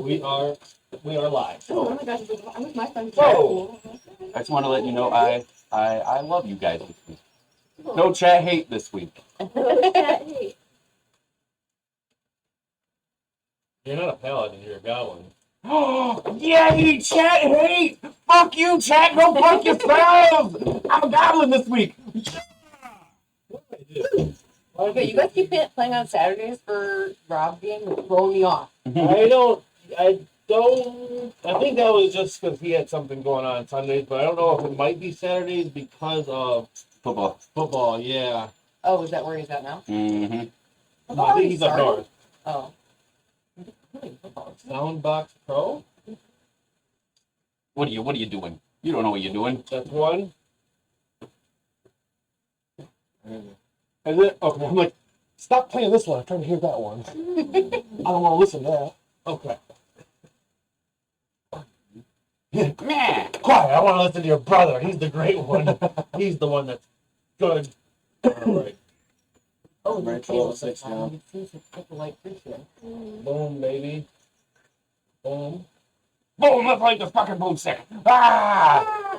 We are live. Oh my gosh, I'm with my friends. Whoa. I just want to let you know I love you guys this week. No chat hate this week. You're not a paladin, you're a goblin. Yay, chat hate! Fuck you, chat! Go fuck yourselves! I'm a goblin this week. What did I do? Okay, you guys keep playing on Saturdays for Rob game. It's throwing me off. I think that was just because he had something going on Sundays, but I don't know if it might be Saturdays because of Football. Yeah. Oh, is that where he's at now? Mm-hmm. I think he's up north. Oh. Soundbox Pro? What are you doing? You don't know what you're doing. That's one. And then, okay, I'm like, stop playing this one. I'm trying to hear that one. I don't want to listen to that. Okay. Meh. Quiet, I want to listen to your brother. He's the great one. He's the one that's good. All right. Oh, Right, the table 12:06 now. It seems to pick a light creature. Boom, baby. Boom. Boom! Let's like the fucking boomstick. Ah!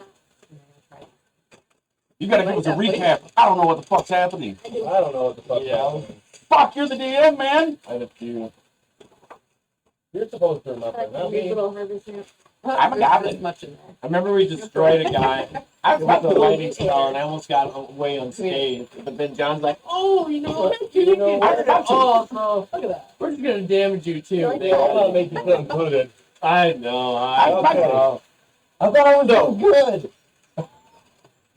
You gotta give us a recap. I don't know what the fuck's happening. I don't know what the fuck happened. Fuck, you're the DM, man. I have to. You're supposed to remember, not me. I'm a goblin. There's much in there. I remember we destroyed a guy I've with got the the lightning star, and I almost got away unscathed. But then John's like, "Oh, you know, I forgot to. oh, Look at that. we're just gonna damage you too." They all want to make you feel included. I know. I Okay. know. I thought I was so good.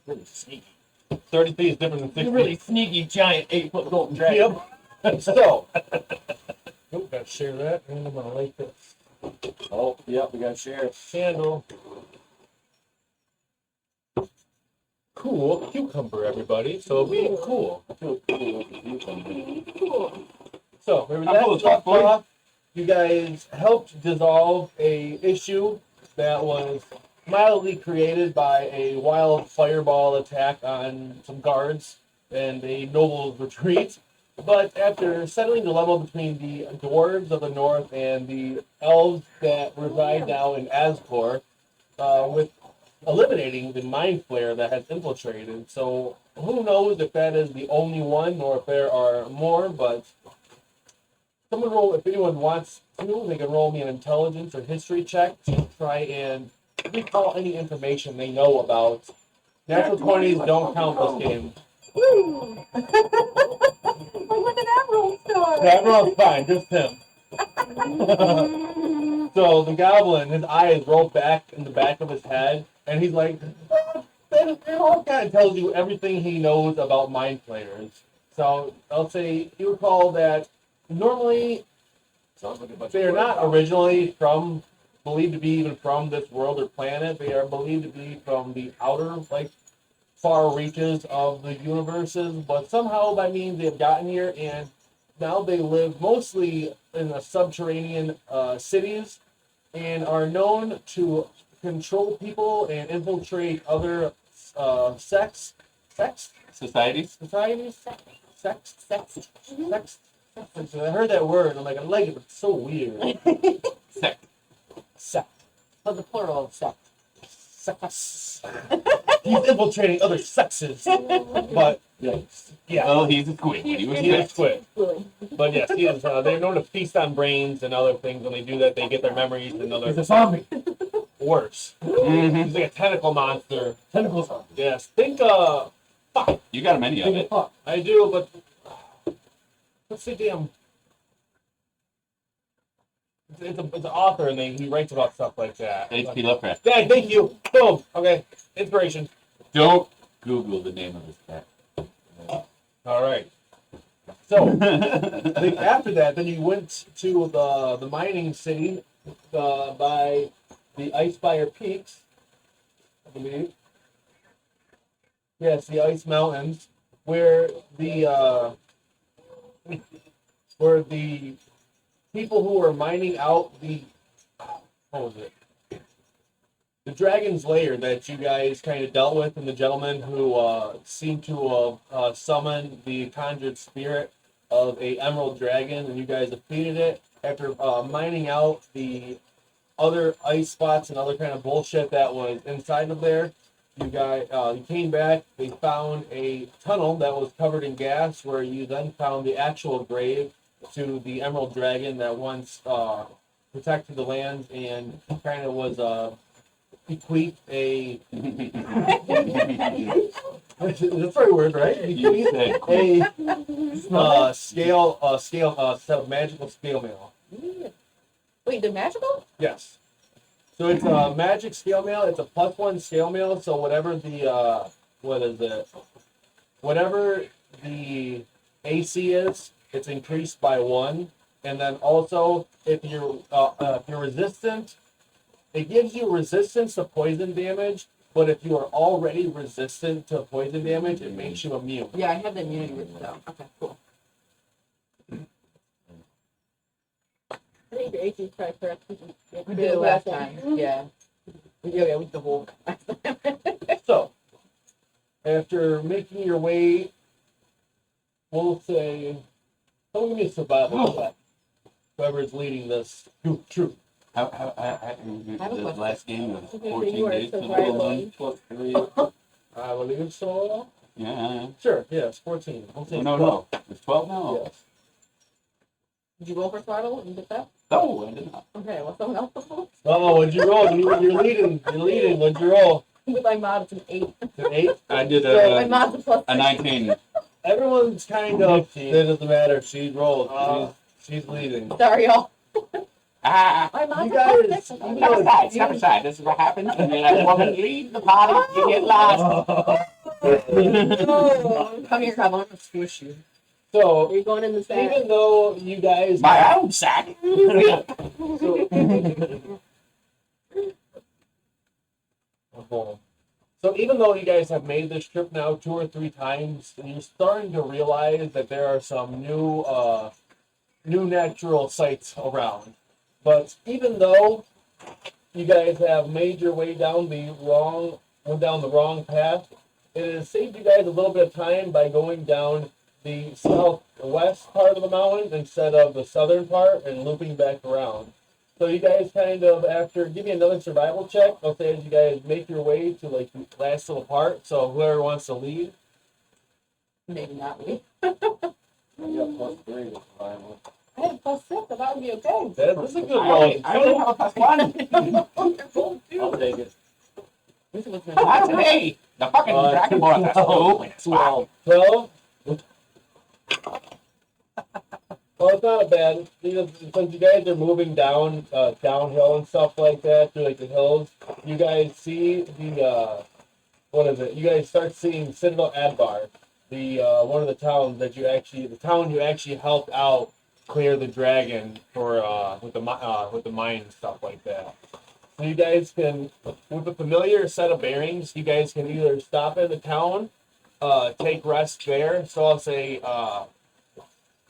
Really sneaky. 30 feet is different than 60. You're really sneaky, giant 8-foot golden dragon. Yep. So. Nope, gotta share that, and I'm gonna light this Oh, yep, we gotta share it. candle. Cool cucumber, everybody. So being cool. Cool. So, remember I'm cool that as fuck, stuff boy. off? You guys helped dissolve a issue that was mildly created by a wild fireball attack on some guards and a noble's retreat. But after settling the dilemma between the dwarves of the north and the elves that reside now in Asgore, with eliminating the mind flare that has infiltrated. So who knows if that is the only one or if there are more, but someone roll, if anyone wants to, they can roll me an intelligence or history check to try and recall any information they know about. Natural 20s don't count this game. Woo! Look at that roll star. Yeah, everyone's fine, just him. So the goblin, his eyes roll back in the back of his head, and he's like, it all kind of tells you everything he knows about mind flayers. So I'll say you recall that normally Sounds like a bunch they are of not originally believed to be even from this world or planet. They are believed to be from the outer, far reaches of the universes, but somehow by means they've gotten here, and now they live mostly in the subterranean cities and are known to control people and infiltrate other societies. So I heard that word, and I'm like, I like it, but it's so weird. Sect. Oh, the plural of sect. Sex. He's infiltrating other sexes, but yeah. Oh, he's a squid. He was He is next. squid. But yes, he is. They're known to feast on brains and other things. When they do that, they get their memories and other. He's a zombie. Worse. Mhm. He's like a tentacle monster. Tentacles. Yes. Think, You got many of it. Fuck. I do, but let's say, damn. It's an author, and he writes about stuff like that. H.P. Lovecraft. Yeah, thank you. Boom. Okay. Inspiration. Don't Google the name of this cat. All right. So. Then after that, then you went to the mining city by the Icefire Peaks, I believe. Yes, the Ice Mountains, where the people who were mining out what was it? The dragon's lair that you guys kind of dealt with, and the gentleman who seemed to summon the conjured spirit of a emerald dragon, and you guys defeated it. after mining out the other ice spots and other kind of bullshit that was inside of there, you came back. They found a tunnel that was covered in gas, where you then found the actual grave to the Emerald Dragon that once protected the land and kind of was bequeathed a. That's the right word, right? Bequeathed a magical scale mail. Wait, the magical? Yes. So it's a magic scale mail. It's a +1 scale mail. So whatever the whatever the AC is, it's increased by 1. And then also, if you're resistant, it gives you resistance to poison damage. But if you are already resistant to poison damage, it makes you immune. Yeah, I have the immunity with it though. Okay, cool. I think the AC is probably correct. We did it last time. Yeah. Yeah, with the whole. So, after making your way, we'll say, don't give me a survival check. Whoever's leading this troop. The last game was Okay, so 14 you are days to the surviving. plus 3. I believe so. Yeah. Sure, yes, 14. I'll take No, 12. it's 12 now. Yes. Did you roll for throttle and get that? No, I did not. Okay, well, someone else will. Oh, what'd you roll? You're leading. You're leading. What'd you roll? With my mod, it's an 8. An 8? I did My mod's a plus a 19. Everyone's kind of. It doesn't matter. She rolled. She's leading. Sorry, y'all. Ah, My mod's You a plus guys. 6. You step know, aside, step aside. This is what happens when you let a woman lead the party. You get lost. Oh, come here, Kyle. I'm gonna squish you. So, Are you going in the sack? even though you guys. My own sack. So even though you guys have made this trip now 2 or 3 times, you're starting to realize that there are some new natural sights around. But even though you guys have made your way down the wrong path, it has saved you guys a little bit of time by going down the southwest part of the mountain instead of the southern part and looping back around. So you guys kind of, give me another survival check. I'll say as you guys make your way to like the last little part. So whoever wants to lead. Maybe not me. You got +3 with survival. I had a plus 6, so that would be okay. That's a good roll. I only have a +1. I'll take it. This was Not today. The fucking Dragon Ball has open. 12? Well, it's not a bad, since you guys are moving down, downhill and stuff like that, through like the hills, you guys see the, you guys start seeing Citadel Adbar, the, one of the towns that the town you actually helped out clear the dragon for, with the mine and stuff like that. So you guys can, with a familiar set of bearings, you guys can either stop in the town, take rest there, so I'll say,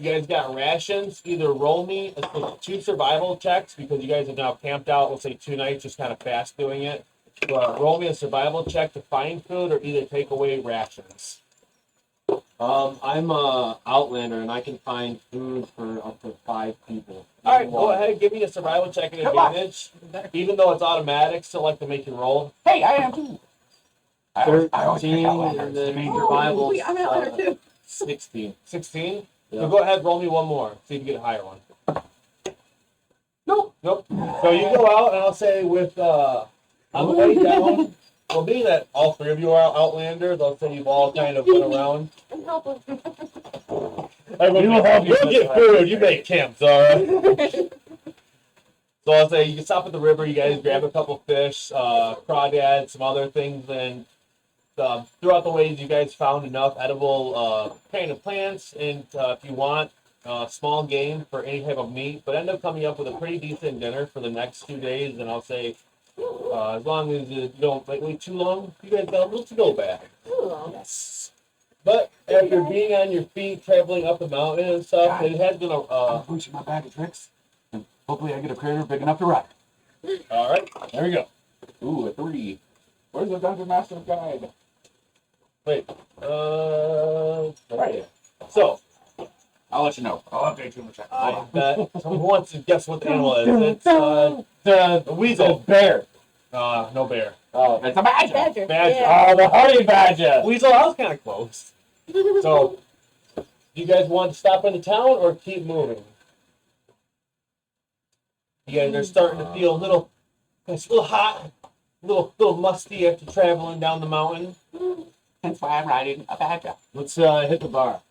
you guys got rations. Either roll me 2 survival checks because you guys have now camped out, let's say 2 nights, just kind of fast doing it. Roll me a survival check to find food or either take away rations. I'm a Outlander and I can find food for up to 5 people. All right, go ahead. Give me a survival check at advantage. Even though it's automatic, still like to make you roll. Hey, I am too. I always pick 13 Outlanders. and then Me. survival. I'm out there too. 16. 16? Yeah. So go ahead, roll me one more. See if you get a higher one. Nope. Nope. So you go out, and I'll say with on the way down. Well, being that all 3 of you are Outlanders, I'll say you've all kind of went around. I'm helpless. We'll help you. You'll get food. You make camps, all right? So I'll say you can stop at the river. You guys grab a couple fish, crawdads, some other things, and throughout the ways you guys found enough edible kind of plants, and if you want small game for any type of meat, but end up coming up with a pretty decent dinner for the next 2 days. And I'll say as long as you don't wait too long, you guys got a little to go back. Yes. But after being on your feet, traveling up the mountain and stuff, it has been I'm pushing my bag of tricks, and hopefully I get a critter big enough to ride. all right. There we go. Ooh, a 3. Where's the Dungeon Master Guide? Wait. Right here. So, I'll let you know. I'll update you in a second. I bet someone wants to guess what the animal is. It's The weasel. bear. No bear. Oh, It's a badger. Badger. Badger. Yeah. oh, the honey badger. Weasel, I was kind of close. So, do you guys want to stop in the town or keep moving? You guys are starting to feel it's a little hot, a little musty after traveling down the mountain. That's why I'm riding a badger. Let's hit the bar.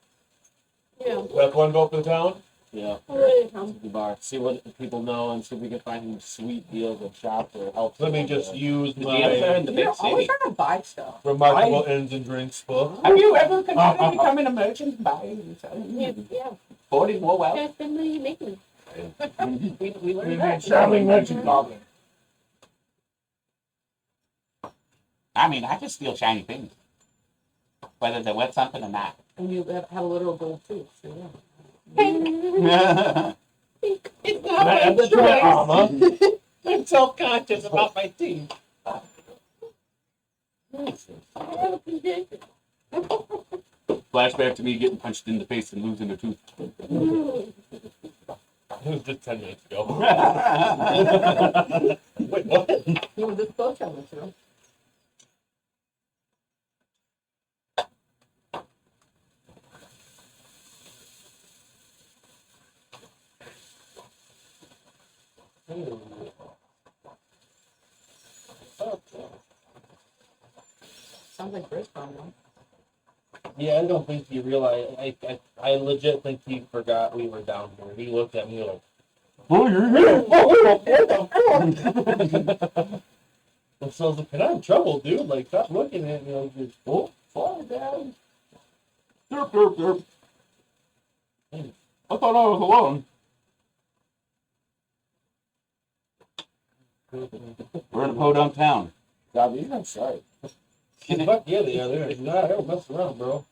Yeah. Let's one go up to the town. Yeah. We're ready to come. Hit the bar. See what the people know and see if we can find some sweet deals and shop or help. Let me just use The deals are in my the big You're always city. trying to buy stuff. remarkable ends and drinks book. Have you ever considered becoming a merchant, buying and selling? Yeah. Forty more well. Can't spend money making. We learned that. Selling merchant goblin. I mean, I just steal shiny things, whether they're worth something or not. And you have a little gold too. So yeah. It's Can I add that to my armor? I'm self-conscious about my teeth. I have a condition. Flashback to me getting punched in the face and losing a tooth. It was just 10 minutes ago. Wait, what? You were this close on this, you know? Sounds like Brisbane, though. Yeah, I don't think he realized. I legit think he forgot we were down here. He looked at me like, Oh, you're here. what the fuck? And so I was like, "Can I have trouble, dude? Like, stop looking at me like this." Oh, fall down. Derp, derp, derp. I thought I was alone. We're in a podunk town. God, these are sorry. Fuck yeah, they are. They're not. I don't mess around, bro.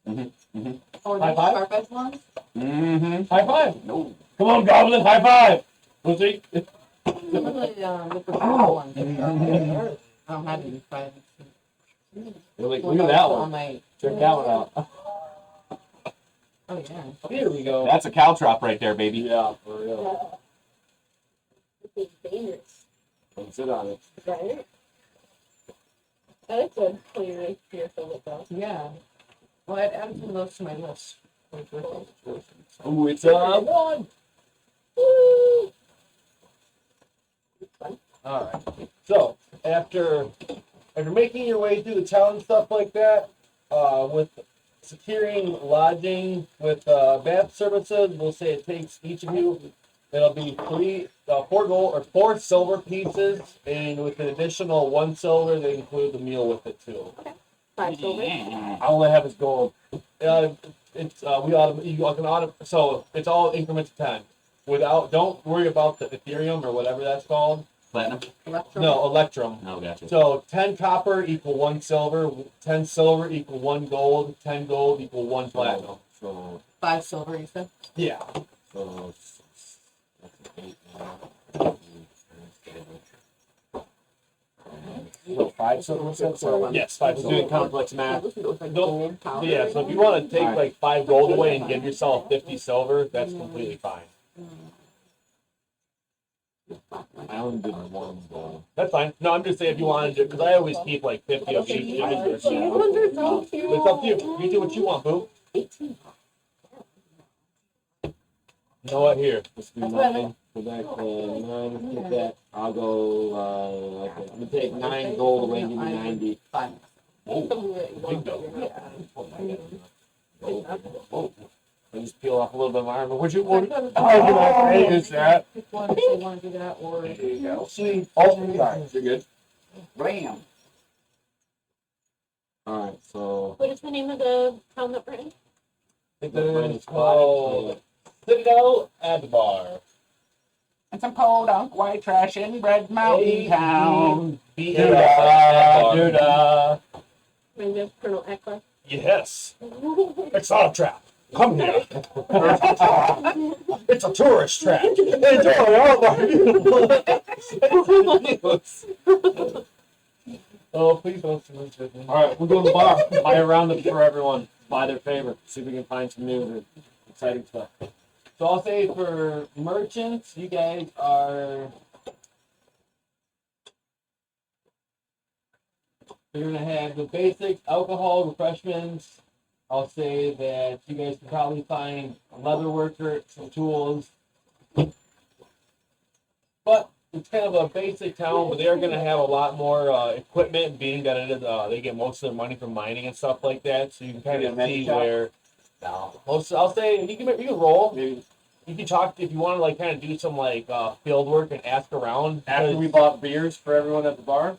Oh, High that's five? Scarface ones? Mm-hmm. High five. No. Come on, Goblin. High five. We'll see. Usually, with the purple ones. I don't have any five. Look at that On one. my, Check that one out. oh, yeah. Here we go. That's a caltrop right there, baby. Yeah, for real. It's dangerous. Don't sit on it. Right? That's a clear fearful about. Yeah. Well, I'd add some of those to my list. Ooh, it's a one. Woo! All right. So after making your way through the town and stuff like that, with securing lodging with bath services, we'll say it takes each of you. It'll be four silver pieces, and with an additional 1 silver, they include the meal with it too. 5 silver. Yeah. I only have his gold. It's so it's all increments of 10. Don't worry about the Ethereum or whatever that's called. Platinum? No, Electrum. No, gotcha. So 10 copper equal 1 silver, 10 silver equal 1 gold, 10 gold equal 1 platinum. So, 5 silver, you said? Yeah. so that's an 8 now. So 5 silver cents or Yes, 5 doing silver. complex math. Nope. Yeah, so if you want to take like 5 gold away and give yourself 50 silver, that's completely fine. I only did 1 gold. That's fine. No, I'm just saying if you wanted to, because I always keep like 50 of each. These ones are so cute. It's up to you. You do what you want, boo. 18. You know what? Here. Let's do 9. Go back to 9. Let's get that. I'll go. Okay. I'm gonna take 9 gold away and give me 90. 5. Big dog. Whoa. I just peel off a little bit of my armor. Would you? Is that? Pick one if they want to do that, or... There you go. See, oh, You're good. Bam. All right. So. What is the name of the town that we're in? it is called Citadel Adbar. And some podunk white trash in Red Mountain Town. Doodah. Maybe that's Colonel Eckler. Yes. It's not a trap. Come here. It's a tourist trap. Oh, please don't switch with me. All right. We'll go to the bar. Buy a roundup for everyone. Buy their favorite. See if we can find some news or exciting stuff. So I'll say for merchants, you guys are. You're gonna have the basic alcohol, refreshments. I'll say that you guys can probably find a leather worker, some tools. But it's kind of a basic town, but they're gonna have a lot more equipment, being that it is they get most of their money from mining and stuff like that. So you can kind of see where. No, most I'll say you can roll. Maybe You can talk if you want to like kind of do some like field work and ask around. after we bought beers for everyone at the bar.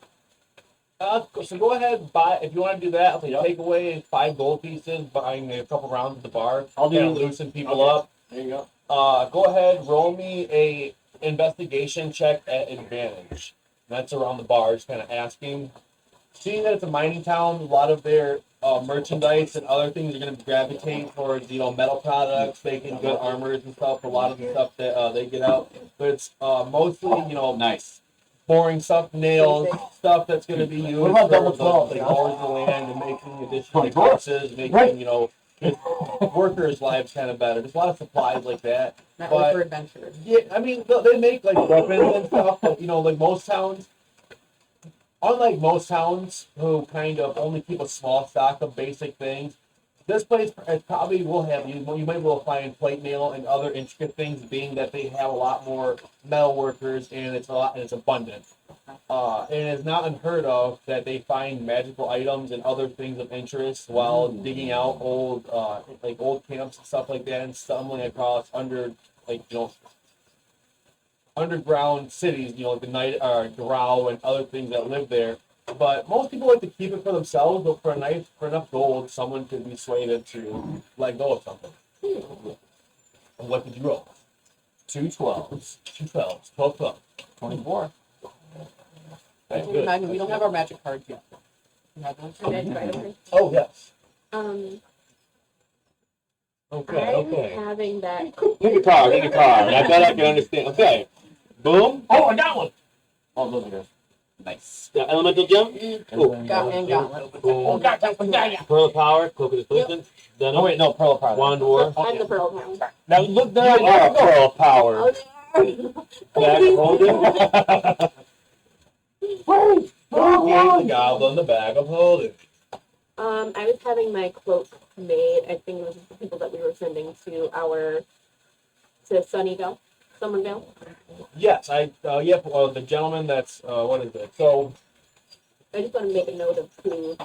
So go ahead and buy if you want to do that. Like take away 5 gold pieces, buying a couple rounds at the bar. I'll do- Kind of loosen people Okay. up. There you go. Go ahead, roll me a investigation check at advantage. That's around the bar, just kind of asking. Seeing that it's a mining town, a lot of their merchandise and other things are going to gravitate towards metal products, making good armors and stuff. A lot of the stuff that they get out, but it's mostly Nice. boring stuff, nails, stuff that's going to be used What about for double the 12, like John? mowing the land and making additional 24? houses, making Right. workers' lives kind of better. There's a lot of supplies like that. Not But- really for adventure. Yeah, I mean they make like weapons and stuff, but like most towns. Unlike most towns who kind of only keep a small stock of basic things, this place probably will have you might be able to find plate mail and other intricate things, being that they have a lot more metal workers and it's abundant. And it's not unheard of that they find magical items and other things of interest while digging out old old camps and stuff like that, and stumbling across underground cities, like the night Drow and other things that live there. But most people like to keep it for themselves, but for enough gold, someone could be swayed to let go of something. And what did you roll? 2 12s. 2 12s. 12 12. 24. Okay, good. Remind me, we don't have our magic cards yet. You have those? Okay, by the way. Oh, yes. Okay, I'm okay. having that. Pick a card, I bet I can understand. Okay. Boom. Oh, I got one. Oh, those are good. Nice. The elemental gem. Oh, Got and gauntlet. oh, got that one. Yeah, yeah. Pearl of power. Cloak of distance. Then Oh, wait, no, Pearl of Power. Wand war. I'm the pearl now. Now look You there. are a pearl of power. Oh, Back holding. The goblin, the bag of holding. I was having my cloak made. I think it was the people that we were sending to Sunnyvale, Somerville. Yes, the gentleman that's, what is it? So, I just want to make a note of who.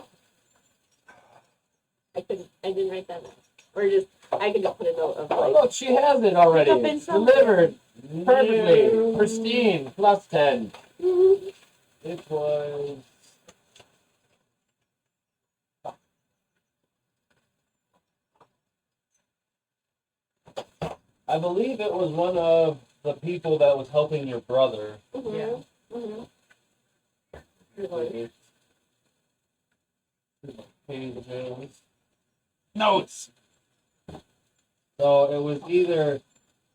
I didn't write that down. Or I could just put a note of Oh, like. look, she has it already. Pick up in something. Delivered. Perfectly. Pristine. Plus 10. it was... I believe it was one of the people that was helping your brother. Mhm. Mhm. Paying the bills. Notes. So it was either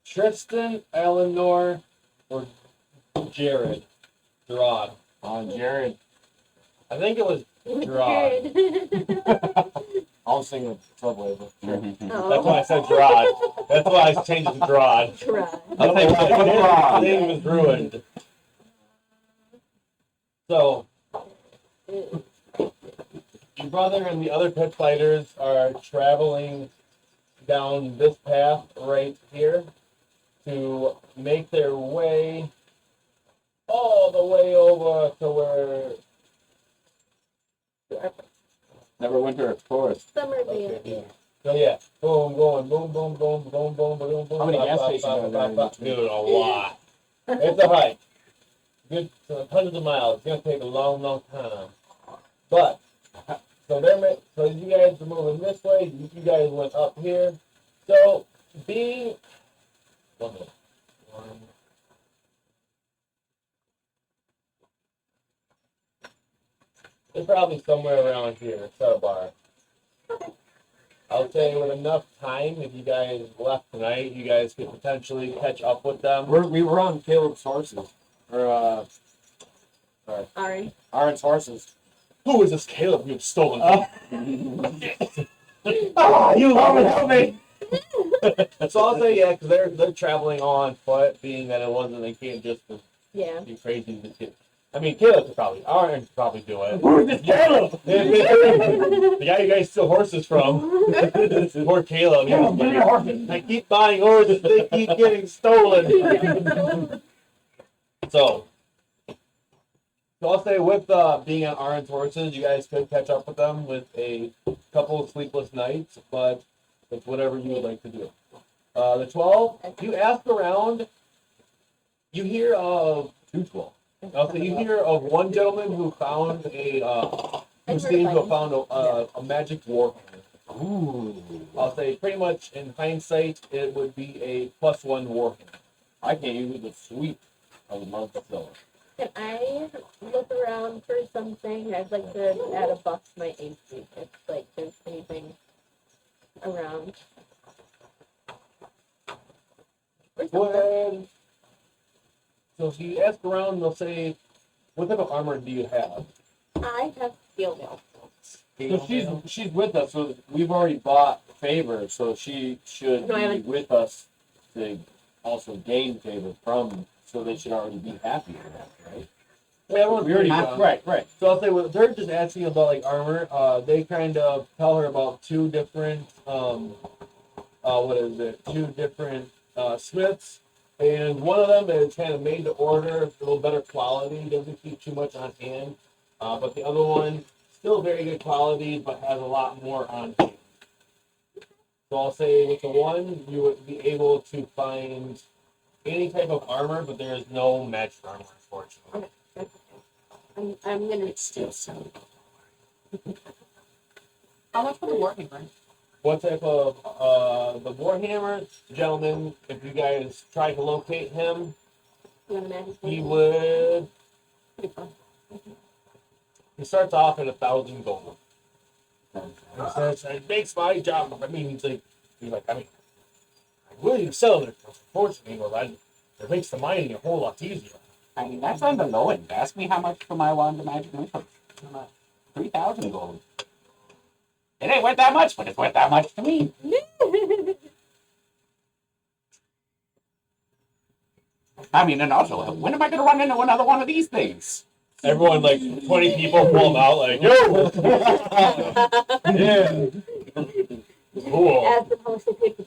Tristan, Eleanor, or Jared. Gerard. Jared. I think it was Gerard. I'll sing a Trailblazer. Sure. That's why I said Gerard. That's why I changed it to Gerard. Try. I think Gerard. his name was ruined. So, your brother and the other pit fighters are traveling down this path right here to make their way all the way over to where... Neverwinter Explorers. Somerville. Okay. So yeah, boom, going, boom, boom, boom, boom, boom, boom, boom. How many bop, gas bop, stations bop, are there in bop, bop. between? Dude, a lot. It's a hike. Good, hundreds of miles. It's gonna take a long, long time. But so you guys are moving this way. You guys went up here. So being 1 minute. It's probably somewhere around here. Set a bar. I'll say with enough time, if you guys left tonight, you guys could potentially catch up with them. We were on Caleb's horses. Or, Sorry. Aaron's horses. Who is this Caleb you've stolen? You love it, help me! So I'll say yeah, because they're traveling on foot, being that it wasn't, they can't just Yeah. be crazy. I mean, Caleb could probably, Aaron could probably do it. Who's this Caleb? The guy you guys steal horses from. Poor Caleb. Caleb, give me your horses. I keep buying horses, they keep getting stolen. So I'll say with being on Aaron's horses, you guys could catch up with them with a couple of sleepless nights, but it's whatever you would like to do. The 12, you ask around, you hear of 212. Also, you hear of one gentleman who found who seems to have found a magic war hammer. Ooh. I'll say pretty much in hindsight, it would be a +1 war hammer. I can't use the sweep of the month of silver. Can I look around for something? I'd like to add a buff to my AC if like there's anything around. Or something. Well, so if you ask around, they'll say, what type of armor do you have? I have steel mail. So she's with us, so we've already bought favor, so she should No, I be haven't. with us to also gain favor from, so they should already be happy with that, right? Yeah, everyone's We already pretty bought, young. right. So I'll say what they're just asking about like armor. They kind of tell her about two different two different smiths, and one of them is kind of made to order, a little better quality, doesn't keep too much on hand. But the other one still very good quality, but has a lot more on hand. So I'll say with the one you would be able to find any type of armor, but there is no magic armor, unfortunately. I'm gonna Still so. How much for the warhammer? What type of the Warhammer gentleman? If you guys try to locate him, you want a magic he one? would. Pretty fun. He starts off at 1,000 gold. He says it makes my job. I mean, he's like, I mean, I'm willing to sell it. Unfortunately, well, it makes the mining a whole lot easier. I mean, that's on the low end. Ask me how much for my wand of magic missile. 3,000 gold. It ain't worth that much, but it's worth that much to me. I mean, and also, when am I going to run into another one of these things? Everyone, like 20 people, pull him out, like, yo! Yeah. Cool. As the post of paper.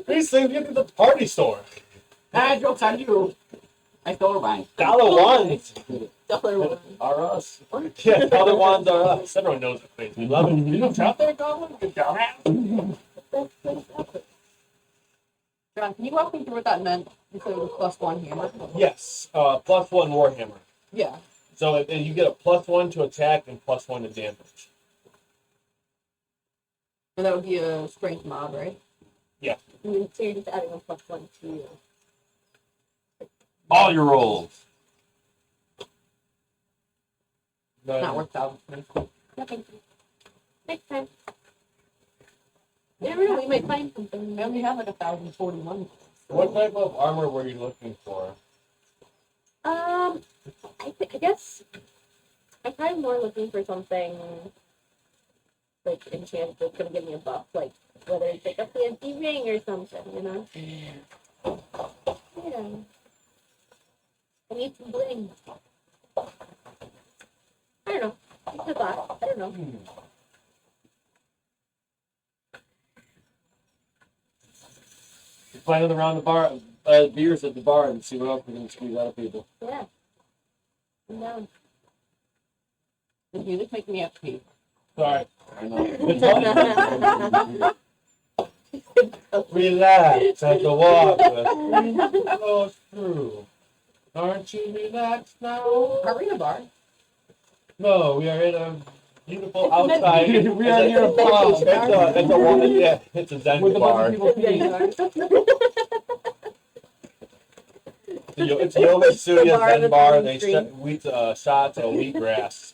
These things get to the party store. Ah, joke's on you. I stole mine. Dollar ones Dollar one. are us. Yeah, dollar ones are us. Everyone knows the place. We love it. You know, out there, Goblin? Good job. That's place ever. John, can you walk me through what that meant? You said it was +1 hammer. Yes, +1 Warhammer. Yeah. So you get a +1 to attack and +1 to damage. And that would be a strength mob, right? So you're just adding a +1 to you. All your rolls. Then- Not worth 1,000. Nothing. Next time. You never know, we might find something. I only have like 1,041. What type of armor were you looking for? I guess I'm kind of more looking for something like enchanted that's gonna give me a buff, like whether it's like a fancy ring or something, you know? Yeah. I need some bling. I don't know. It's a thought. I don't know. Find it around the bar, beers at the bar, and see what else we can squeeze out of people. Yeah. I'm down. The music make me happy. Sorry. I know. Relax at the water. Goes through. Aren't you relaxed now? Are we in a bar? No, we are in a beautiful outside. We are near a pub. It's a woman. Yeah, it's a Zen With a bar. bunch of people peeing. It's Yomitsuya bar Zen with bar. the They green shots of wheatgrass.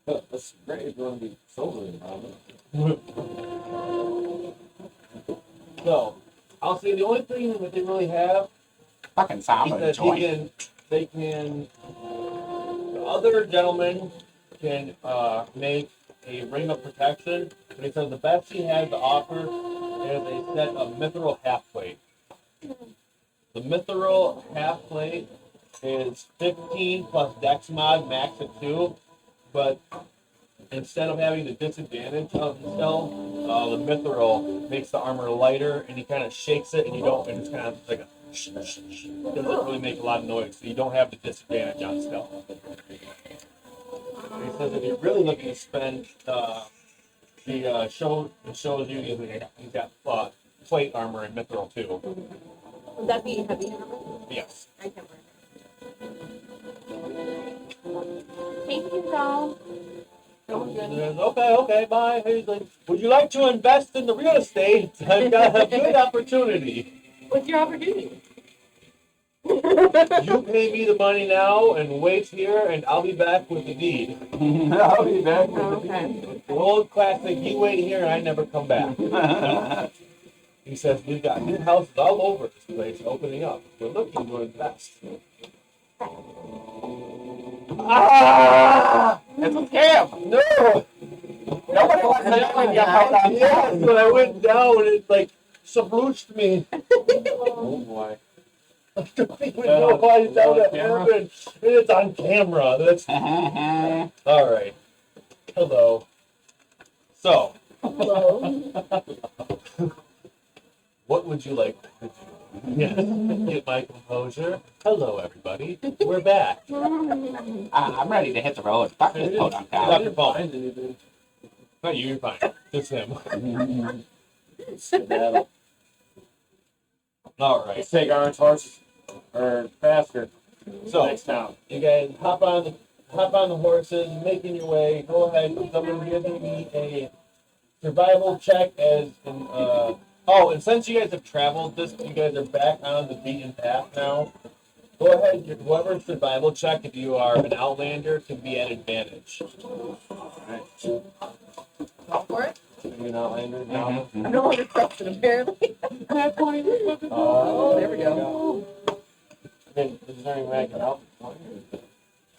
That's great if you want to be sober about it. So, I'll say the only thing that they really have Fucking is samba that joint. they can, the other gentlemen can make a ring of protection, but he says the best he has to offer is a set of mithril half plate. The mithril half plate is 15 plus dex mod, max at 2, but instead of having the disadvantage of the spell, the mithril makes the armor lighter, and he kind of shakes it, and you don't, and it's kind of like a doesn't really make a lot of noise, so you don't have the disadvantage on spell. And he says if you're really looking to spend, he shows you he's got plate armor and mithril too. Would that be heavy armor? Yes. I can wear Thank you, Dom. Okay, bye. He's like, would you like to invest in the real estate? I've got a good opportunity. What's your opportunity? You pay me the money now and wait here, and I'll be back with the deed. I'll be back. Okay. The old classic, you wait here and I never come back. He says, we've got new houses all over this place opening up. We're looking to invest. Ah! It's a scam! No! Nobody wants to know when you held on. Yes, when I went down, it like subluched me. Oh boy. I don't even know why that would happen. It's on camera. That's all right. Hello. So, Hello. what would you like to do? Yes. Get my composure. Hello, everybody. We're back. I'm ready to hit the road. Fuck this coat on Drop top. your phone. Not you. You're fine. Just him. That'll All right. let's take orange horses or faster. So, Next town. you guys hop on the horses, making your way. Go ahead. Someone give me a survival check as in oh, and since you guys have traveled this, you guys are back on the beaten path now. Go ahead, whoever's survival check, if you are an outlander, can be at advantage. Go for it. You're an outlander now. I'm no longer trusted, apparently. Oh, there we go. I mean, is there any way I can help?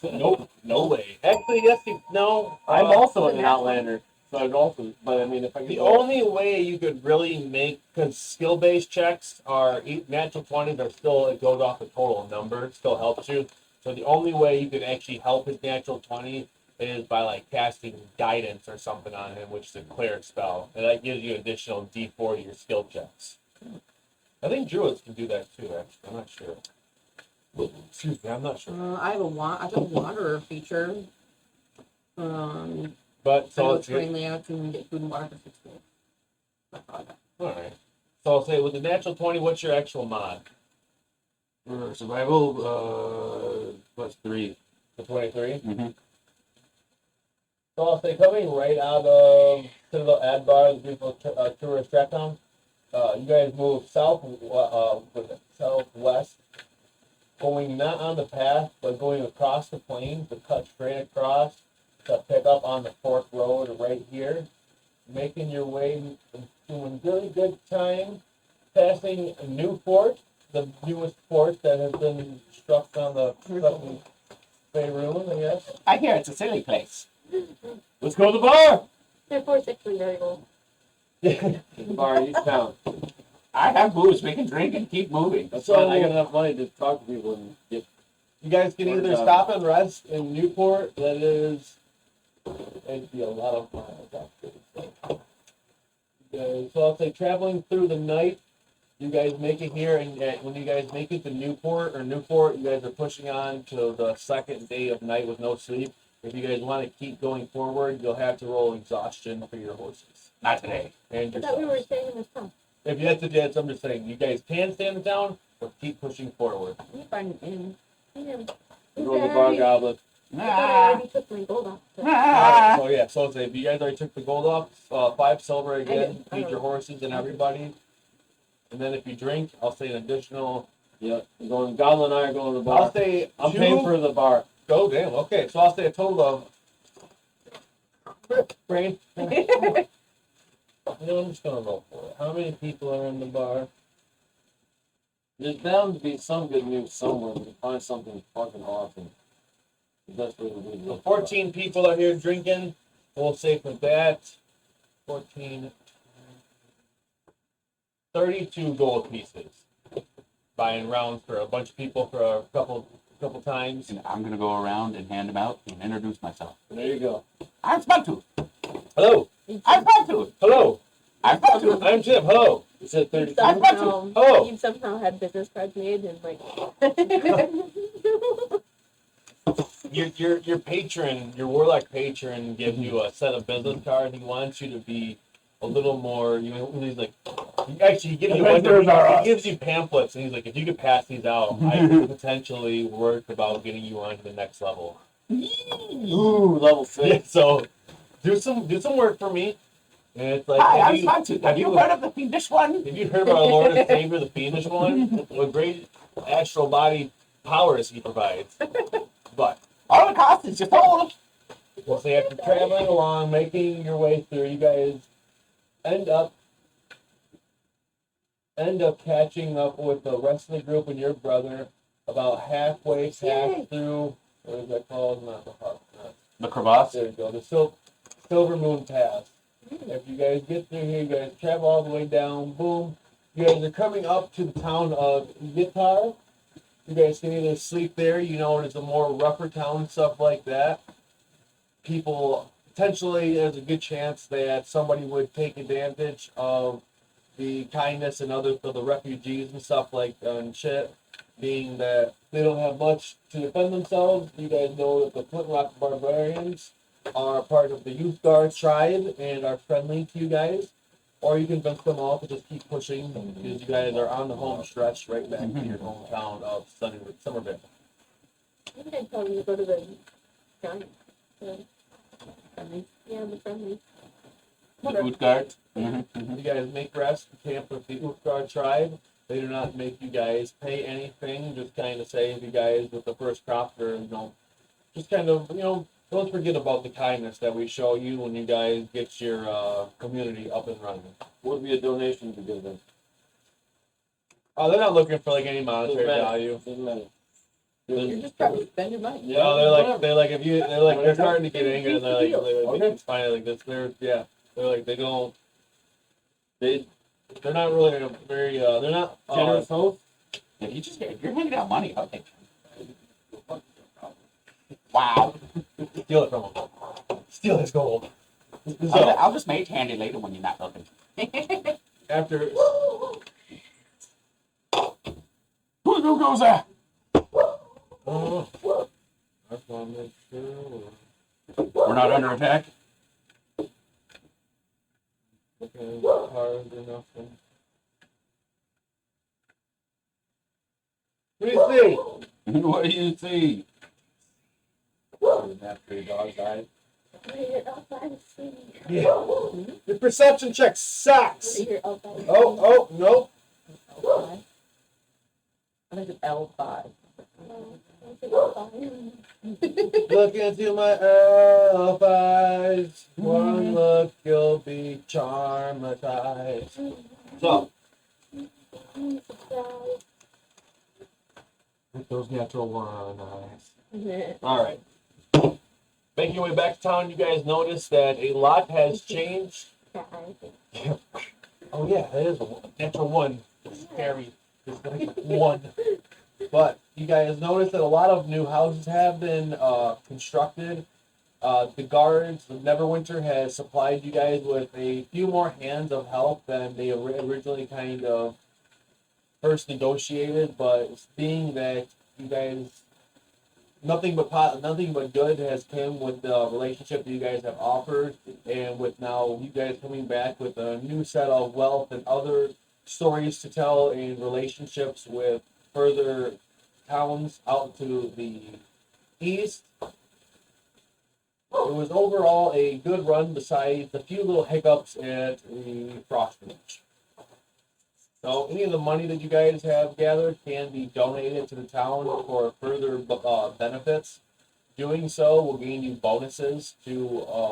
Nope, no way. Actually, yes, no. I'm also an outlander, so I'd also. But I mean, if I could The only way you could really make, because skill-based checks are natural 20s are still, it goes off the total number, it still helps you. So the only way you could actually help his natural 20 is by like casting guidance or something on him, which is a cleric spell, and that gives you additional D4 to your skill checks. I think druids can do that too. Actually, I'm not sure. Excuse me, I'm not sure. I have a wanderer feature. But so So it's train layouts and get food and water for 6 days. That's all I got. all right. So I'll say with the natural 20, what's your actual mod? For survival, +3. The 23. Mhm. So I'll say coming right out of Citadel Adbar, the beautiful tourist track town, you guys move southwest, going not on the path, but going across the plains to cut straight across to pick up on the Fork Road right here, making your way, doing really good time, passing Newport, the newest port that has been struck on the Faerun, I guess. I hear it's a silly place. Let's go to the bar! Their fort's actually very old. Yeah. Bar East Town. I have booze. We can drink and keep moving. That's So- fine. I got enough money to talk to people and get. You guys can either stop and rest in Newport. That is, it'd be a lot of miles actually. So I'll say traveling through the night. You guys make it here, and when you guys make it to Newport, you guys are pushing on to the second day of night with no sleep. If you guys want to keep going forward, you'll have to roll exhaustion for your horses Not today. and I thought we yourself. were staying in this town. If you have to, that's I'm just saying. You guys can stand down, but keep pushing forward. You find an inn. Go to the bar goblet. I thought I already took my gold off. Alright, so yeah, so I'll say if you guys already took the gold off, 5 silver again, did. I feed know. your horses and everybody. And then if you drink, I'll say an additional. Yep. We're going. Goblin and I are going to the I'll bar. say I'm two. paying for the bar. Oh damn. Okay, so I'll say a total of. Brain. You know, I'm just gonna roll for it. How many people are in the bar? There's bound to be some good news somewhere. We can find something fucking awesome. The best way to do So this. 14 people are here drinking. we'll say for that, 14, 32 gold pieces. Buying rounds for a bunch of people for a couple times. And I'm gonna go around and hand them out and introduce myself. There you go. I'm Spuntooth. Hello, I'm Spuntooth. hello, I'm Spuntooth. I'm Jim. Hello. You said 30. Oh. You somehow had business cards made and like. Your patron, your warlock patron, gives you a set of business cards. He wants you to be a little more. He's like, actually, he gives you he gives you pamphlets, and he's like, if you could pass these out, I could potentially work about getting you on to the next level. Ooh, level 6. So, do some work for me. And it's like, Hi, I'm Spuntooth. Have you heard of the Fiendish One? have you heard of our Lord and Savior, the Fiendish One? What great astral body powers he provides. But All it costs is just hold. we'll say after traveling along, making your way through, you guys end up catching up with the rest of the group and your brother about halfway past through, what is that called? Not the heart. The crevasse. There you go. The Silver Moon Pass. If you guys get through here, you guys travel all the way down. Boom. You guys are coming up to the town of Yitar. You guys can either sleep there. You know, it's a more rougher town, stuff like that. People, potentially, there's a good chance that somebody would take advantage of the kindness and others of the refugees and stuff like and shit. Being that they don't have much to defend themselves. You guys know that the Flint Rock Barbarians are part of the Youth Guard tribe and are friendly to you guys. Or you can convince them all to just keep pushing because you guys are on the home stretch right back to your hometown of Somerville. I think I told him to go to the giant. Yeah, the friendly. The boot guard. You guys make rest, camp with the Utgard tribe. They do not make you guys pay anything, just kind of save you guys with the first crop or, just kind of, don't forget about the kindness that we show you when you guys get your community up and running. What would be a donation to give them? They're not looking for like any monetary value. Doesn't matter. You're just trying to spend your money. No, they're starting to get angry and they're like it's fine, like this. They're like they're not really a very they're not Generous host? If you're handing out money, I'll take it. Wow. steal it from them. Steal his gold. I'll just make it handy later when you're not looking. After Who goes there? I just want to make sure We're not under attack. looking at cards or nothing. What do you see? What do you see? After your dog died. Yeah. Your perception check sucks. Oh, nope. Okay. I think it's L5. Look into my elf eyes. One look, you'll be traumatized. So, with those natural one eyes. All right. Making your way back to town, you guys notice that a lot has changed. Oh yeah, that is a natural one. It's scary. It's like one. But you guys notice that a lot of new houses have been constructed. The guards, the Neverwinter, has supplied you guys with a few more hands of help than they originally kind of first negotiated. But being that you guys, nothing but good has come with the relationship that you guys have offered, and with now you guys coming back with a new set of wealth and other stories to tell and relationships with further towns out to the east. It was overall a good run besides a few little hiccups at the Frost Ridge. So any of the money that you guys have gathered can be donated to the town for further benefits. Doing so will gain you bonuses to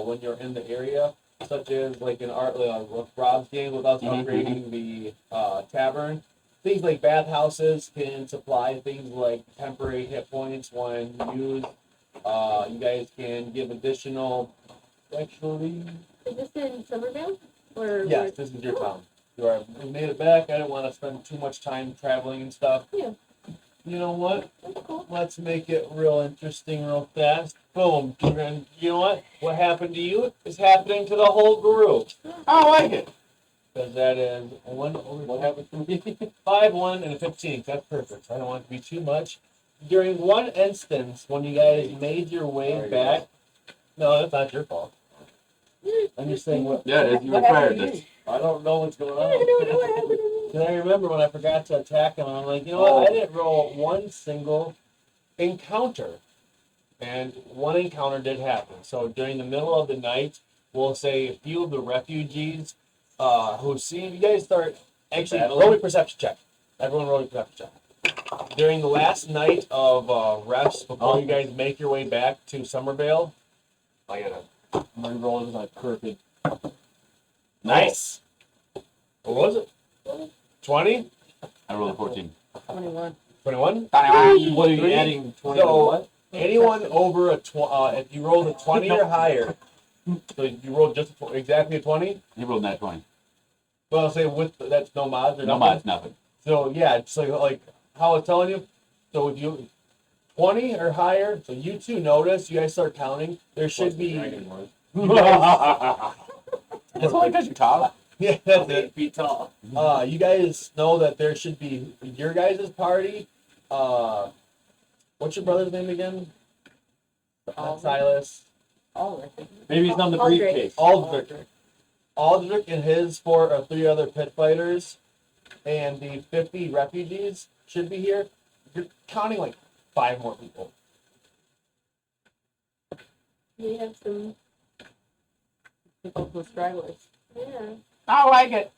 when you're in the area, such as like in Rob's game with us upgrading the tavern. Things like bathhouses can supply things like temporary hit points when used. You guys can give additional actually. Is this in Somerville? Or Yes, this is your town. We made it back. I didn't want to spend too much time traveling and stuff. Yeah. You know what? That's cool. Let's make it real interesting, real fast. Boom. And you know what? What happened to you is happening to the whole group. I like it. Because that is what happened to me? 5, 1, and a 15. That's perfect. I don't want it to be too much. During one instance, when you guys made your way back, no, that's not your fault. I'm just saying what. Yeah, it is. You What required happened to this. I don't know what's going I don't know what on. happened. And I remember when I forgot to attack him, I'm like, you know what? I didn't roll one single encounter. And one encounter did happen. So during the middle of the night, we'll say a few of the refugees who see you guys start actually roll a perception check. Everyone roll a perception check. During the last night of rest before you guys make your way back to Somervale, I gotta my roll is like perfect. Nice. What was it? 20? I rolled a 14. 21. 21? What are you 3? adding? 20 So, what? anyone over a if you rolled a 20 or higher, so you rolled just exactly a 20, He rolled that 20. well, I'll say with that's no mods or No nothing. mods, nothing. So yeah, so like how I was telling you, so if you 20 or higher, so you two notice, you guys start counting. There should be It's only because you're taller. yeah, that's it. 8 feet tall. You guys know that there should be your guys' party. What's your brother's name again? Not Silas. All right. Maybe he's on the Aldrich. briefcase. Aldrich. Aldrich and his 4 or 3 other pit fighters and the 50 refugees should be here. You're counting like 5 more people. We have some. People with stragglers. Yeah. I like it.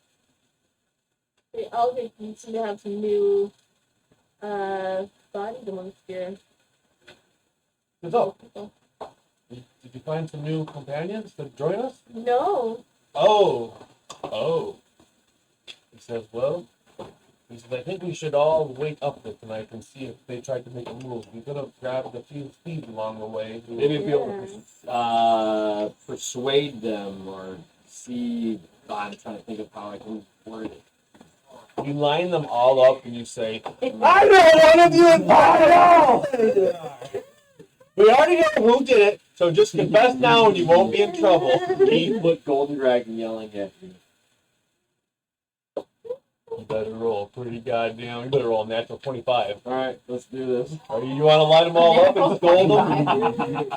We all seem to have some new bodies amongst your So, people. did you find some new companions to join us? No. Oh. He says, well, he says, I think we should all wait up there tonight and see if they tried to make a move. We could have grabbed a few speed along the way. Maybe if you able to persuade them or see. I'm trying to think of how I can word it. You line them all up and you say, I know one of you is I know! We already know who did it, so just confess now and you won't be in trouble. 8-foot golden dragon yelling at you. You better roll pretty goddamn. You better roll a natural 25. All right, let's do this. You want to line them all up and scold them?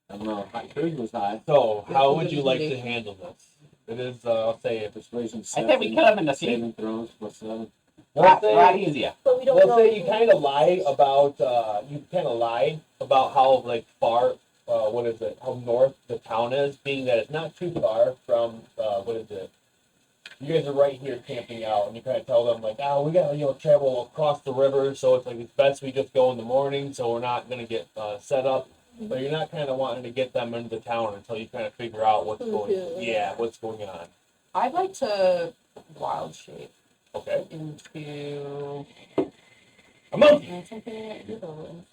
I don't know. My charisma's high. So, how would you like to handle this? It is, I'll say, if it's Persuasion. I think we kill him in the sea. saving throws plus 7. we'll A lot say, easier. But we don't we'll know. say you kind of lie about, how, like, far, how north the town is, being that it's not too far from, you guys are right here camping out, and you kind of tell them, like, we gotta, travel across the river, so it's like, it's best we just go in the morning, so we're not gonna get, set up. But you're not kind of wanting to get them into town until you kind of figure out what's what's going on. I'd like to wild shape Okay. into A monkey. something like little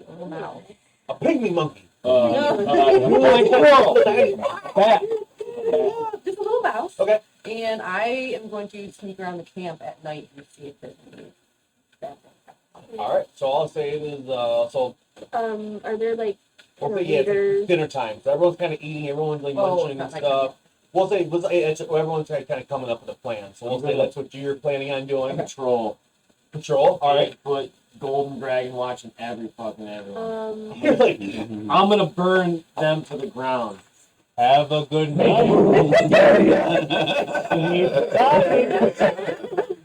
a mouse. A pygmy monkey. Just a little mouse. Okay. And I am going to sneak around the camp at night and see if there's any bad things. All right. So all I'll say is, Are there like we'll say, it's leaders? dinner time. So everyone's kind of eating, everyone's like Oh, munching and not like stuff. We'll say everyone's kind of coming up with a plan. So we'll say that's what you're planning on doing. Patrol. Patrol. All right. 8-foot golden dragon watching everyone. You're like, I'm gonna burn them to the ground. have a good night.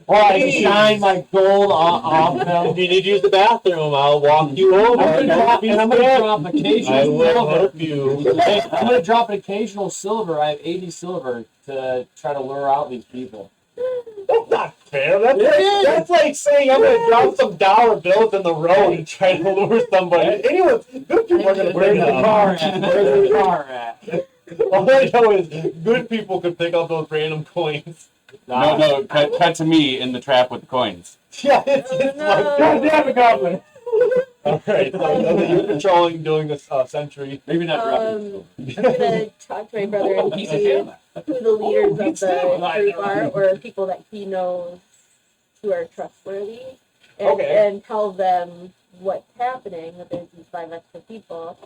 Or I shine my gold off them. If you need to use the bathroom, I'll walk you over. I'm gonna drop occasional I will silver. help you. Hey, I'm gonna drop an occasional silver. I have 80 silver to try to lure out these people. That's not fair. That's like saying I'm going to drop some dollar bills in the road and try to lure somebody. Anyone, good people are going to Where's bring the them. car at? Where's the car at? All I know is good people could pick up those random coins. No, cut to me in the trap with the coins. Yeah, it's like, No. God damn it, Goblin. All right. So I know that you're patrolling, doing this sentry. Maybe not I'm gonna talk to my brother and He's a see tailman. who the leaders of he's the still- group are, or people that he knows who are trustworthy, and, Okay. and tell them what's happening, that there's these 5 extra people,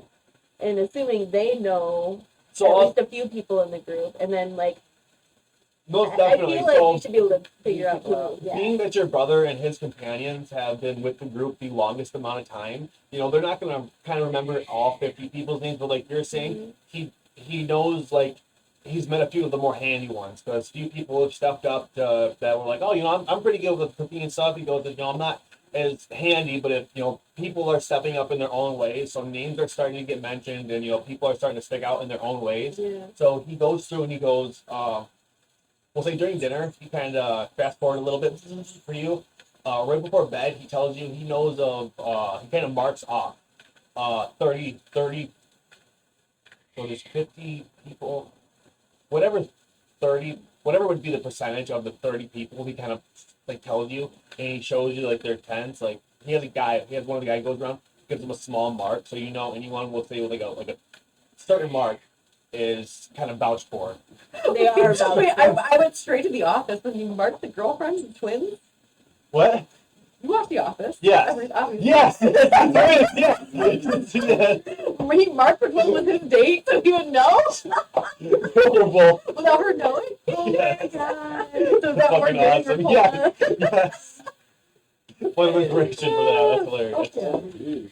and assuming they know So at I'll, least a few people in the group, and then like most I definitely. feel like So we should be able to figure out who. Yeah. being that your brother and his companions have been with the group the longest amount of time, they're not going to kind of remember all 50 people's names, but like you're saying, he knows, like, he's met a few of the more handy ones, because few people have stepped up that were like, oh, I'm pretty good with cooking and stuff. He goes, I'm not as handy, but if, people are stepping up in their own ways, so names are starting to get mentioned, and, people are starting to stick out in their own ways. Yeah. So he goes through and he goes, we'll say during dinner, he kind of fast forward a little bit for you. Right before bed, he tells you he knows of, he kind of marks off 30, so there's 50 people, whatever would be the percentage of the 30 people, he kind of like tells you, and he shows you like their tents. Like he has one of the guys goes around, gives him a small mark, so anyone will say like a certain mark is kind of vouched for. They are about. Wait, I went straight to the office when you marked the girlfriends and twins. What? You watched The Office. Yes. Obviously. Yes. Yes. When he marked which one was his date, so he would know Horrible. without her knowing. Oh Yes. my god. Does that work Fucking good awesome. for Yeah. Paula? Yes. What an inspiration for that. That's hilarious.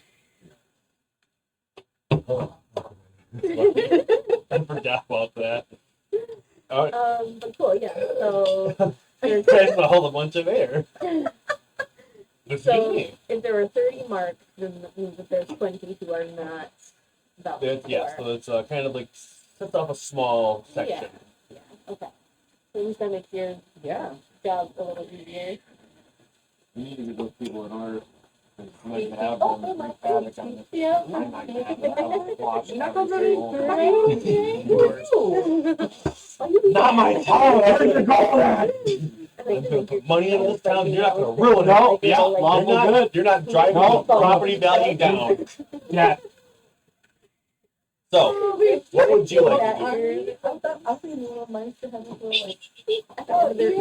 I forgot about that. All right. But cool, yeah. So You guys want to hold a bunch of air. This So is me. if there were 30 marks, then that means that there's 20 who are not vouched Yeah, for. so it's kind of like sets off a small section. Yeah, okay. So at least that makes your Yeah. job a little easier. We need to get those people in order. Thank Like you. to have Oh, them my emphatic on this. Yeah. I'm not gonna have them out washing You're not every gonna single do one. Not my town. Where's the gold at? I think you're Put money into this town. You're not going to like, ruin it. like, Yeah, like, long good. You're not driving No. the property value down. Yeah. So, what would you like to do? I'll think a little nice to have a little like. Oh, there-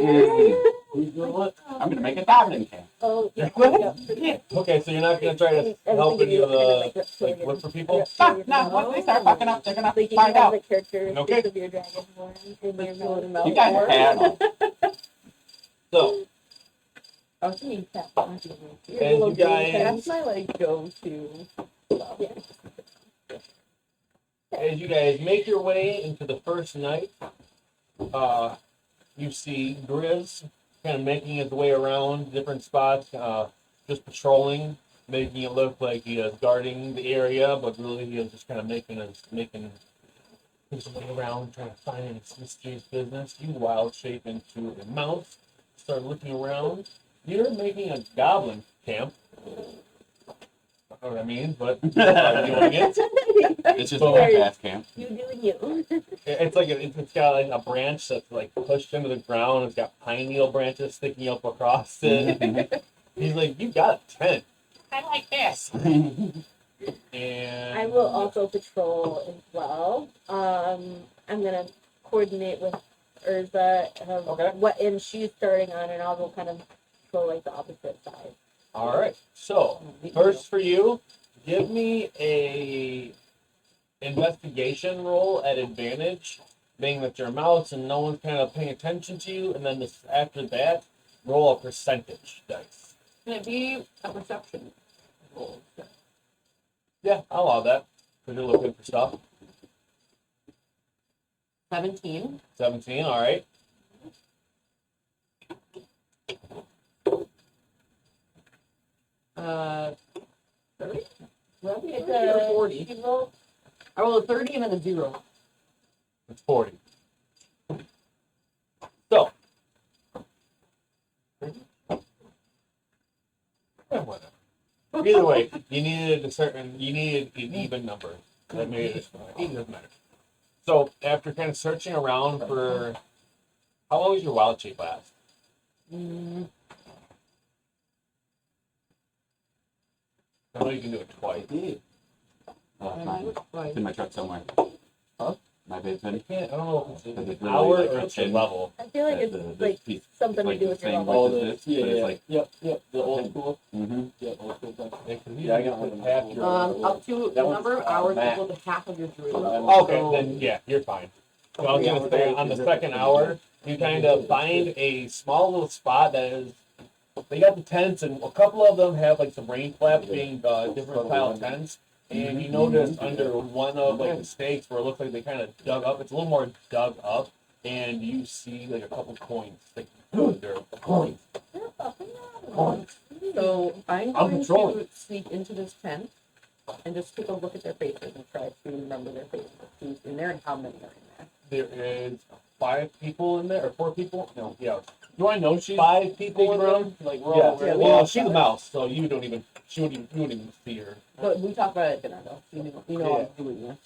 Who's doing what? I'm gonna make a davening camp. Oh, yeah. Okay, so you're not going to try to help any of the, like, look for people? No, once they start fucking up, they're gonna Like you find have out. the character Okay. of your dragonborn in your mouth. You guys are bad. So, I was thinking cat. and you guys, That's my like go-to. as you guys make your way into the first night, you see Grizz kind of making his way around different spots, just patrolling, making it look like he is guarding the area, but really he is just kind of making his way around, trying to find any mysterious business. You wild shape into a mouse, start looking around. You're making a goblin camp. I don't know what that means, but you are doing it. It's just a half-ass camp. You doing you. It's like it's got like a branch that's like pushed into the ground. It's got pine needle branches sticking up across it. He's like, "You got a tent." I like this. And I will also patrol as well. I'm gonna coordinate with Urza of Okay. what end she's starting on, and I'll go kind of patrol like the opposite side. All right. So first for you, give me a investigation roll at advantage, being that you're a mouse and no one's kind of paying attention to you. And then after that, roll a percentage dice. Can it be a perception roll? Yeah, I'll allow that because you're looking for stuff. 17. 17. All right. Uh, 30? Well, It's 30 or 40. she rolled- I rolled a 30 and then a 0. It's 40. So. Yeah, whatever. Either way, you needed an even number. That made it, it doesn't matter. So after kind of searching around for, how long does your wild shape last? Mm, I don't know you can do it twice. It's mine. It's in my truck somewhere. Huh? My basement. I don't know if Because it's it's an really hour like or a it's a chin. level. I feel like it's This like piece. something like to do the with your same level. width Oh, as this, yeah, but it's yeah, like- yep, the old school. Mm-hmm. Yeah, old school type. Yeah, I got one. Half your. Up to the That one's, number of hours Mac. equal to half of your druid. Okay, then yeah, you're fine. So I was gonna say on the second hour, you kind of find a small little spot that is. They got the tents, and a couple of them have like some rain flaps, being different style tents. And you notice under one of like the stakes where it looks like they kind of dug up. It's a little more dug up, and you see like a couple coins. Like they're coins. So I'm I'm going patrolling. to sneak into this tent and just take a look at their faces and try to remember their faces, who's in there and how many are in there. There is 5 people in there, or 4 people. No, yeah. Do I know she's 5 people big in room? there? Like we're Yeah. all Yeah, we well, know she's a about it. mouse, so you don't even you wouldn't even see her. But we talked about it at dinner though. You know Yeah. I'm doing this.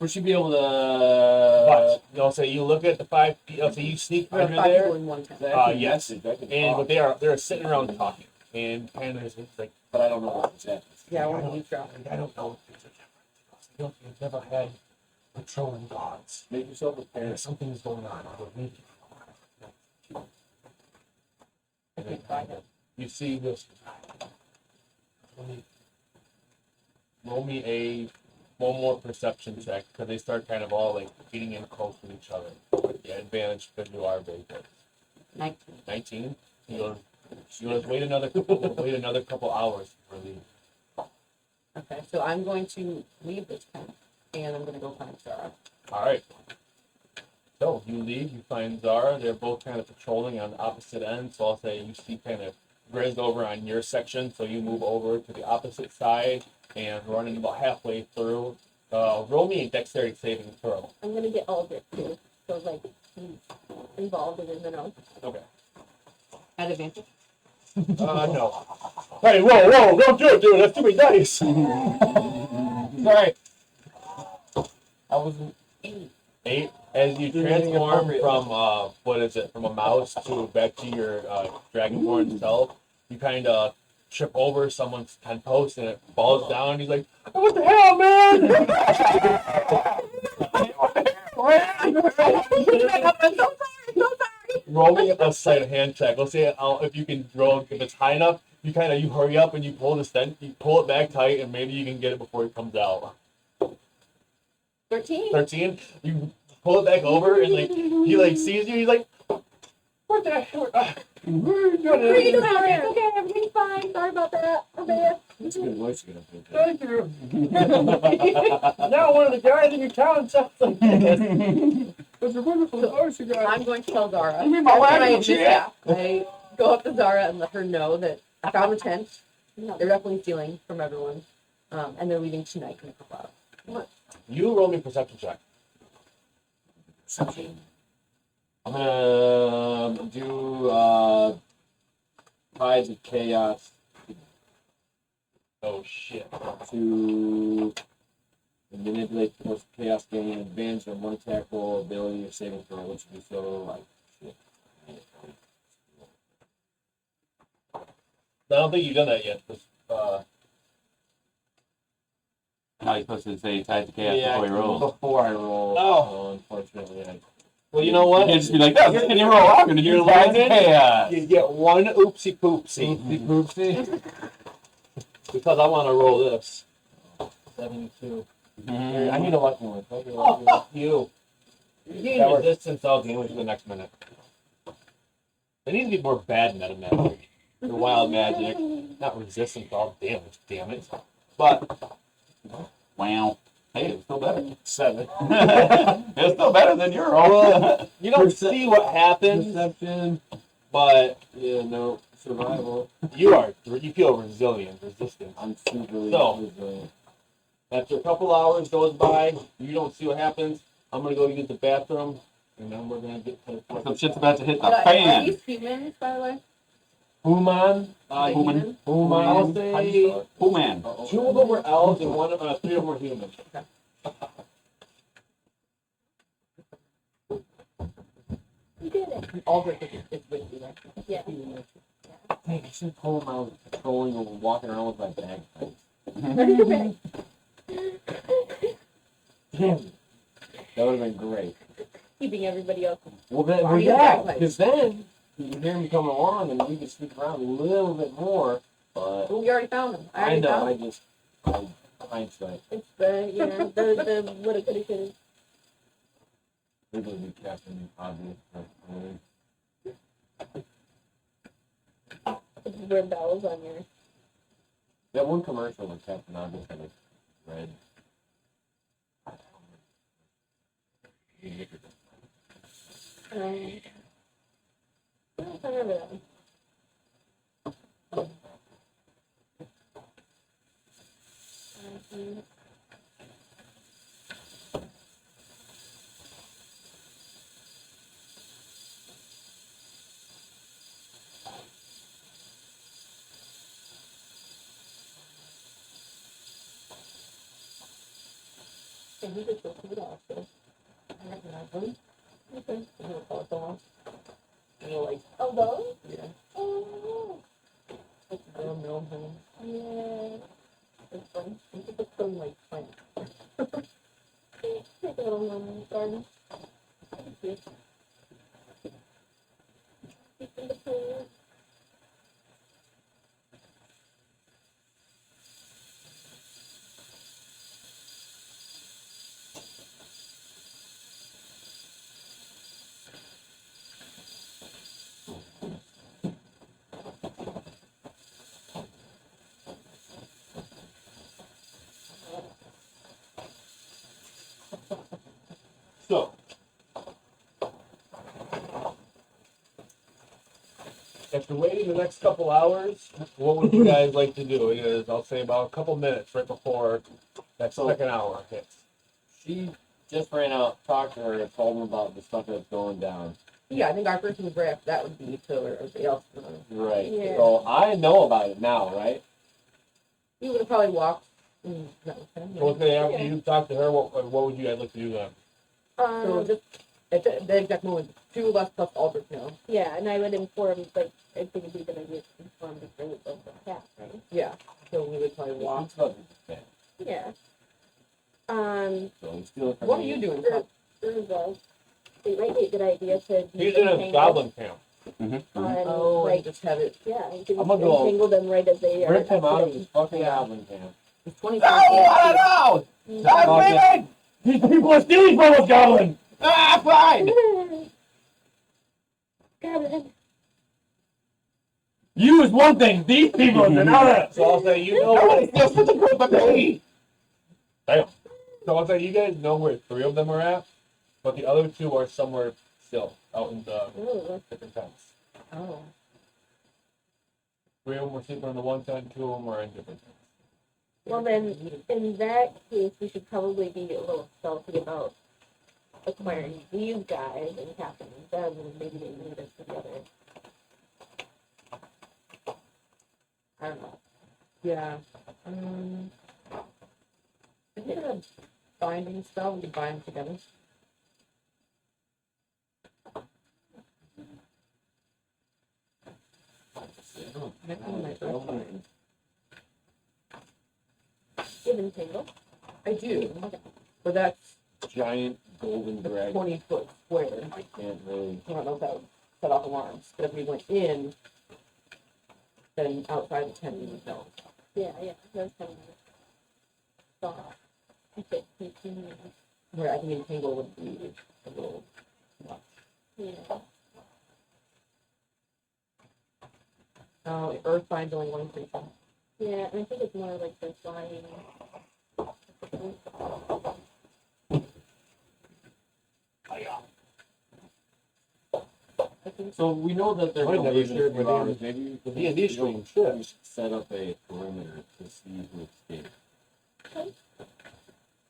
Would she be able to? But you know, so you look at the 5 people. So you sneak We have under 5 people there, in one tent. yes, and but they're sitting around talking, and kind of it's like But I don't know what it's at. Yeah, I want to use drop. I don't know if things are different. I don't. You've never had patrolling dogs. Make yourself a pair. Yeah, something's going on. Okay, fine. You see this. Roll me one more perception check because they start kind of all like getting in close with each other. With the advantage because you are big. 19. 19. You want to wait another couple hours for the. Okay, so I'm going to leave this tent and I'm going to go find Sarah. All right. So you leave. You find Zara. They're both kind of patrolling on the opposite ends. So I'll say you see kind of Grizz over on your section. So you move over to the opposite side and running about halfway through. Roll me a dexterity saving throw. I'm gonna get all of it too. So like he's involved in the know. Okay. At advantage? No. Hey, whoa, don't do it, dude. That's too many dice. Sorry. I was 8. As you transform from from a mouse to back to your dragonborn self, you kind of trip over someone's tent post and it falls down. He's like, "What the hell, man?" Roll me a sleight of hand check. Let's say if you can roll, if it's high enough, you hurry up and you pull the stent, you pull it back tight, and maybe you can get it before it comes out. 13? 13. You pull it back over, and like he like sees you. He's like, "What the hell? What are you doing?" What are you doing out there? Okay, everything's fine. Sorry about that. I'm bad. That's a good voice you're gonna Thank you. Now one of the guys in your town sounds like this. It's a wonderful voice you got. I'm going to tell Zara. You mean my After wagon I chair? mishap, I go up to Zara and let her know that I found the tent. No. They're definitely stealing from everyone. And they're leaving tonight in a couple hours. You roll me a perception check. I'm gonna do Tides of Chaos Oh shit. to manipulate the force of chaos, gain advantage on one attack roll, ability, or saving throw, which would be so like shit. I don't think you've done that yet. Now you're supposed to say tied to chaos before you roll. Before I roll. Oh. Unfortunately, Well, you know You what? can't just be like, no, can you roll? I'm going to You're do tied to learning. chaos. You get one oopsie poopsie. Oopsie. Because I want to roll this. 72. I need a lucky one. Oh, fuck you. You gain That works. resistance all damage for the next minute. There needs to be more bad meta magic. Or wild magic. Not resistance all damage, damn it. But, Wow. Hey, it's still better. 7. It's still better than your roll. Well, you don't see what happens, Perception. but Yeah, no. Survival. you feel resilient, resistant. I'm super So. resilient. After a couple hours goes by, you don't see what happens. I'm gonna go use the bathroom, and then we're gonna get to Some shit's about to hit the Are fan. these humans, by the way? Human. Are they human. human? I'll say Oh, man. 2 of them were elves and 3 of them were humans. You did it. All great is with you, right? Yeah. Dang, I should pull them out. patrolling and walking around with my bagpipes. Damn it. That would have been great. Keeping everybody else. Well, then, Why well, you yeah, bagpipes? because then you can hear me coming along and we can sneak around a little bit more. But Well, we already found them. I already know, found I them. just, hindsight. It's the the woulda coulda shoulda. It would be Captain Obvious. Rebels on your. That one commercial with Captain Obvious had like red. I don't remember that one. And he just goes through it all, so. I recognize them. Okay. I'm gonna call it dogs. And they're like, Oh, those? yeah. Oh, Like, I don't know him. yeah. It's fun. You can put some, like, plants. Take a little garden. Cute. Keeping the plant. So, after waiting the next couple hours, what would you guys like to do? Because I'll say about a couple minutes right before that second hour hits. She just ran out, talked to her, and told them about the stuff that's going down. Yeah, I think our first move right after that would be to everybody else. Right. Yeah. So I know about it now, right? You would have probably walked. That was him, So, okay, after you talk to her, what would you guys like to do then? So just at the exact moment, 2 of us plus Aldrich know. Yeah, and I would inform, like, I think it'd be a good idea to inform the group of the cat, right? Yeah. So we would probably walk. It's about the Yeah. So we steal it from What are me. you doing? Sure. It might be a good idea to He's in a desentangle goblin camp. on, Oh, like, and just have it. yeah, you can I'm gonna go entangle them right as they are. Rip him out of his exiting. fucking Yeah. goblin camp. It's 20 No, I Mm. don't know! I'm leaving! These people are stealing from us, goblin! Ah, fine! Goblin. You is one thing, these people are another! So I'll say, you know Nobody what? steals from the group but me! Damn. So I'll say, you guys know where 3 of them are at, but the other 2 are somewhere still, out in the Ooh. different tents. Oh. 3 of them were sleeping in the one tent, 2 of them are in different tents. Well, then, in that case, we should probably be a little stealthy about acquiring these guys and capturing them, and maybe they lead us together. I don't know. Yeah. Is there a binding spell? We could bind together. Maybe we might try. Give and tangle. I do. But that's Giant golden the dragon. 20-foot square. I can't really. I don't know if that would set off alarms. But if we went in, then outside the tent we would know. Yeah, that's kind of thought. Okay, 18 minutes. Where I think entangle would be a little much. Yeah. Oh, earth binds only 1 creature. Yeah, and I think it's more like the flying. I think So we know that they're Might gonna never leave in a shared few with hours. him. Maybe we could The D&D stream, shit. we should set up a perimeter to see who escaped.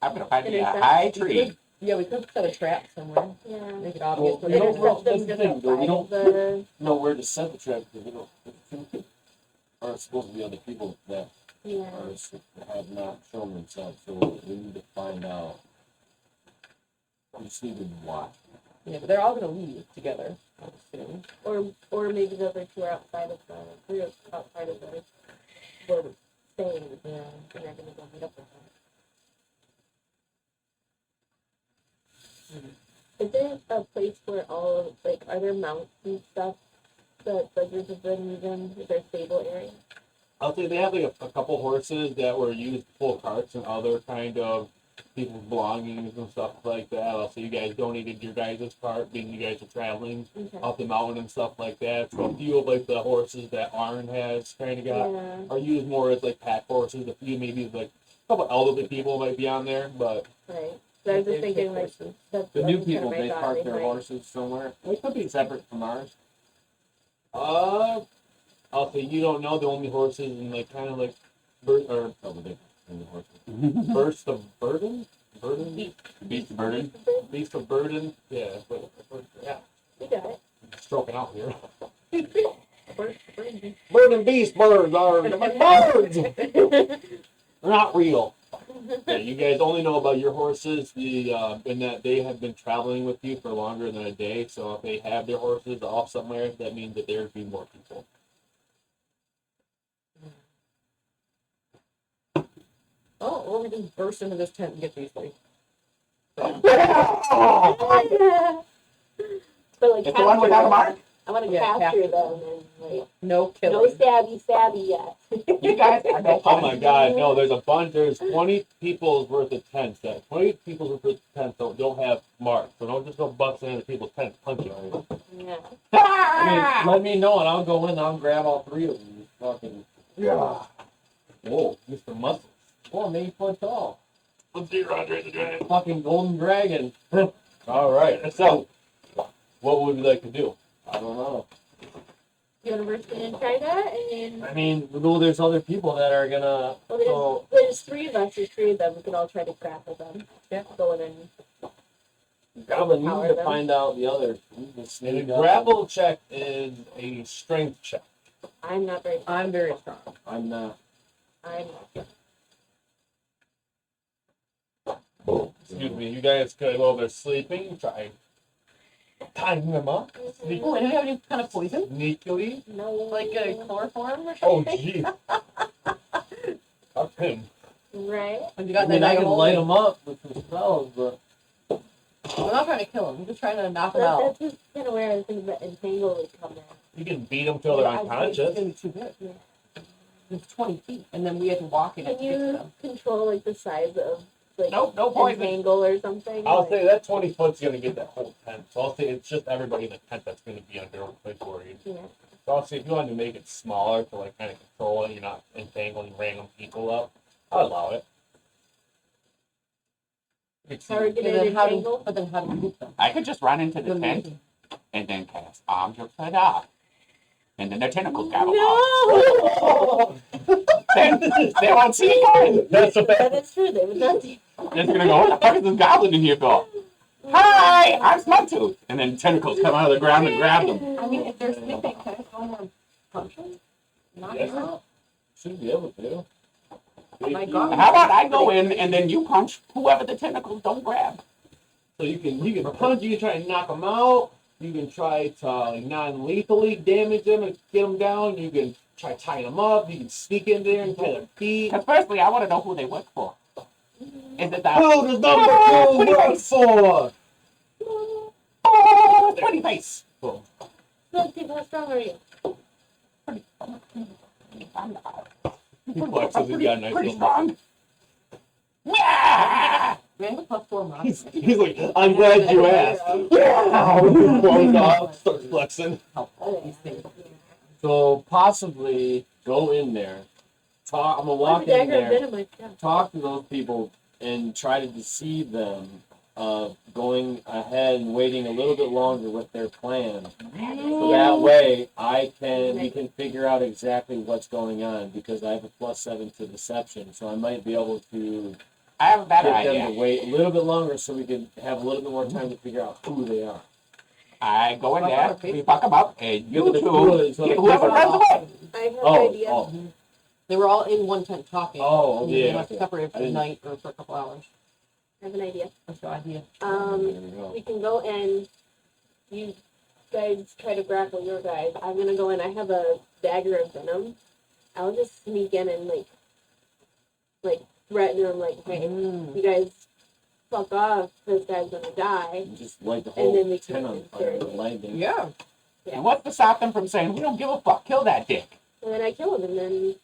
I'm gonna find me a Intercept. high we tree. could, yeah, we could set a trap somewhere. Yeah. Make it obvious. Well, where you they know, are. well, that's the thing, though, we don't The, know where to set the trap because we don't. Are supposed to be other people that yeah. have not shown themselves, so we need to find out. We just need to watch. Yeah, but they're all gonna leave together, I would assume. Or maybe the other 2 are outside of the group, outside of the we're staying, Yeah. and they're gonna go meet up with them. Is there a place where all like are there mounts and stuff that the group has been using? Is there a stable area? I'll say they have like a couple horses that were used to pull carts and other kind of people's belongings and stuff like that. I'll say you guys donated your guys' cart, being you guys are traveling Okay. up the mountain and stuff like that. So a few of like the horses that Arn has kind of got Yeah. are used more as like pack horses. A few maybe like a couple elderly people might be on there, but Right. So I was just thinking like that's The that new was kind of people, my they thought. park They their might- horses somewhere. They could be separate from ours. I'll say you don't know the only horses and like kind of like or Oh, the difference between the horses. burst of burden, Beast of burden. beast of burden. Yeah, yeah, You got it. stroking out here. Bird beast. Burden beast birds are birds. They're not real. Yeah, you guys only know about your horses, and that they have been traveling with you for longer than a day. So if they have their horses off somewhere, that means that there'd be more people. Oh, or we just burst into this tent and get these things. But like It's the one without a mark? I want to Yeah, capture capture them and like No no killing. stabby yet. You guys are no Oh fun. my God, no! There's a bunch. There's 20 people's worth of tents. That 20 people's worth of tents don't have marks. So don't just go busting into people's tents punching. Yeah. I mean, let me know and I'll go in. I'll grab all three of them. Fucking. Yeah. Whoa. Mr. Muscle. Well, 8 foot tall. Let's see Andre the Giant. Fucking golden dragon. All right. So, what would we like to do? I don't know. University in China and I mean, well, there's other people that are gonna. well, there's, So there's three of us. There's three of them. We could all try to grapple them. Yeah. Go in and Goblin, you Power need to them. find out the others. You can And sneak a up. grapple check is a strength check. I'm not very. I'm very strong. I'm not. I'm. Excuse me. You guys could, while they're sleeping, try tying them up Oh, and do we have any kind of poison? sneakily. No. Like a chloroform or Oh, something? gee. Up him. Right. Have you I got mean, that I can animal? light them up with some spells, but I'm not trying to kill him. I'm just trying to knock him That's out. just kind of where I think that entangle would come in. You can beat them till they're Yeah, I It's unconscious. gonna be too big. Yeah. It's 20 feet, and then we have to walk in it Can to get to you them. control like the size of like Nope, no poison. entangle or something? I'll Like- say that 20 foot's gonna get that whole tent. So I'll say it's just everybody in the tent that's gonna be under worried. Yeah. So I'll say if you want to make it smaller to like kind of control it, you're not entangling random people up, I'll allow it. It's Targeted And then how do, entangle. but then how do we move them? I could just run into the Good tent moving. and then cast Arms of Tada. And then their tentacles grab them off. No. Then they won't see it coming. That's a That bad. is true. They would not do. They're gonna go, what the fuck is this goblin in here for? Hi, I'm Smugtooth. And then tentacles come out of the ground and grab them. I mean, if they're sleeping, can I go in there and punch them? Knock Yes. them out? should be able to. My God. How about I go in and then you punch whoever the tentacles don't grab? So you can punch, you can try and knock them out. You can try to non-lethally damage them and get them down. You can try tying them up. You can sneak in there and tie their feet. Because firstly, I want to know who they work for. Is it that Who does number 2 work for? oh, pretty face? Boom. Look, people, how strong are you? He flexes. He's got a nice Pretty little muscle. strong. Yeah! We have a +4 mod. He's like, I'm glad you asked. Yeah. Blows off, starts flexing. Help these things. So possibly go in there. Talk. I'm gonna What's walk a in dagger of there. dynamite? Yeah. Talk to those people and try to deceive them of going ahead and waiting a little bit longer with their plan. So that way we can figure out exactly what's going on because I have a +7 to deception. So I might be able to I have a better get them idea. to wait a little bit longer so we can have a little bit more time to figure out who they are. I go in there, we fuck them up, and you Give it a two, good, so get they whoever figure runs out- away. I have an Oh, idea. oh, They were all in one tent talking. oh, And they yeah. must separate for I the didn't- night or for a couple hours. I have an idea. That's the idea. there we go. We can go in. You guys try to grapple your guys. I'm gonna go in. I have a dagger of venom. I'll just sneak in and like threaten them, like, hey, you guys fuck off, this guy's gonna die. And just light the And whole then we tent on can fire with lightning. Yeah. And what's to stop them from saying, we don't give a fuck, kill that dick? And then I kill him, and then,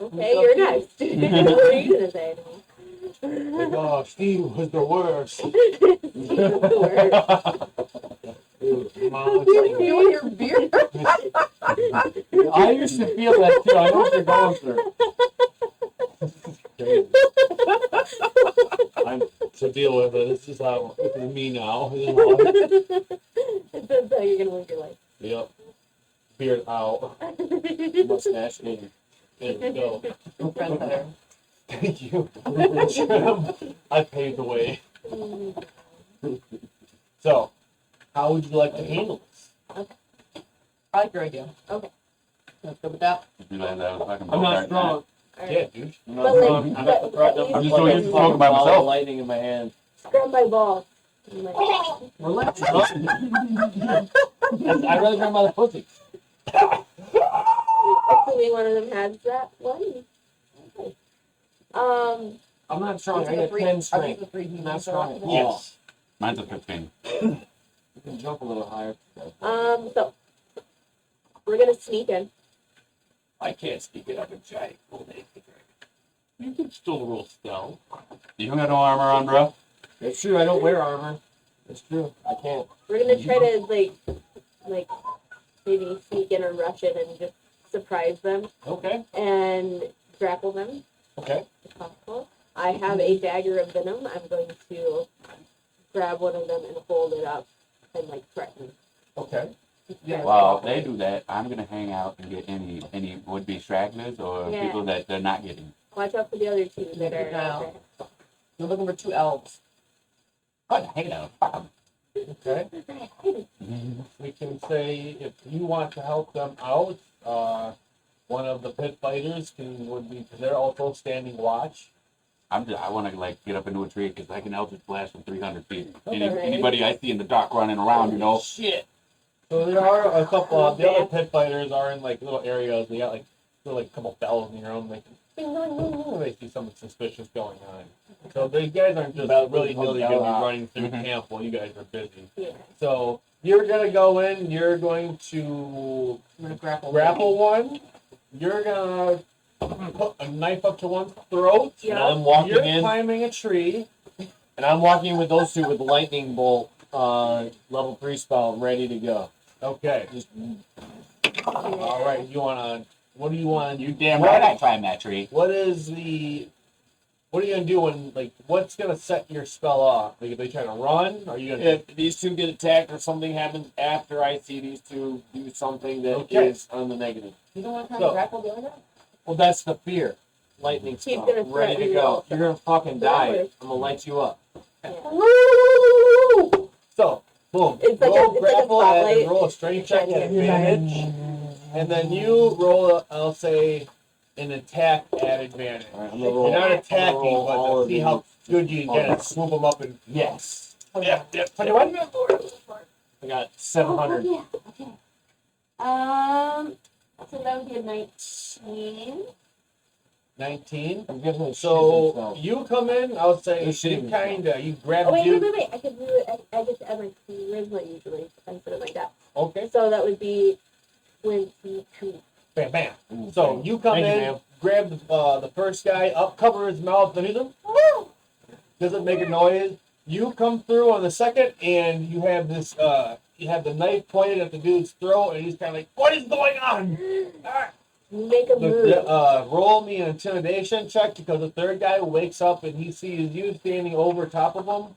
okay, What's you're up, next. What are you gonna say to me? Like, oh, Steve was the worst. Dude, Mom, You and your beer. I used to feel that too. I know what you're going through. I'm to deal with it. This is how this is me now. This is how That's how you're gonna live your life. yep. Beard out. Mustache in. There we go. Friends there. Thank you. I paved the way. So, how would you like to handle this? I like your idea. Okay. Let's go with that. You realize I was fucking I'm not Bogart, strong. All Yeah, right. dude. I'm But not like- strong. I'm at the front. I'm just doing it talking by Ball of myself. lightning in my hand. Grab my ball. I'm like, Relax. I'd rather grab by the pussy. assuming one of them has that one. Okay. I'm not strong. I I'll got 10 strength. the three I'm not strong at all. Yes. Mine's a 15. You can jump a little higher. So we're gonna sneak in. I can't speak it up in giant. You can still roll stealth. You got no armor on, bro? It's true. I don't wear armor. It's true. I can't. We're gonna try to like maybe sneak in or rush in and just surprise them Okay. and grapple them Okay. if possible. I have a dagger of venom. I'm going to grab one of them and hold it up and like threaten. Okay. Yeah. Well, if they do that, I'm gonna hang out and get any would-be stragglers or Yeah. people that they're not getting. Watch out for the other two that are. Now. You're looking for 2 elves. God, hang on, fuck 'em. Okay. We can say if you want to help them out, one of the pit fighters would be because they're also standing watch. I want to like get up into a tree because I can Eldritch Blast from 300 feet. Okay. Anybody I see in the dark running around, you know. Shit. So there are a couple. The other pit fighters are in like little areas. They got like a couple bells in your own. They can ding, ding, ding, ding, when they see something suspicious going on. So these guys aren't just About really the going to be bell. running through Mhm. camp while you guys are busy. Yeah. So you're gonna go in. You're going to I'm gonna grapple. grapple one. You're gonna put a knife up to one's throat. And I'm walking You're in. climbing a tree. And I'm walking with those two with the lightning bolt, level 3 spell ready to go. Okay. Just All right. You wanna? What do you want? You damn right I climbed that tree. What is the? What are you gonna do when like? What's gonna set your spell off? Like if they try to run, are you gonna? if these two get attacked or something happens after I see these two do something that is Okay. on the negative. You don't want to try So- to grapple the other guy? Well, that's the fear. Lightning He's spell. gonna Ready to threaten go. you. You're gonna fucking die. Whatever. I'm gonna light you up. So boom. It's like roll a grapple spotlight. and roll a strength check at Yeah. advantage, and then you roll. I'll say an attack at advantage. All right, I'm gonna You're roll. not I'm gonna attacking, roll but all to of see these. how good you can get and swoop them up and. Yes. Yep. 21. I got 700. Oh, yeah. Okay. So that would be a 19. 19. I'm giving it So you come in. I'll say They're you shooting you grab Oh the wait, dude. wait. I could do it. I get to add my charisma usually instead of my death. Okay. So that would be 22. Bam, bam. So you come Thank you, in, ma'am. grab the first guy up, cover his mouth, and he's like, "Woo!" Doesn't make a noise. You come through on the second, and you have this. You have the knife pointed at the dude's throat, and he's kind of like, "What is going on?" Make a move. Roll me an intimidation check because the third guy wakes up and he sees you standing over top of him.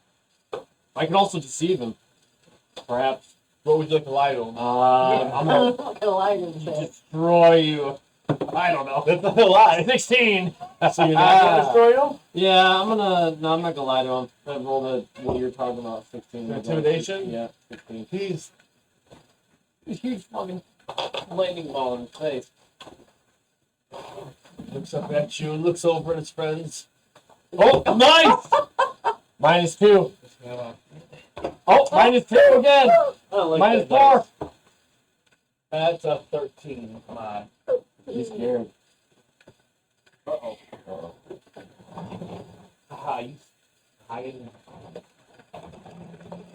I can also deceive him. Perhaps. What would you like to lie to him? I'm I'm gonna not gonna lie to you. destroy you. I don't know. That's not a lie. 16. So you're not gonna destroy him? Yeah, I'm not gonna lie to him. I rolled what you're talking about, 16. Intimidation? Yeah, 16. He's Huge fucking lightning ball in his face. looks up at you, looks over at his friends. Oh, nice! -2. Oh, -2 again! -4. That's a 13. Come on. He's scared. Uh-oh.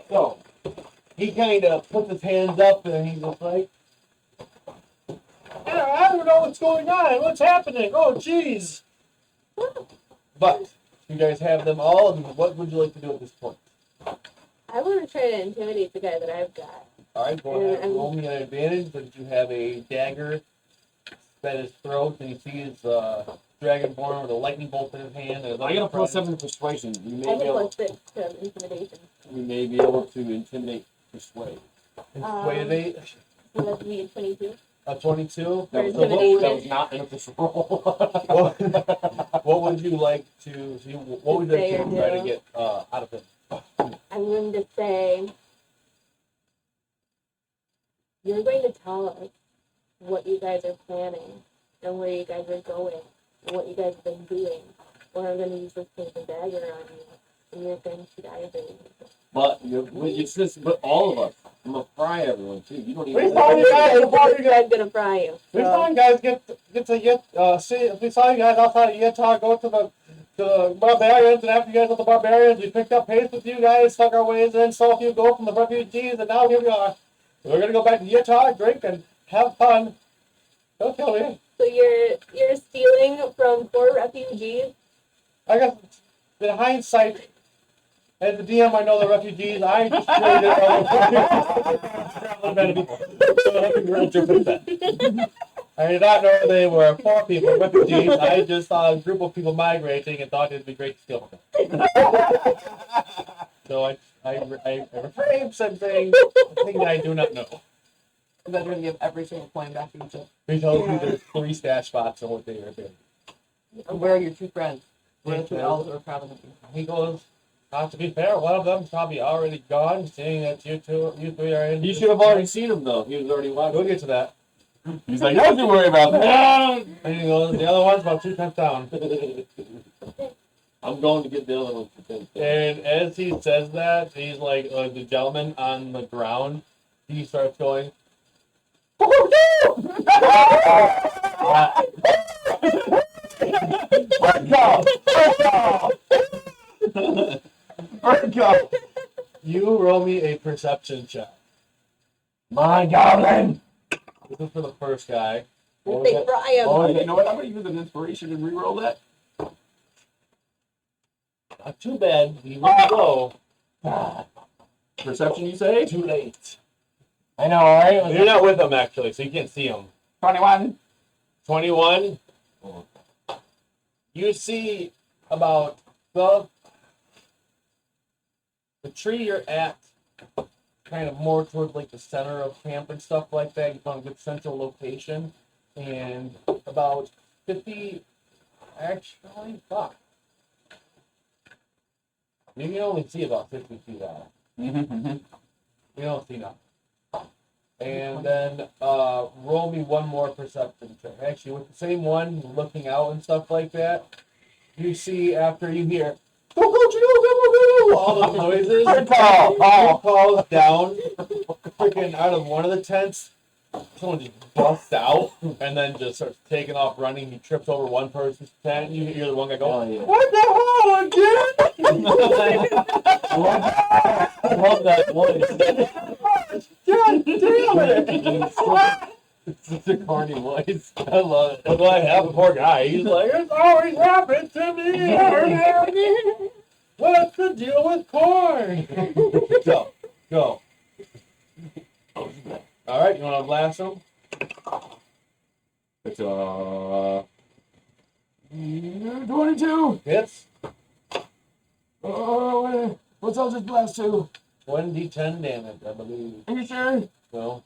So, he kind of puts his hands up and he's just like, I don't know what's going on. What's happening? Oh, jeez. But you guys have them all. And what would you like to do at this point? I want to try to intimidate the guy that I've got. All right, go ahead and roll me an advantage. But you have a dagger at his throat, and you see his dragonborn with a lightning bolt in his hand. And I got a plus 7 to persuasion. I have a plus 6 to intimidation. We may be able to intimidate, persuade. Wait, So that's me at 22. a 22. For So intimidation. That was not an official roll. what would you like to? What would you like Say to or try to do. get out of him? I'm going to say, you're going to tell us what you guys are planning and where you guys are going and what you guys have been doing, or I'm going to use this paper dagger on you, and you're going to die of it. But it's just, but all of us. I'm gonna fry everyone too. You don't even. We saw you guys. I'm going to fry you. We saw you guys we saw you guys outside of Utah go to the barbarians, and after you guys with the barbarians, we picked up pace with you guys, stuck our ways in, saw a few go from the refugees, and now here we are. We're gonna go back to Utah, drink, and have fun. Don't kill me. So you're stealing from 4 refugees? I guess in hindsight, as the DM, I know the refugees. I just traded traveling people. So I can really jump into that. I did not know they were 4 people, refugees. I just saw a group of people migrating and thought it'd be great to steal them. So I refrained from saying a thing that I do not know. You guys are gonna give every single coin back to each other. He told me there's 3 stash spots on what they are doing. And where are your 2 friends? Where are the 2 elves that are traveling with you? He goes, to be fair, one of them's probably already gone, seeing that you 3 are in. You should have already seen him though. He was already watching. We'll get to that. He's like, don't you worry about that. And he goes, the other one's about 2 times down. I'm going to get the other one for 10. And as he says that, he's like, the gentleman on the ground, he starts going, you roll me a perception check. My goblin. This is for the first guy. They fry him. Oh, you know what? I'm gonna use an inspiration and re-roll that. Not too bad. He wouldn't go. Perception, you say? Too late. I know, right? You're not with them, actually, so you can't see him. 21. 21. You see about the tree you're at, kind of more towards like the center of camp and stuff like that. You found a good central location, and about 50. Actually, fuck. You can only see about 50 feet out. Mm-hmm. You don't see nothing. And then roll me one more perception check. Actually, with the same one, looking out and stuff like that, you see after you hear go go Gino, go go go, all those noises. Paul calls down, freaking out of one of the tents. Someone just busts out and then just starts taking off running. He trips over one person's tent. You hear the one guy go, Oh, yeah. "What the hell again?" I love that voice. God damn it! It's such a corny voice. I love it. What do I have? The poor guy. He's like, it's always happened to me. What's the deal with corn? Go. All right, you want to blast him? It's 22. Hits. Oh, what's all this blast to? 1d10 damage, I believe. Are you sure? No.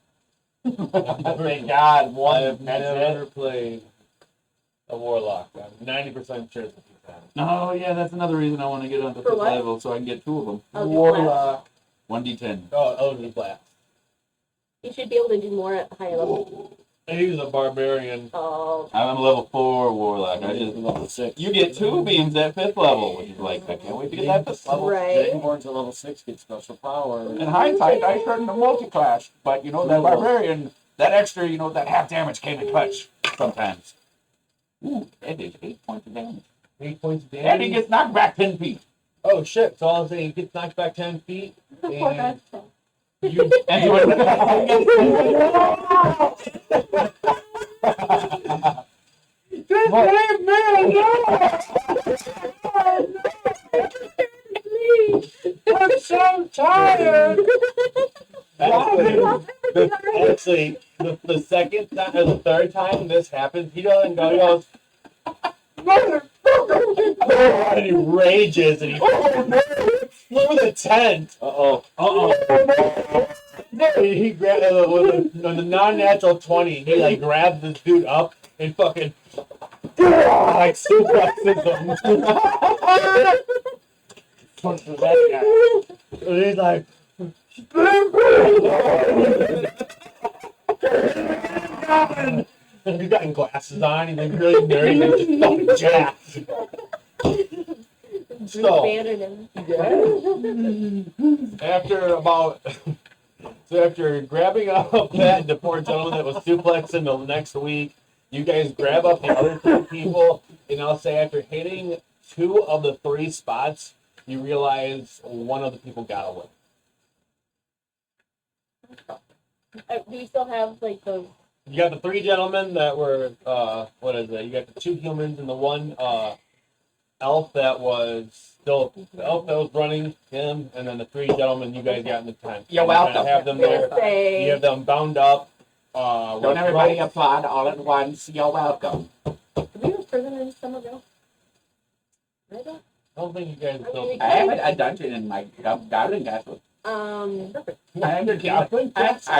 Thank God. I One. have That's never it. played a warlock. I'm 90% sure it's a d10. Oh, yeah, that's another reason I want to get on the For fifth what? level so I can get 2 of them. I'll do Warlock. 1d10. Oh, the blast. You should be able to do more at higher level. He's a barbarian. Oh, I'm a level 4 warlock. I just level 6. you get 2 beams at 5th level, which is like I can't wait to get that 5th level. Right. Dragonborn to level 6 get special power. In hindsight, I turned to multi-clash, but you know that barbarian, that extra, that half damage came in clutch sometimes. Ooh, that is 8 points of damage. 8 points of And damage. he gets knocked back 10 feet. Oh shit! So I'll say he gets knocked back 10 feet, Poor and guy. you. And you I'm so tired. Actually, the second time or the third time this happens, he doesn't go. He goes, "Motherfucker!" And he rages and he flew the tent. He grabbed with the non-natural 20. He like grabs this dude up and fucking like suplexes him. Punches that guy. And he's like, and he's got glasses on. He's like really nerdy. He's just fucking jacked. So Abandoned him. after grabbing up the poor gentleman that was suplexing the next week, you guys grab up the other 2 people, and I'll say after hitting 2 of the 3 spots, you realize one of the people got away. Do you still have like those? You got the 3 gentlemen that were what is it? You got the 2 humans and the 1 elf that was running him, and then the 3 gentlemen you guys got in the tent. You're You kinda welcome. Have them there. Say, You have them bound up. Don't with everybody ropes. applaud all at once. You're welcome. do we have prison in Somerville? I don't. I don't think you guys I know. mean, I have a dungeon in my goblin castle. Perfect. I am the king. I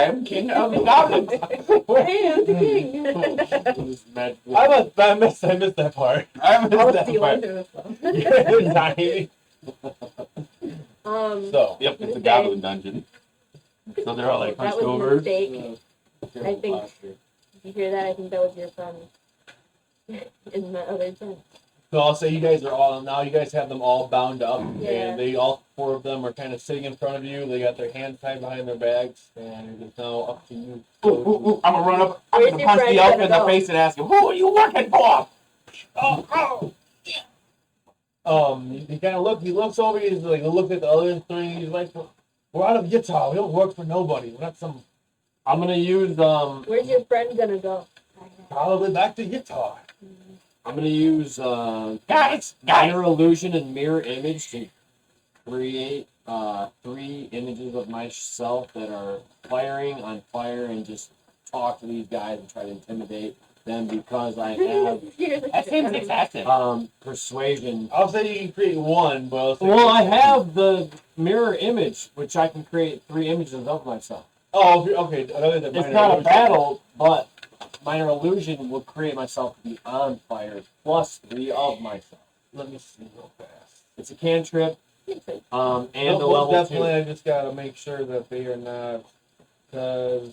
am king of the goblins. Hey, I'm the king. I missed that part. I I missed was that stealing part. through this one. You're tiny. So Yep, it's a goblin dungeon. So they're all like that hunched was a over. mistake. I think. Did you hear that? I think that was your son in the other tent. So I'll say you guys are all now. You guys have them all bound up, Yeah. and they all 4 of them are kind of sitting in front of you. They got their hands tied behind their bags, and it's now up to you. Ooh, I'm gonna run up. I'm Where's gonna your punch friend the elf gonna in the go? face and ask him, "Who are you working for?" He kind of look. He looks over. He's like, look at the other 3. He's like, "We're out of Utah. We don't work for nobody. We're not some." I'm gonna use Where's your friend gonna go? probably back to Utah. I'm gonna use Guys, minor illusion and mirror image to create 3 images of myself that are firing on fire and just talk to these guys and try to intimidate them because I have that seems excessive. persuasion. I'll say you can create 1, but I'll say Well, I have the mirror image, which I can create 3 images of myself. Oh, okay. Other than It's minor not a illusion. battle, but minor illusion will create myself to be on fire plus 3 of myself. Let me see real fast. It's a cantrip, and Nope, the most level definitely, 2. I just gotta make sure that they are not, because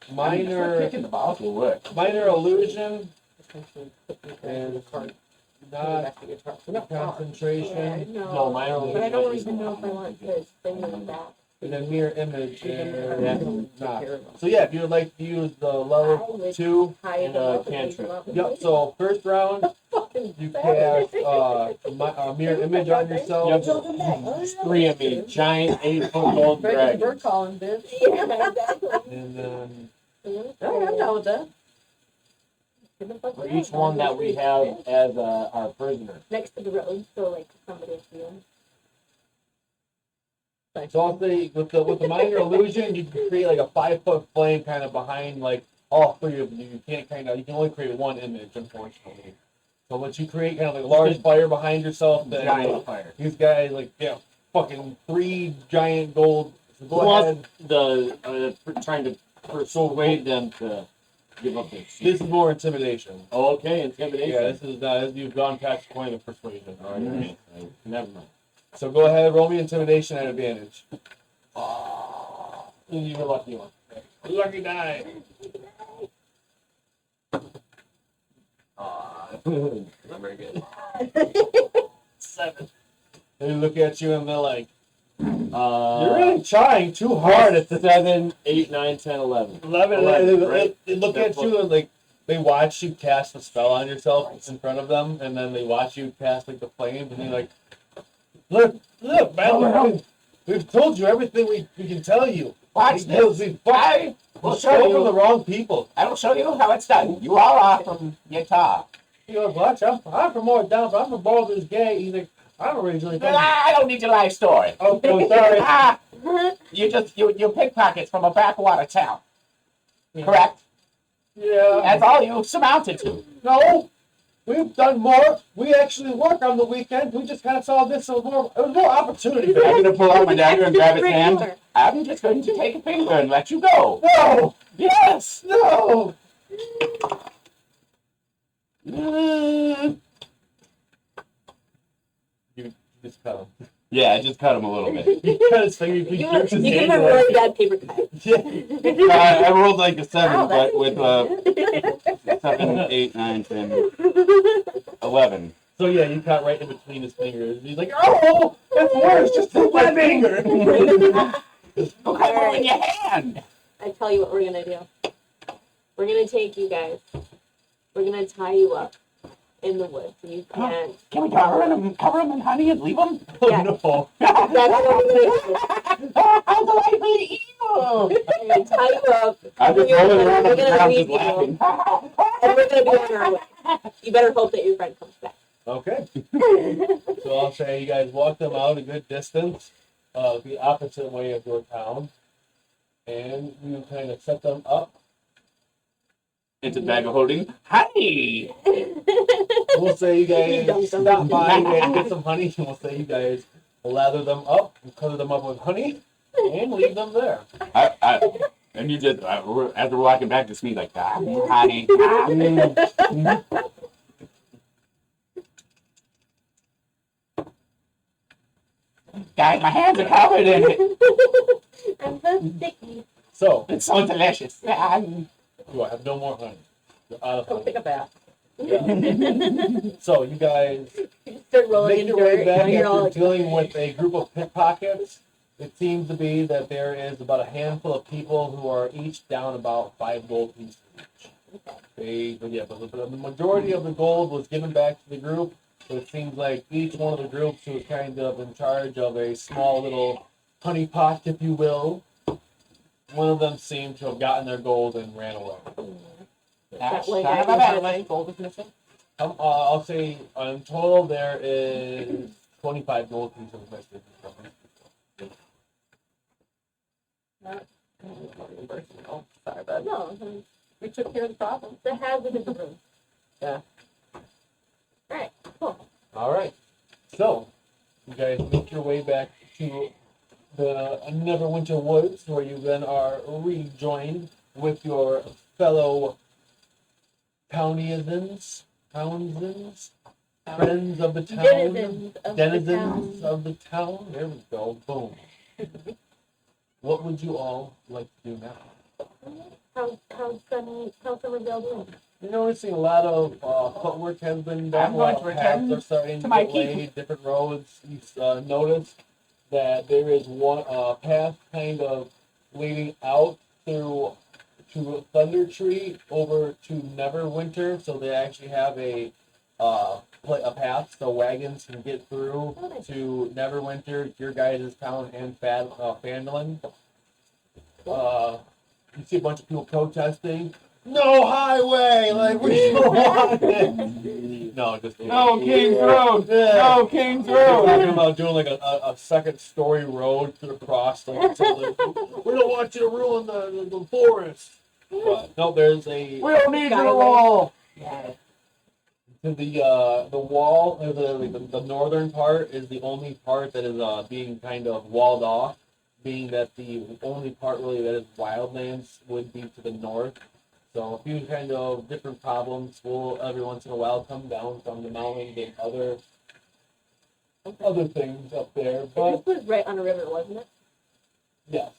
Kicking minor the balls will work. illusion And not concentration, No, minor illusion. but I don't even know if I want to spin them back. and then mirror image Yeah. is not. So yeah, if you would like to use the level 2, Hide And, them up and leave cantrip. them up. yep. So first round, you cast mirror image on yourself. Yep. There's 3 of me, giant 8-foot gold Breaking dragon. bird calling, bitch. Yeah, exactly. And then Oh, I'm down with that. For each one that we have as our prisoner. Next to the road, so like somebody will see them. so I'll say with the minor illusion, you can create like a 5-foot flame kind of behind like all 3 of you. You can only create 1 image, unfortunately. So once you create kind of like a large fire behind yourself, then Giant fire. these guys like fucking 3 giant gold. So go Plus ahead. the trying to persuade them to give up their seat. This is more intimidation. Okay, intimidation. Yeah, this is you've gone past the point of persuasion. All right, never mind. So go ahead, roll me intimidation at advantage. You're a lucky one. Lucky die. Not very good. 7. They look at you and they're like, "You're You're really trying too hard at this." 7, 8, 9, 10, 11. 11. Eleven, right? They look at you and like they watch you cast a spell on yourself in front of them, and then they watch you cast like the flames, and they're like, look, man, we've told you everything we can tell you. Watch this. I will show from the you. wrong people. I will show you how it's done. You are from Utah. He goes, watch, I'm from more down, but I'm from Baldur's Gate. He's like, I'm originally from. I don't need your life story. Oh, sorry. You pickpockets from a backwater town. Correct? Yeah. That's all you surmounted to. No, we've done more. We actually work on the weekend. We just kind of saw this. It was more opportunity. I'm going to pull out my dagger and grab his hand. I'm just going to take a finger and let you go. No, Yes. no. You just cut him. Yeah, I just cut him a little bit. You cut his finger. You You give jerks his him hand a away. really bad paper cut. Yeah. I rolled like a 7, Wow, but that's with 7, 8, 9, 10, 11. So yeah, you cut right in between his fingers. He's like, oh, that's worse. Just take my finger. Go cut him in your hand. I tell you what we're gonna do. We're gonna take you guys. We're gonna tie you up in the woods. You can't. Can we cover him in honey and leave him? Yeah. Oh That's what we're gonna do. How delightfully evil! We're gonna tie you up. I'm just We're rolling around on the gonna ground leave just you, laughing. and we're gonna be on our way. You better hope that your friend comes back. no. Okay. So I'll say you guys walk them out a good distance, the opposite way of your town, and you kind of set them up. Into the bag of holding honey. We'll say you guys Dum, dum, stop dum. by and get some honey, and we'll say you guys lather them up and cover them up with honey and leave them there. And you just, as we're walking back to me, like, honey. Guys, my hands are covered in it. I'm so sticky. So, It's so delicious. you have no more honey. You're out of Go honey. take a bath. So you guys You start rolling make in your way dirt, back and you're all after like, dealing with a group of pickpockets. It seems to be that there is about a handful of people who are each down about 5 gold pieces each. But the majority of the gold was given back to the group. So it seems like each one of the groups was kind of in charge of a small little honey pot, if you will. One of them seemed to have gotten their gold and ran away. That way, Son of a guys. bitch. How much gold is missing? I'll say in total there is 25 gold pieces missing. Oh, sorry, bud. no, We took care of the problem. the hazard in the room. Yeah. Alright, cool. All right. So, you guys make your way back to the Neverwinter Woods, where you then are rejoined with your fellow townsends, friends of the town, Denizens of the denizens town. of the town. There we go. Boom. What would you all like to do now? How's Somerville doing? You're noticing a lot of footwork has been done. I'm going to paths return are starting to to my get laid, different roads. You've noticed that there is one path kind of leading out through to Thunder Tree over to Neverwinter, so they actually have a path so wagons can get through to Neverwinter, your guys' town, and Fandolin. You see a bunch of people protesting. No highway! Like, we don't want it! No, just kidding. No King's Road. Yeah. No King's We're talking Road. about doing like a second story road to cross. Like, so, like, we don't want you to ruin the forest. But no, there's a We don't need your wall. to the wall. The northern part is the only part that is being kind of walled off, being that the only part really that is wildlands would be to the north. So a few kind of different problems will every once in a while come down from the mountains and other things up there. But This was right on a river, wasn't it? yes,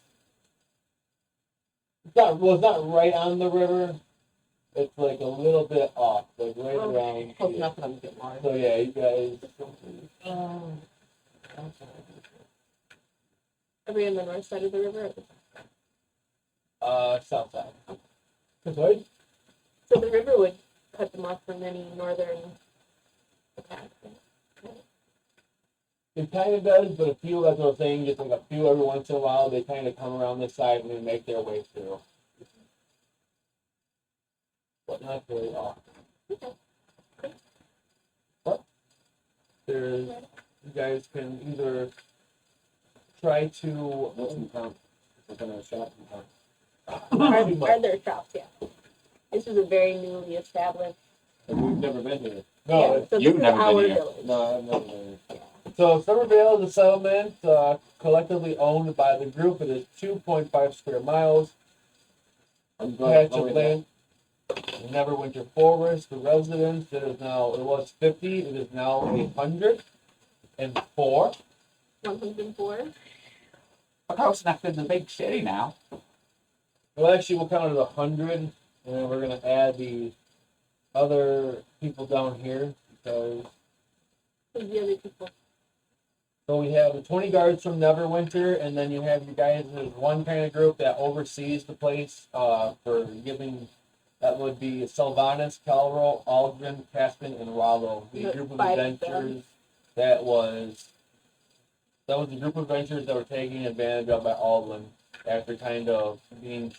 it's not right on the river. It's like a little bit off, like right Oh. around. Close here. enough for them to get water. So yeah, you guys. Are we on the north side of the river? South side. Sorry? So the river would It kind of does, but a few, that's what I'm saying, just like a few every once in a while, they kind of come around this side and they make their way through. But not very often. But there's, you guys can either try to. What's in town? What kind of shop in town? Are there shops? Yeah. This is a very newly established. And we've never been here. No, yeah, it's- so this you've is never been our here. village. No, I've never been here. So Summervale is a settlement collectively owned by the group. It is 2.5 square miles. I'm glad. Patch of land. Neverwinter Forest. The residents, it was 50. It is now 104. 104. We're close enough to the big city now. Well, actually, we'll count it 100, and then we're gonna add the other people down here because. Who's the other people? So we have the 20 guards from Neverwinter, and then you have you guys. There's one kind of group that oversees the place for giving. That would be Sylvanas, Calro, Aldrin, Caspin, and Rollo. The The group of 5 of them. adventurers that was the group of adventurers that were taken advantage of by Aldrin after kind of being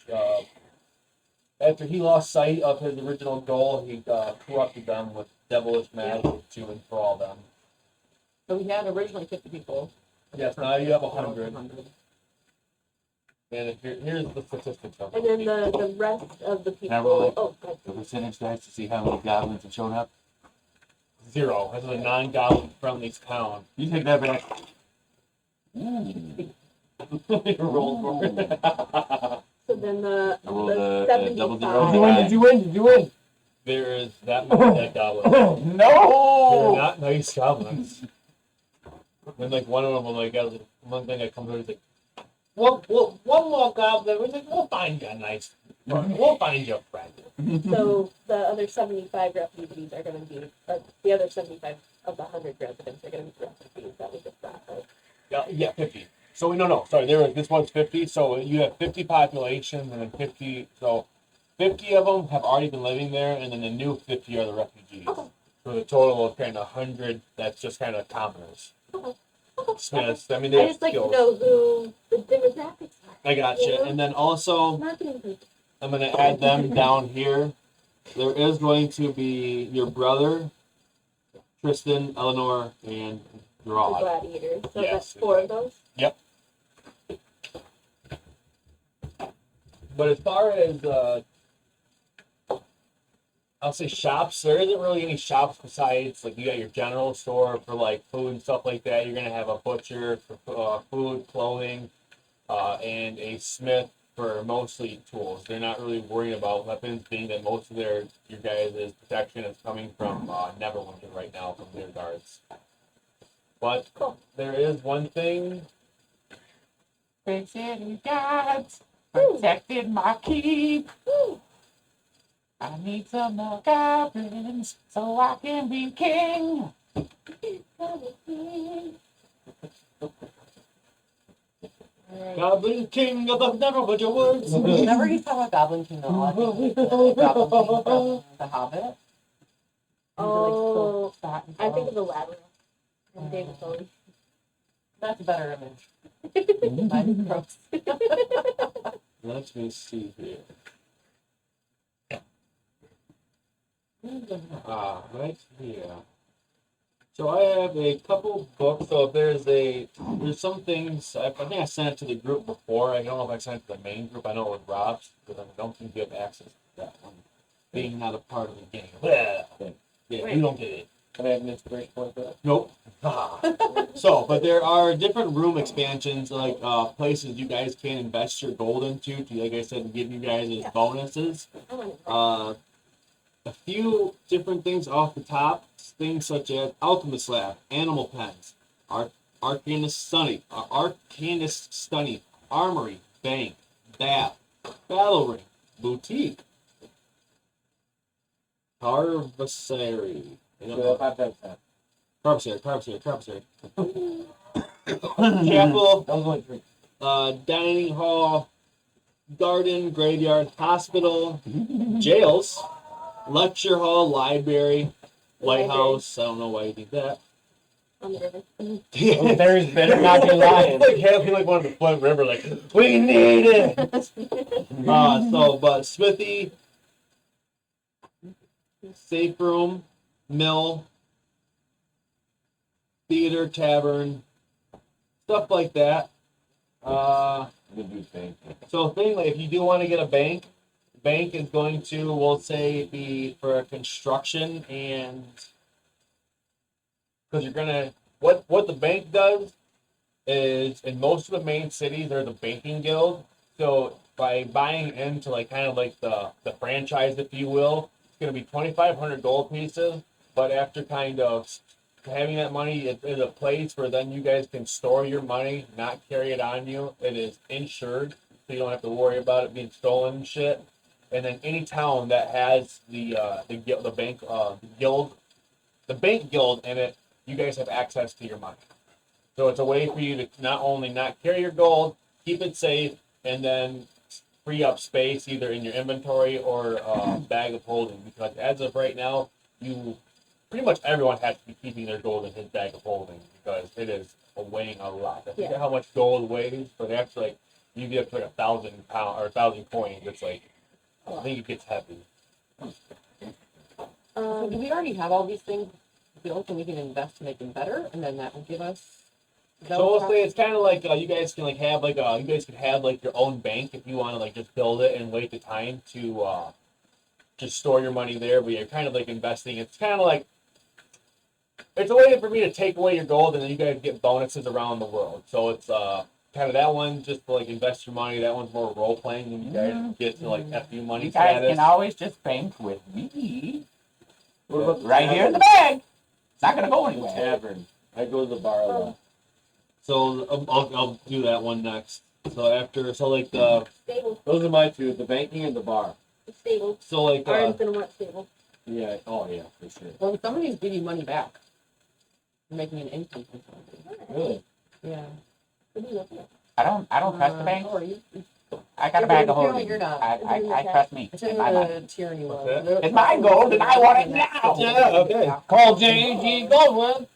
after he lost sight of his original goal. He corrupted them with devilish magic to enthrall them. So we had originally 50 people. Yes, now you have 100. 100. And here's the statistics of And it. then the rest of the Never people. mind. Oh, good. The percentage dice to see how many goblins have shown up. 0. This is a non-goblin friendly town. You take that back. Roll for it. So then the I rolled the a 75. double zero. Did you win? There is that many dead goblins. They're No! not nice goblins. And like one of them, like one thing that comes over, he's like, well, one more goblin. We're like, we'll find you a nice friend. We'll find you a friend. So the other 75 refugees are going to be, the other 75 of the 100 residents are going to be refugees. That was just that, right? Yeah, 50. So no, sorry, this one's 50. So you have 50 population, and then 50. So 50 of them have already been living there, and then the new 50 are the refugees. Okay. So the total of kind of 100. That's just kind of commoners. Okay. Yes, I mean they I have just like to skills. know who the demographics are. I got you. And then also, Marketing people. I'm going to add them down here. There is going to be your brother, Tristan, Eleanor, and The Rod. gladiators. So Yes, that's 4 of those. But as far as, I'll say shops, there isn't really any shops besides, like, you got your general store for, like, food and stuff like that. You're going to have a butcher for food, clothing, and a smith for mostly tools. They're not really worried about weapons, being that most of your guys' protection is coming from Neverwinter right now from their guards. But Cool. there is one thing. Big city guards protected my keep. Woo. I need some more goblins so I can be king. Goblin King of the Neverwinter Woods. Whenever you talk about Goblin King, though, I think of the Goblin King from The Hobbit. Oh, Fat and I think tall. of the labyrinth. And David Bowie. That's a better image. Mine's gross. Let me see here. Right here. So I have a couple books. So if there's some things, I think I sent it to the group before. I don't know if I sent it to the main group. I know it was Rob's, because I don't think you have access to that one, being not a part of the game. Yeah, you don't get it. Can I have an inspiration point for that? Nope. So, but there are different room expansions, like places you guys can invest your gold into, to, like I said, give you guys as bonuses. I want to A few different things off the top, things such as Alchemist Lab, Animal Pens, Arcanist Stunny, Armory, Bank, Bath, Battle Ring, Boutique, Carversary, So 5 times 10. Carversary, Chapel, That was only 3. Dining Hall, Garden, Graveyard, Hospital, Jails, Lecture Hall, Library, Lighthouse. I don't know why you think that. on the river. Those berries better not be lying. Like having like one of the Flint River, like we need it. But Smithy, safe room, mill, theater, tavern, stuff like that. Good dude thing. So thing like if you do want to get a bank is going to, we'll say, be for construction and because you're gonna what the bank does is in most of the main cities there's a banking guild. So by buying into like kind of like the franchise, if you will, it's gonna be 2,500 gold pieces. But after kind of having that money in a place where then you guys can store your money, not carry it on you, it is insured, so you don't have to worry about it being stolen and shit. And then any town that has the bank guild in it, you guys have access to your money. So it's a way for you to not only not carry your gold, keep it safe, and then free up space either in your inventory or bag of holding. Because as of right now, pretty much everyone has to be keeping their gold in his bag of holding because it is weighing a lot. I forget how much gold weighs, but actually, like, you get up to like 1,000 pounds or 1,000 coins. It's like I think it gets heavy. So do we already have all these things built and we can invest to make them better, and then that will give us? So we'll say it's kind of like you guys can like have like you guys could have like your own bank if you want to like just build it and wait the time to just store your money there. But you're kind of like investing. It's kind of like it's a way for me to take away your gold and then you guys get bonuses around the world. So it's kind of that one just to like invest your money. That one's more role playing and you guys get to like FU money You guys status. can always just bank with me. What about the Right here in the bag. It's not gonna go anywhere. tavern? I go to the bar a lot. So I'll do that one next. So after like the Stable. Those are my two: the banking and the bar. Stable. so like Aaron's gonna want stable. Yeah. Oh yeah, for sure. Well, some of these give you money back. You're making an income from something. Really? Yeah. What are you looking at? I don't trust the bank. How are you? I got a bag of Apparently holding. you're not. I trust me. It's in in my mind. the tyranny one. Okay. It's my gold and I want it now. Yeah, okay. Call JG Goldwyn.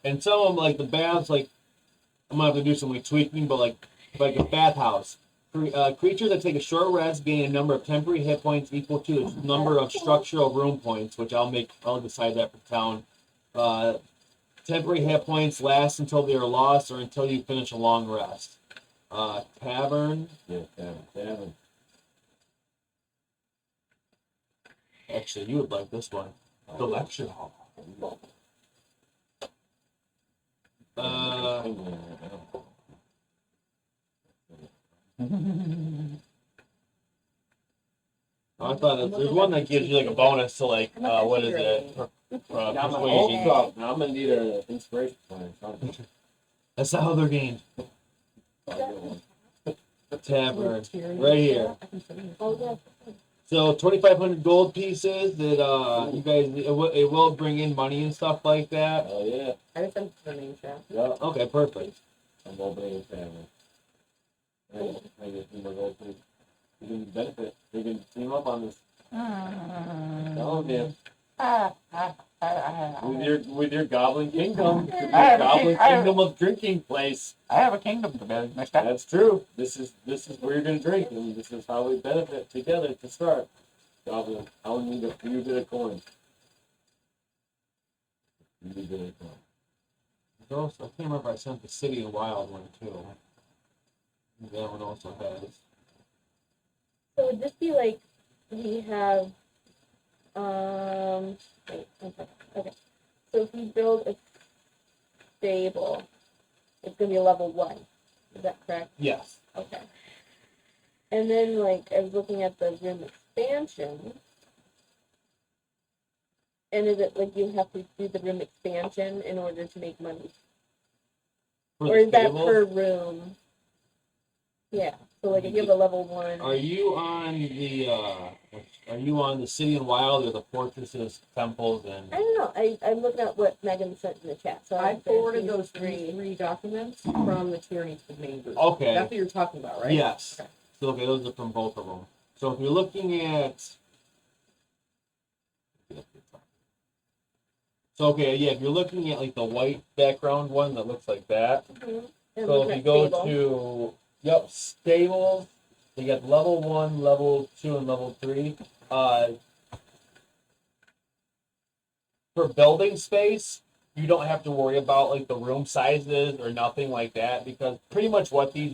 And some of them, like the baths, like I'm gonna have to do some like tweaking, but like a bathhouse. Creatures that take a short rest gain a number of temporary hit points equal to the number of structural room points, which I'll decide that for town. Temporary hit points last until they are lost or until you finish a long rest. Tavern. Yeah, tavern. Actually, you would like this one. The lecture hall. I thought there's one that gives you like a bonus to like what is it? Got my Persuasion. hopes up. Now I'm gonna need an inspiration point or something. That's how they're gained. I'll get one. Tavern. Right here. Oh yeah. So 2,500 gold pieces that you guys it will bring in money and stuff like that. Oh yeah. I just sent the name chat. Yep. Okay, perfect. I'm opening a tavern. I get some more gold too. You can benefit. We can team up on this. Tell them, with your Goblin Kingdom, your Goblin Kingdom of drinking place. I have a kingdom to build. Next time. That's true. This is where you're gonna drink, and this is how we benefit together to start. Goblin, I'll need a few bit of coins. A few bit of coins. I can't remember if I sent the City and Wild one too. That one also has. So would this be like we have wait, okay. So if we build a stable, it's gonna be a level 1. Is that correct? Yes. Okay. And then like I was looking at the room expansion. And is it like you have to do the room expansion in order to make money? For Or the is that stable, per room? Yeah. So like if you have a level 1. Are you on the City and Wild or the fortresses, temples, and I don't know. I'm looking at what Megan sent in the chat. So I forwarded those three. three documents from the tyranny to the main group. Okay. That's what you're talking about, right? Yes. Okay. So okay, those are from both of them. So if you're looking at So okay, yeah, if you're looking at like the white background one that looks like that. Mhm. And So looking if you at go stable. to stables, you got level 1, level 2, and level 3. For building space, you don't have to worry about like the room sizes or nothing like that because pretty much what these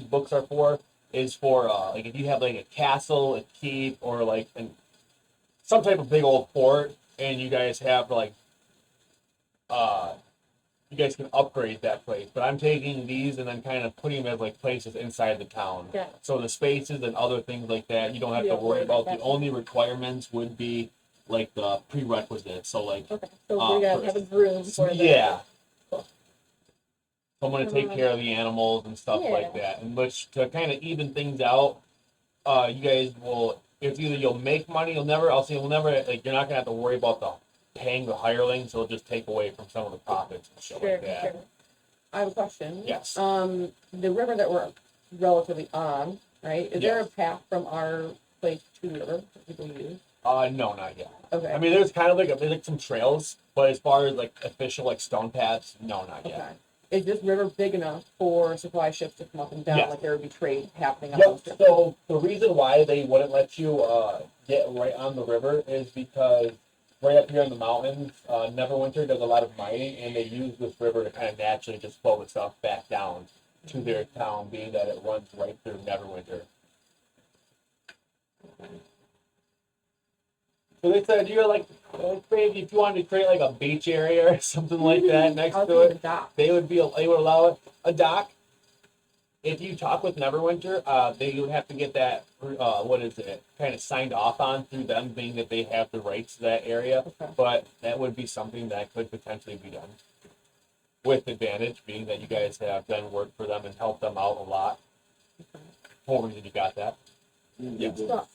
books are for is for like if you have like a castle, a keep, or like some type of big old fort, and you guys have like uh you guys can upgrade that place. But I'm taking these and then kind of putting them as like places inside the town. Yeah. So the spaces and other things like that, you don't have You to don't worry worry about. about The that. only requirements would be like the prerequisites. So like Okay. So we're gonna have a groom for the. yeah. Cool. So I'm gonna take Um, care of the animals and stuff like that. And which to kind of even things out, you guys will it's either you'll make money, you'll never like you're not gonna have to worry about the paying the hirelings, so it'll just take away from some of the profits and shit Sure. like that. Sure. I have a question. Yes. The river that we're relatively on, right? Is there a Yes. path from our place to the river that people use? No, not yet. Okay. I mean, there's kind of there's like some trails, but as far as like official like stone paths, no, not Okay. yet. Is this river big enough for supply ships to come up and down? Yes. Like there would be trade happening on Yep. those rivers? So the reason why they wouldn't let you get right on the river is because right up here in the mountains, Neverwinter does a lot of mining, and they use this river to kind of naturally just flow itself back down to their town, being that it runs right through Neverwinter. So they said you're like maybe if you wanted to create like a beach area or something like that next I was to thinking it, the dock. they would allow it. A dock. If you talk with Neverwinter, they would have to get that kind of signed off on through them, being that they have the rights to that area. Okay. But that would be something that could potentially be done with advantage, being that you guys have done work for them and helped them out a lot. Whole reason you got that. Yeah. So,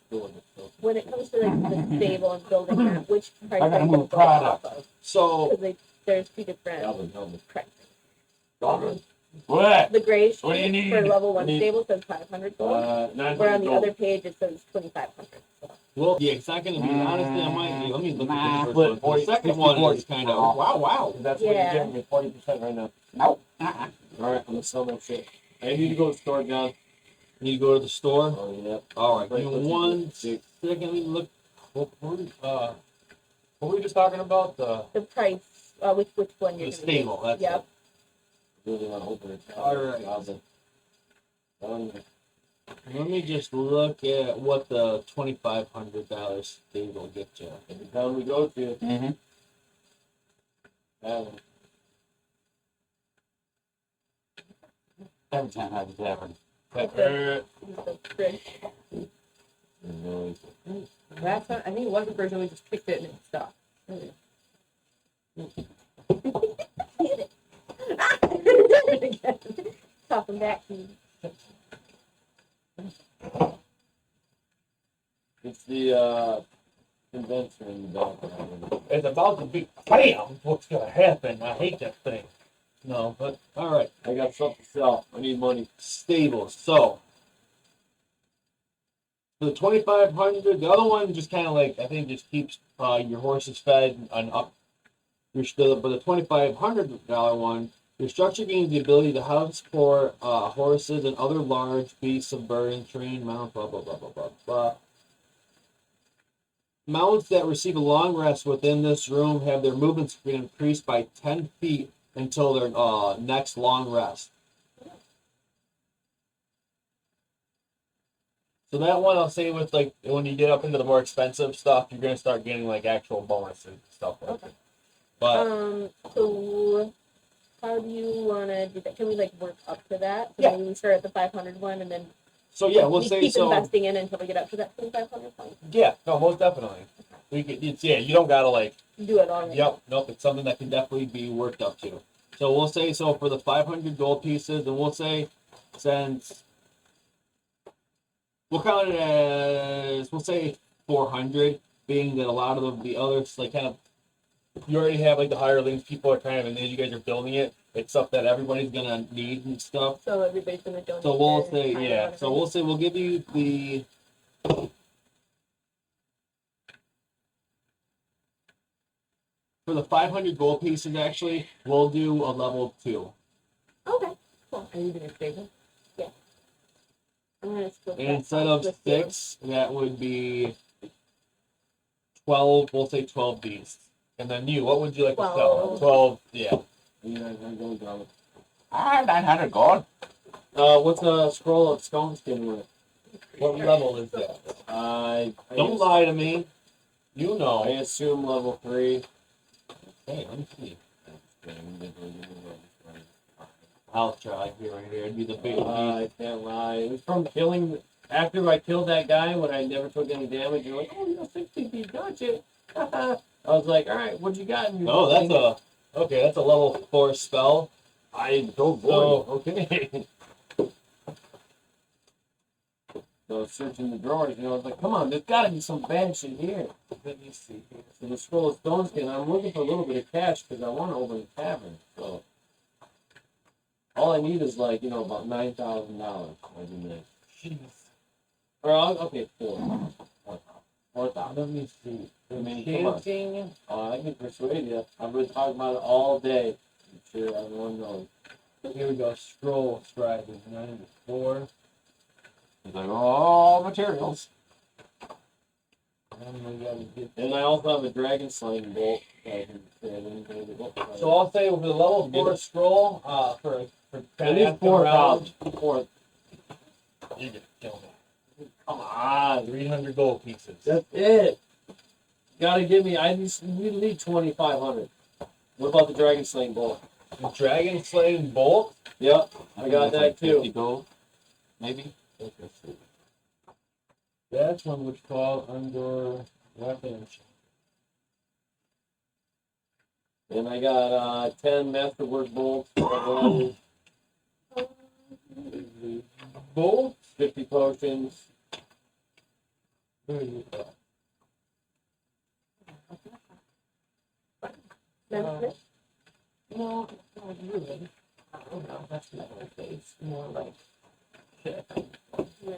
when it comes to like the stable and building that, which price I gotta are you move gonna go product. off of? So Because there's two different prices. What? The gray sheet What do you need? for level 1 I need- stable says 500 gold, 900 where on the gold. other page it says 2,500. So. well, yeah, it's not going to be honestly. I might let me look Nah, at the but first one. The second one is kind of wow. That's what Yeah. you're getting me, 40% right now. Nope. Alright, I'm gonna sell that shit. I need to go to the store, John. You need to go to the store. Oh, yeah. All right, give me Let's one see. second. Let me look. What were we just talking about? The price, which one you're The gonna stable. do. That's Yep. it. Really want to open it. All right. Let me just look at what the $2,500 stable gets you. Every town we go to, Mm-hmm. that one. Every time I was ever. The fridge. Last time, I think it was the version we just kicked it and it stopped. Talking back to you. It's the condenser in the background. It's about to be bam. What's gonna happen? I hate that thing. No, but all right. I got stuff to sell. I need money. Stables. So for the 2,500, the other one just kind of like I think just keeps your horses fed and up. But the $2,500 one, your structure gains the ability to house for horses and other large beasts of burden, train, mount, blah blah blah blah blah blah. Mounts that receive a long rest within this room have their movement speed increased by 10 feet until their next long rest. So that one, I'll say with like when you get up into the more expensive stuff, you're gonna start getting like actual bonuses and stuff like that. But So how do you want to do that? Can we like work up to that? So Yeah. maybe we start at the 500 one and then so yeah, we'll we say keep so. investing in until we get up to that 2,500 one. Yeah, no, most definitely. We could, you don't gotta like. Do it all right. Yep, nope, it's something that can definitely be worked up to. So we'll say so for the 500 gold pieces, and we'll say since we'll count it as we'll say 400, being that a lot of the others like kind of you already have like the hirelings, people are kind of and as you guys are building it, it's stuff that everybody's gonna need and stuff. So everybody's gonna donate. So we'll their say time or yeah. whatever. So we'll say we'll give you the. For the 500 gold pieces, actually, we'll do a level 2. Okay. Are you gonna save them? I'm gonna split And that instead up of with you. 6, that would be 12. We'll say 12 beasts. And then you, what would you like to sell? 12. 12, yeah. You guys are going down. 900 gold. What's a scroll of stone skin with? What level is that? Don't lie to me. You I know. assume level 3. Hey, let me see. I'll try here, right here. It'd be the big beast. I can't lie. It was from killing. After I killed that guy when I never took any damage, you're like, oh, you're 60 feet, gotcha. I was like, all right, what you got in your Oh, that's a level 4 spell. oh boy. So- Okay. So I was searching the drawers, I was like, come on, there's gotta be some bad shit here. Let me see here. So the scroll of stone skin, I'm looking for a little bit of cash because I want to open a tavern. So all I need is like, about $9,000. Jeez. Okay, 4,000. Let me see. I mean, come on. Enchanting. I can persuade you. I've been talking about it all day. I'm sure everyone knows. Here we go. Scroll scribe is 94. He's like, oh, materials. And we gotta get. And I also have a dragon slaying bolt. That I can trade in. So I'll say with the level 4 scroll, for At kind least of 4,000. 4,000. You're gonna kill me. Come on. 300 gold pieces. That's it. Gotta give me. We need 2,500. What about the dragon slaying bolt? The dragon slaying bolt. Yep, I got that like too. 50 gold, maybe. That one would fall under weapons. And I got 10 masterwork bolts. Bolt. 50 potions. Where are you at? Memphis? No, not really. I don't know. That's not my face. More like shit. Yeah.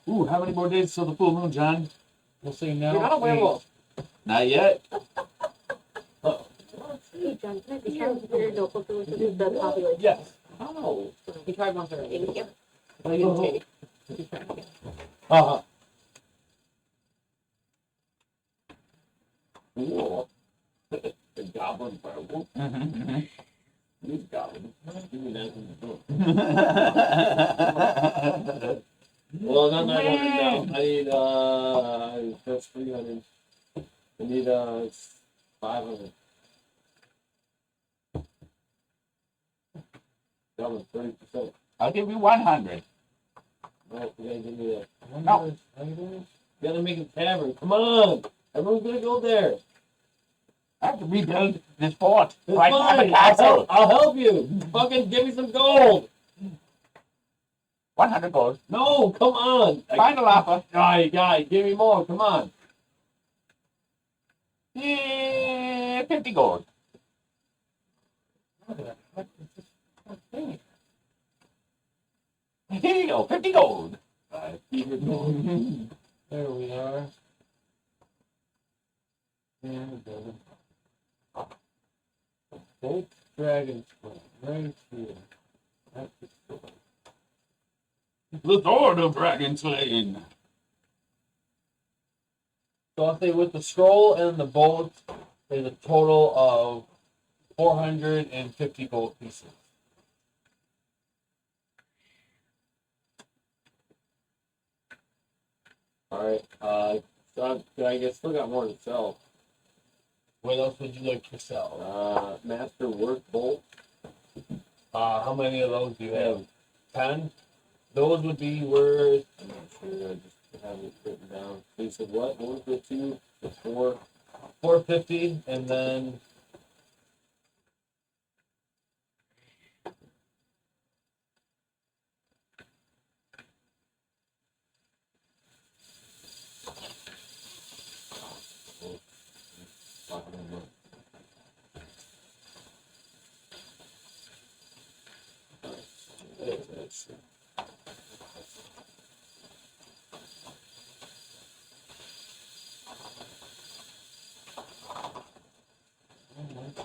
Ooh, how many more days till the full moon, John? We'll see now. You're not a werewolf. Not yet. Hey, John, can I see your notebook to look at the population? Yes. Oh, he tried once already. Thank you. Well, he didn't take. He tried again. Uh-huh. Cool. The goblin werewolf. These goblins. Give me that in the book. Well, not 900 now. I need, that's 300. I need, 500. That was 30%. I'll give you 100. No, you gotta give me that. No. You gotta make a tavern. Come on! Everyone's gonna go there. I have to rebuild this fort. It's so I can have a fine. castle. I'll help you. Fucking give me some gold. 100 gold. No, come on. Final offer. Guy, give me more. Come on. Yeah, 50 gold. Here you go, 50 gold. There we are. And bolt dragon slaying right here. That's the story. The sword of dragon slaying. So I'll say with the scroll and the bolt, there's a total of 450 gold pieces. All right. So I guess still got more to sell. What else would you like to sell? Master work bolt. How many of those do you I have? have. 10? Those would be worth I'm not sure. I just have it written down. So you said what? What was the 2? The 4? 450, and then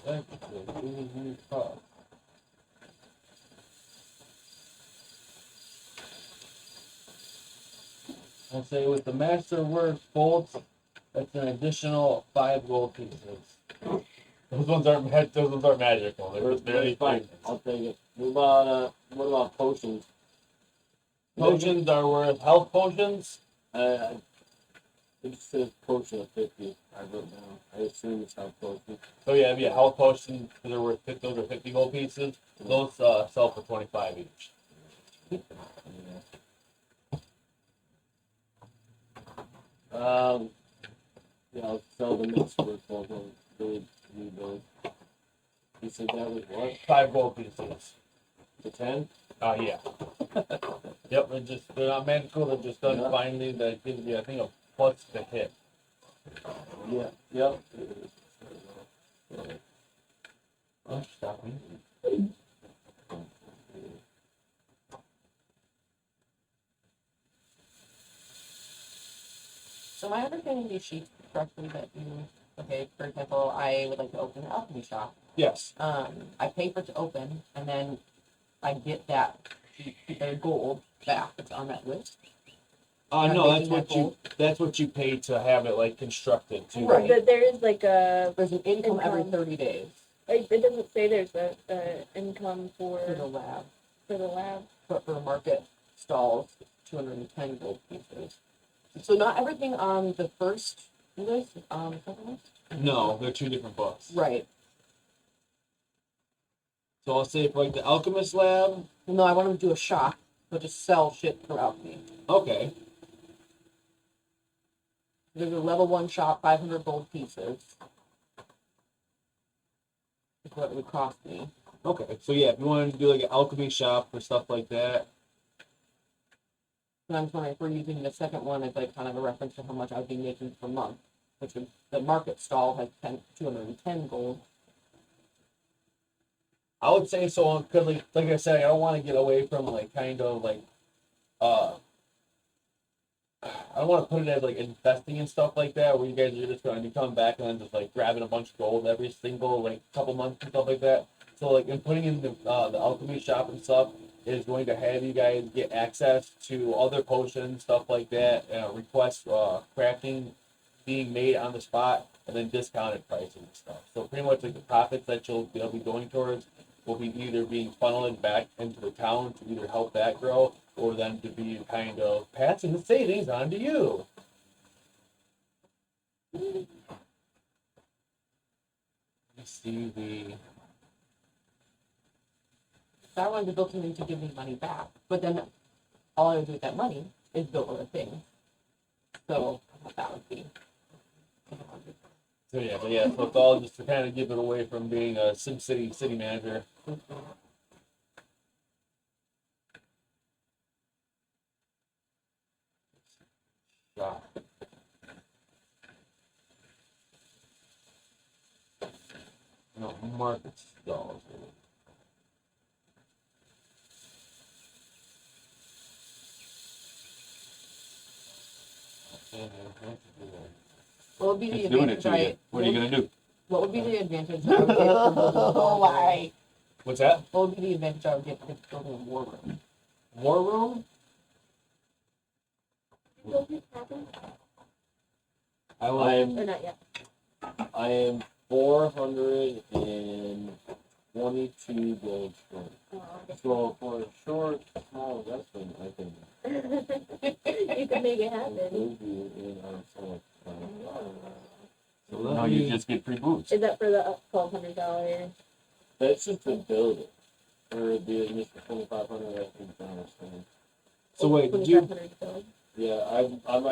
I'll say with the Masterworks bolts, that's an additional 5 gold pieces. Those ones aren't magical. They're just barely fine. I'll take it. What about potions? Potions are worth health potions. It just says potion of 50. I wrote down. I assume it's health potion. So yeah, it'd be a health potion. They're worth 50, those are 50 gold pieces. Those sell for 25 each. Yeah, I'll sell the mix for 12 gold. Really need those. You said that was what? 5 gold pieces. To 10? Yeah. Yep, they're not magical, they're just done Yeah. finely. That gives you, I think, a plus to hit. Yeah. Yep. Oh, stop me. So my understanding these sheets correctly that you, okay, for example, I would like to open an alchemy shop. Yes. I pay for it to open, and then I get that gold back that's on that list. I'm No, making that that's what you pay to have it like constructed too. Right. But there is like a, There's an income every Income. 30 days like, it doesn't say there's a income for the lab, for the lab. but for market stalls, 210 gold pieces. So not everything on the first list is on the second list? No, they're 2 different books. Right. So I'll say for like the alchemist lab. No, I want to do a shop, but just sell shit for alchemy. Okay. There's a level 1 shop, 500 gold pieces. Is what it would cost me. Okay. So yeah, if you want to do like an alchemy shop or stuff like that. And I'm wondering if we're using the second one as like kind of a reference to how much I would be making per month, which is the market stall has 210 gold. I would say so because like I said, I don't want to get away from like kind of like I don't want to put it as like investing and stuff like that, where you guys are just going to come back and then just like grabbing a bunch of gold every single like couple months and stuff like that. So like in putting in the alchemy shop and stuff is going to have you guys get access to other potions, stuff like that, request crafting being made on the spot, and then discounted prices and stuff. So pretty much like the profits that you'll be going towards will be either being funneled back into the town to either help that grow, or then to be kind of passing the savings on to you. Let's see the. So I wanted to build something to give me money back, but then all I would do with that money is build other things. So I thought that would be. So yeah, so it's all just to kind of give it away from being a SimCity city manager. Shop. No, market stalls. What would be the It's doing it advantage? to you. What are you gonna do? What would be the advantage I would get from building a war room? What's that? What would be the advantage I would get from building a war room? War room? I I like. am Or not yet. I am 422 gold short. Oh, So for a short, small investment, I can okay. You can make it happen. move you in on some. So No, you just get free boots. Is that for the $1,200? That's just to build it. Or the initial 2,500, I think, dollars. So wait, did you? $2,500. Yeah, I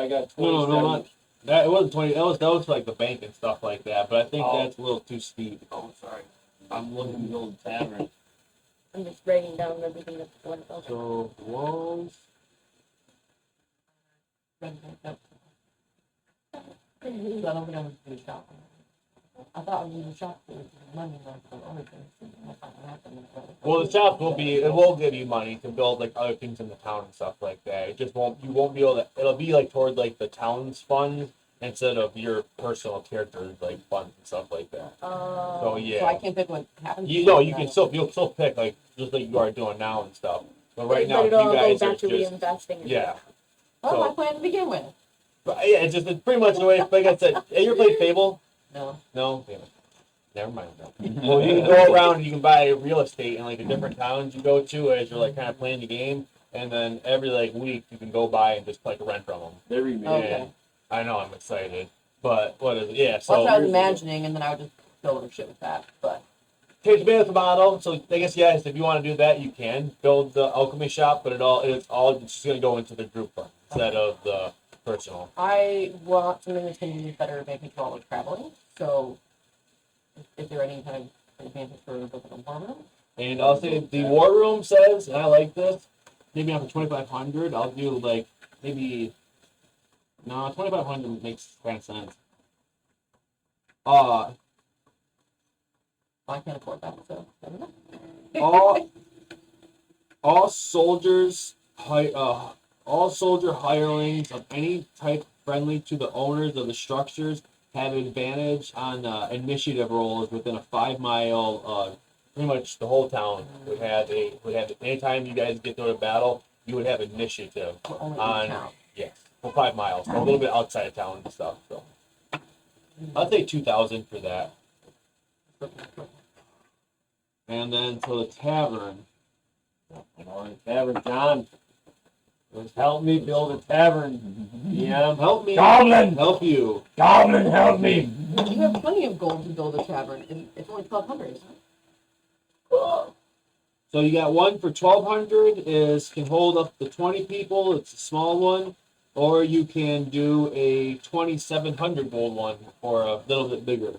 got 27. No, not that. It wasn't 20. That was for like the bank and stuff like that. But I think Oh. that's a little too steep. Oh, sorry. I'm looking at the old tavern. I'm just writing down everything that's going on. So walls. So I don't think I would do a shop. I thought I would do a shop for money, like for other things. That's not gonna happen. Well, the shop will be. It will give you money to build like other things in the town and stuff like that. It just won't. You won't be able to. It'll be like toward like the town's funds, instead of your personal characters like funds and stuff like that. So yeah. So I can't pick what happens. You'll still pick like just like you are doing now and stuff. But right now, but it'll you all go guys are back to just reinvesting. In yeah. Well, my So- plan to begin with. But yeah, it's pretty much the way. Like I said, have you ever played Fable? No. No. Damn it. Never mind. Well, you can go around and you can buy real estate in like the different towns you go to as you're like kind of playing the game, and then every like week you can go by and just like rent from them. They remade Okay. it. And I know I'm excited, but what is it? Yeah. That's what I So was imagining, and then I would just build a shit with that. But takes business model. So I guess yes, if you want to do that, you can build the alchemy shop, but it's just going to go into the group fund instead of the personal. I want something that's going to be better advantage while we're traveling. So, is there any kind of advantage for building a war room? And I'll say the war room says, and I like this. Maybe on for 2,500, I'll do like maybe. No, 2,500 makes kind of sense. I can't afford that, so I don't know. all soldiers, all soldier hirelings of any type friendly to the owners of the structures have advantage on initiative rolls within a 5 mile. Pretty much the whole town would have anytime you guys get to a battle, you would have initiative. We're only On- in town. Yes, for 5 miles, so a little bit outside of town and stuff. So I'd say 2,000 for that. And then to the tavern. Tavern, John. Help me build a tavern. Yeah. Help me. Goblin! Help you. Goblin, help me! You have plenty of gold to build a tavern, and it's only 1,200. So you got one for 1,200 can hold up to 20 people. It's a small one, or you can do a 2,700 gold one for a little bit bigger.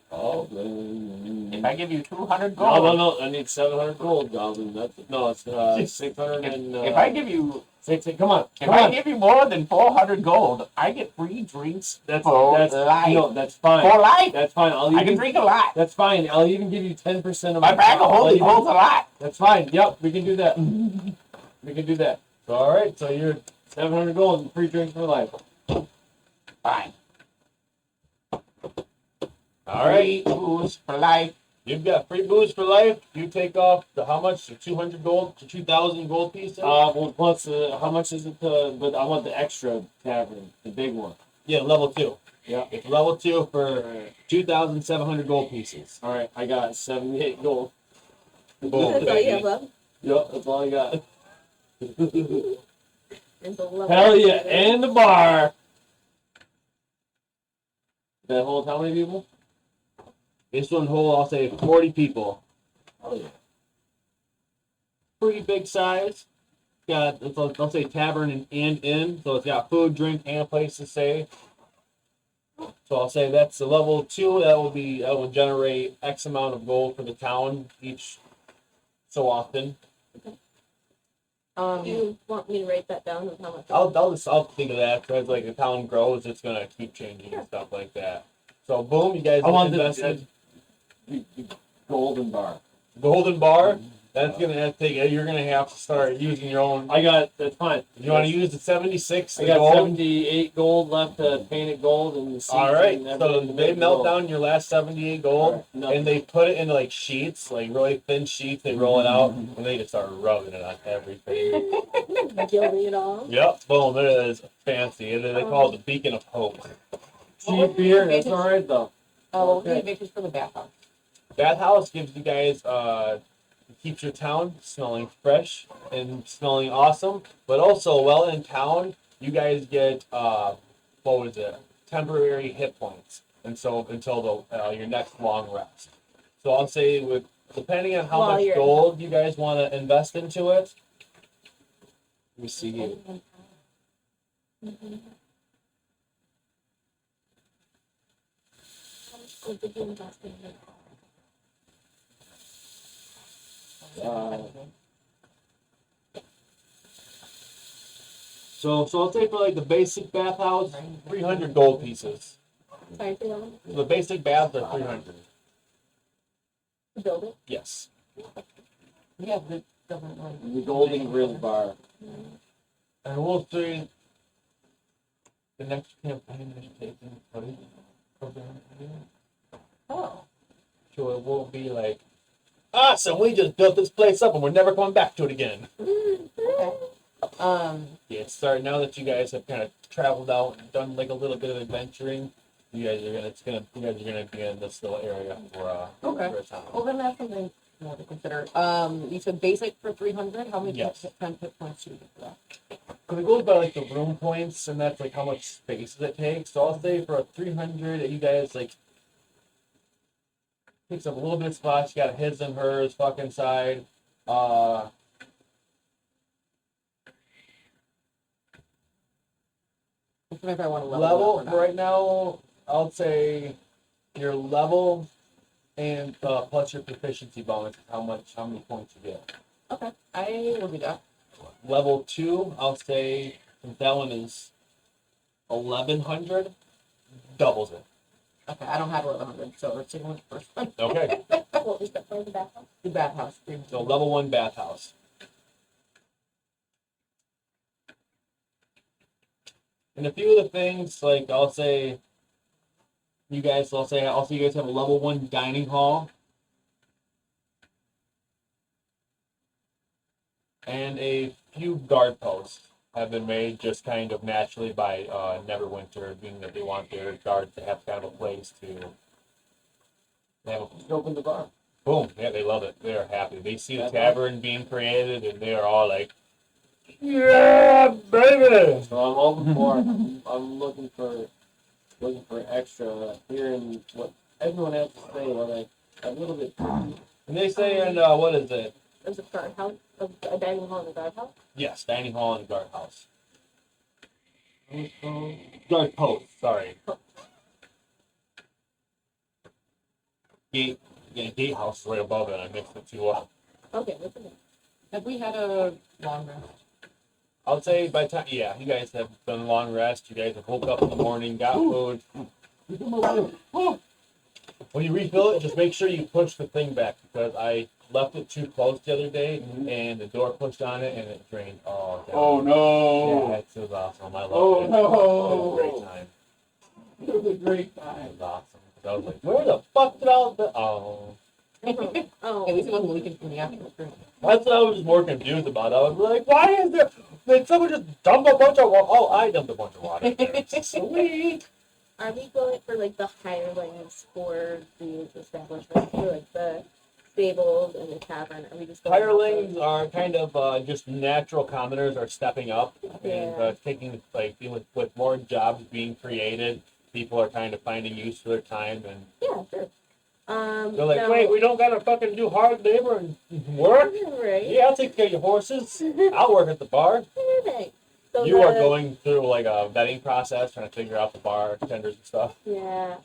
If I give you 200 No, gold, no. I need 700 gold, Goblin. It's 600 and. if I give you Come on. if I give you more than 400 gold, I get free drinks That's for life. No, that's fine. For life, That's fine. I can drink a lot. That's fine. I'll even give you 10% of My bag of holding I'll even- holds a lot. That's fine. Yep, we can do that. We can do that. So, all right. So you're 700 gold and free drink for life. Fine. All right. Free booze for life. You've got free booze for life. You take off the how much? The 200 gold to 2,000 gold pieces. Well, plus how much is it? But I want the extra tavern, the big one. Yeah, level 2. Yeah. It's level 2 All for right. 2,700 gold pieces. All right. I got 78 gold. Boom. That's all you have left. Yep, that's all I got. And the level. Hell yeah, and the bar. That holds how many people? This one hold, I'll say 40 people. Oh yeah. Pretty big size. Got, I'll say tavern and inn, so it's got food, drink, and a place to stay. So I'll say that's the level 2. That will generate X amount of gold for the town each so often. Do you want me to write that down of how much? I'll think of that because like the town grows, it's gonna keep changing and stuff like that. So boom, you guys I want invested. the golden bar. Golden bar. That's gonna have to take. You're gonna have to start using your own. I got that's fine. You want to use the 76? I the got gold? 78 gold left to paint it gold and the seats All right. and So everything to they make it melt gold. down your last 78 gold, Alright, nothing. and they put it into like sheets, like really thin sheets. They roll it out, and they just start rubbing it on everything. Gilding it all. Yep. Boom. It is fancy. They call it the beacon of hope. Cheap beer, that's all right though. Oh, Okay. okay. Just for the bathhouse. Bathhouse gives you guys keeps your town smelling fresh and smelling awesome, but also while in town, you guys get temporary hit points, and so until your next long rest. So I'll say depending on how While much you're in gold you guys want to invest into it. Let me see here. How much gold did you invest in it? So I'll say for like the basic bathhouse, 300 gold pieces. Sorry for that one. The basic baths are 300. To build it. Yes. Yeah, but it doesn't really. The golden grill bar. And we'll see. the next campaign is taking place program. Oh. So it won't be like, awesome, we just built this place up and we're never coming back to it again. Okay. Yeah, it's starting now that you guys have kind of traveled out and done like a little bit of adventuring. You guys are gonna be in this little area Okay. for a time. Well, then that's something more to consider. You said basic for 300. How many Yes. 10 hit points do you get for that? Because it goes by like the room points, and that's like how much space it takes. So I'll say for a 300, you guys like takes up a little bit of spots. You got his and hers fucking side. If I want to Level up or not. right now, I'll say your level and plus your proficiency bonus is how many points you get. Okay, I will do that. Level 2, I'll say since that one is 1100, doubles it. Okay, I don't have 1100, so let's see what's first one. Okay, What was the for the bathroom? The bathhouse. so level 1 bathhouse. And a few of the things, like I'll say you guys have a level 1 dining hall. And a few guard posts have been made just kind of naturally by Neverwinter, being that they want their guards to have kind of a place to have a, Just open the bar. boom. Yeah, they love it. They are happy. They see the That's tavern being created, and they are all like, "Yeah, baby!" So I'm open for. I'm looking for extra. Hearing what everyone has to say. What a little bit. And they say, and what is it? There's a guardhouse, a dining hall and a guardhouse. Yes, dining hall and guardhouse. Guard post. Sorry. Gate. Yeah, gatehouse is right above it. I mixed the two up. Okay, what's the name? Have we had a long rest? I'll say by the time, yeah, you guys have done a long rest. You guys have woke up in the morning, got food. When you refill it, just make sure you push the thing back because I left it too close the other day and the door pushed on it and it drained all down. Oh no! Yeah, it was awesome. I loved Oh it. no! It was a great time. It was a great It time. was awesome. I was like, where the fuck did all the... Oh. Oh. At least it wasn't leaking from the afternoon. That's what I was more confused about. I was like, why is there... Did someone just dump a bunch of water? Oh, I dumped a bunch of water in there. Sweet. Are we going for like the hirelings for these establishments, for like the stables and the tavern? Are we just going Hirelings are kind of just natural commoners are stepping up and Yeah. taking like with more jobs being created. People are kind of finding use for their time and Yeah, sure. they're like, now- wait, we don't gotta fucking do hard labor and work. Right. Yeah, I'll take care of your horses. I'll work at the bar. Perfect. So You are the- going through like a vetting process, trying to figure out the bar tenders and stuff. Yeah.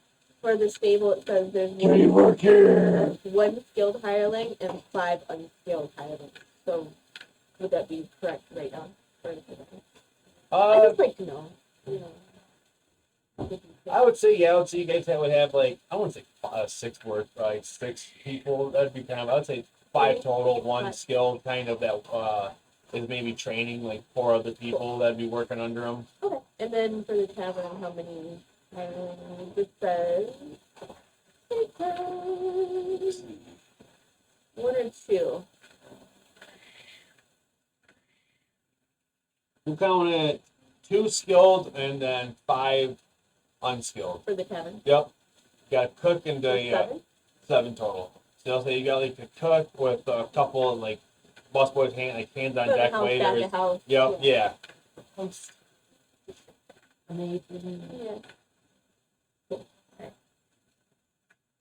For the stable, it says there's work here. one skilled hireling and 5 unskilled hirelings. So would that be correct right now? I just like to know. You know. I would say, yeah, I would say you guys would have like, I wouldn't say 6 people. That'd be kind of, I would say 5 total, 1 skilled kind of that is maybe training like 4 other people that'd be working under them. Okay. And then for the tavern, how many hirelings? It says 1 or 2. We'll count it 2 skilled and then 5 unskilled. For the tavern. Yep. Got a cook and So a 7 total. So I'll say you got like a cook with a couple of like busboys hands on So deck house waiters. back to house. Yep, yeah. Amazing. Yeah. Cool. Okay.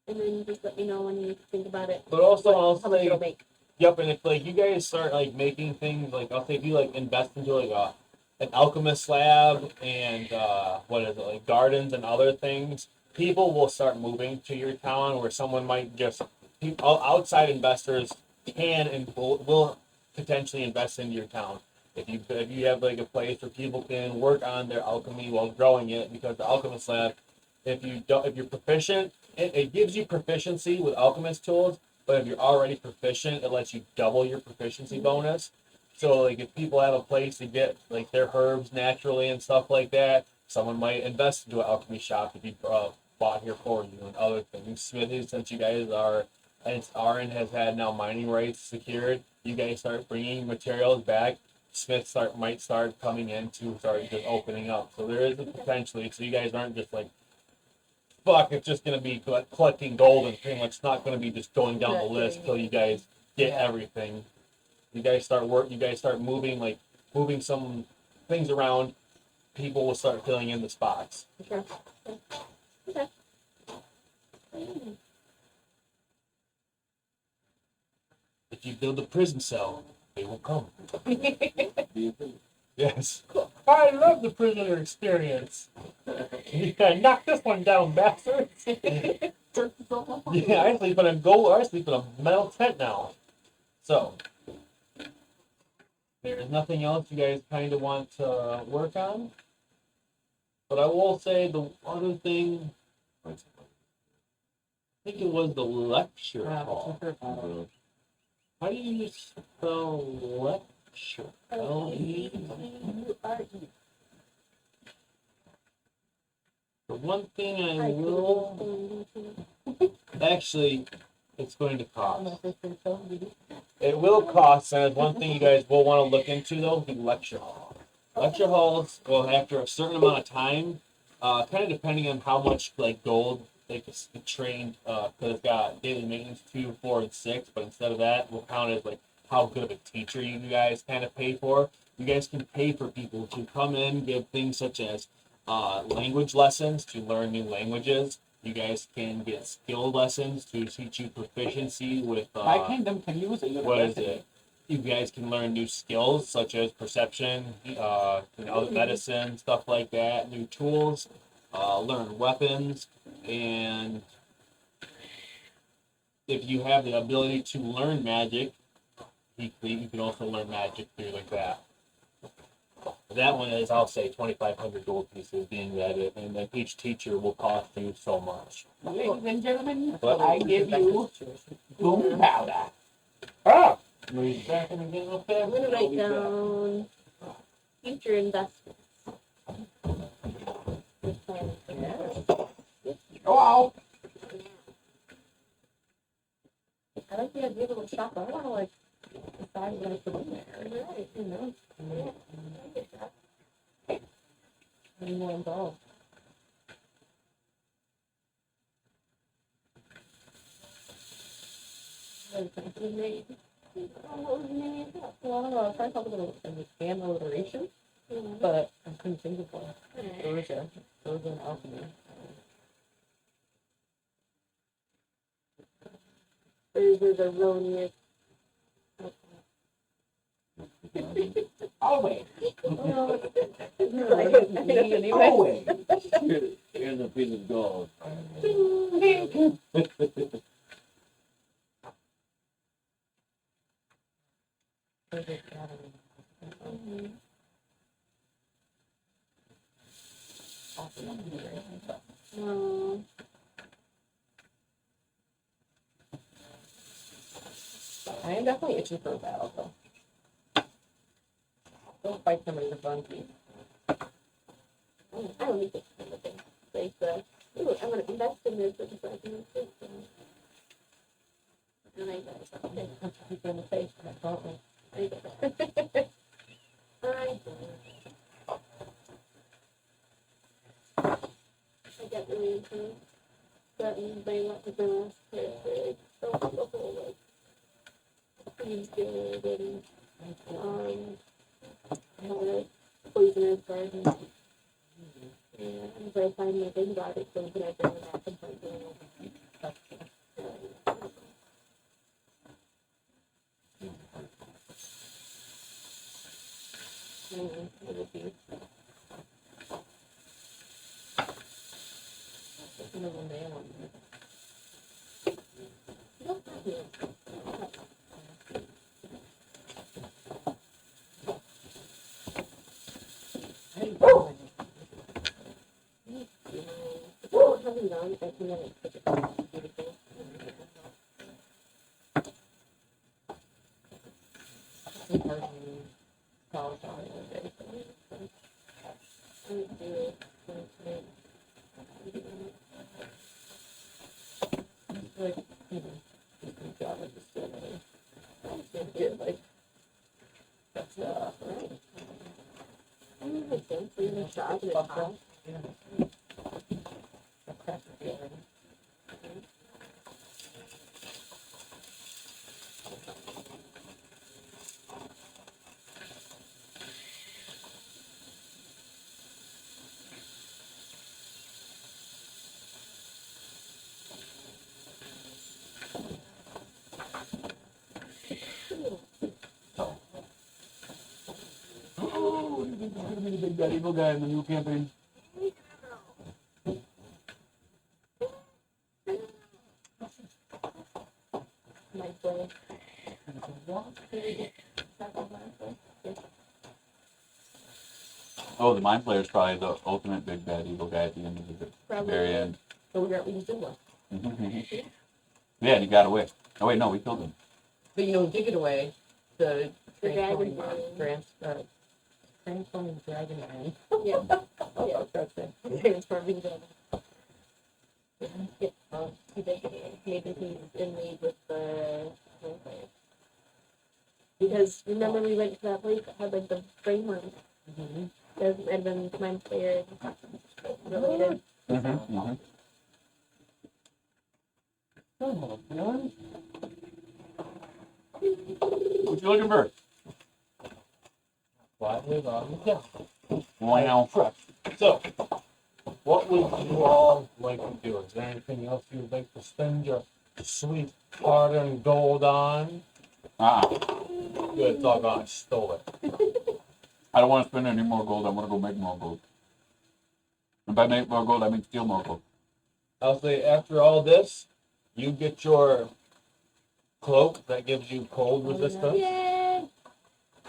And then just let me know when you think about it. But also I'll how much say it'll make. yep, and if like you guys start like making things like I'll say if you like invest into like an alchemist lab and what is it, like gardens and other things, people will start moving to your town where someone might just outside investors can and will potentially invest into your town. If you have like a place where people can work on their alchemy while growing it, because the alchemist lab, if you're proficient, it gives you proficiency with alchemist tools, but if you're already proficient, it lets you double your proficiency bonus. So like if people have a place to get like their herbs naturally and stuff like that, Someone might invest into an alchemy shop to be bought here for you and other things. Smithing, since you guys are, and Arin has had now mining rights secured, you guys start bringing materials back. Smiths might start coming in to start just opening up. So there is a potentially, so you guys aren't just like, fuck, it's just gonna be collecting gold and pretty much not gonna be just going down the list till you guys get everything. You guys start moving some things around. People will start filling in the spots. Sure. Okay. If you build a prison cell, they will come. Yes. I love the prisoner experience. You can knock this one down, bastards. Yeah, I sleep in a metal tent now. So, there's nothing else you guys kind of want to work on. But I will say the other thing, I think it was the lecture hall. How do you spell lecture? L-E-U-R-E. The one thing I will actually, it's going to cost. It will cost, and one thing you guys will want to look into though, the lecture hall. Lecture halls, well, after a certain amount of time, kind of depending on how much like gold they can train, because it's got daily maintenance 2, 4, and 6. But instead of that, we'll count as like how good of a teacher you guys kind of pay for. You guys can pay for people to come in, give things such as language lessons to learn new languages. You guys can get skill lessons to teach you proficiency with. My kingdom can use a university. What is it? You guys can learn new skills such as perception, medicine, stuff like that. New tools, learn weapons, and if you have the ability to learn magic, you can also learn magic through like that. That one is, I'll say, 2,500 gold pieces, being that and then each teacher will cost you so much. Ladies and gentlemen, What? I give you boom powder. Ah! Back in again real I'm fast. gonna write down future investments. Go out. I like the idea of a little shop. I want to like decide what I put in there. Right, you know. Yeah, I get that. I'm more involved. Well, I don't know. I was trying to talk about an alliteration, but I couldn't think of one. There was an alchemy. There's erroneous. Always. Anyway. Always. Here's a piece of gold. I am definitely itching for a battle, though. Don't fight somebody with fun, please. I don't need this kind of thing. Like, ooh, I'm gonna invest in this because I can use this. And I got something. Punch people in the face. I don't know. I get that. I get really into certain they like to bring us to the whole like pretty good and poisonous garden. And if I find anything about it, so then I bring it back and find it. It would be. Another nail on there. No, not here. Oh, it hasn't gone. I can let it put it down. Beautiful. College on it one day. makes sense. We're gonna shop at a time. Oh, this is gonna be the big bad evil guy in the new campaign. My play. Oh, the mind player is probably the ultimate big bad evil guy at the end of the Probably. very end. So we just did one. Yeah, and he got away. Oh wait, no, we killed him. But you know, dig it away. The The transforming dragon man. transforming dragon man. Yeah. Oh, yeah. That's it. Transforming dragon. Yeah. Maybe he's in league with the vampires. Because remember we went to that place that had like the brain worms. Mhm. There's Edmund mind player related. Oh, no. What you looking for? Quietly on the couch. Wow. So, what would you all like to do? Is there anything else you would like to spend your sweet hard-earned gold on? Good, it's all gone. I stole it. I don't want to spend any more gold. I want to go make more gold. And by make more gold, I mean steal more gold. I'll say after all this, you get your cloak that gives you cold resistance. Yay!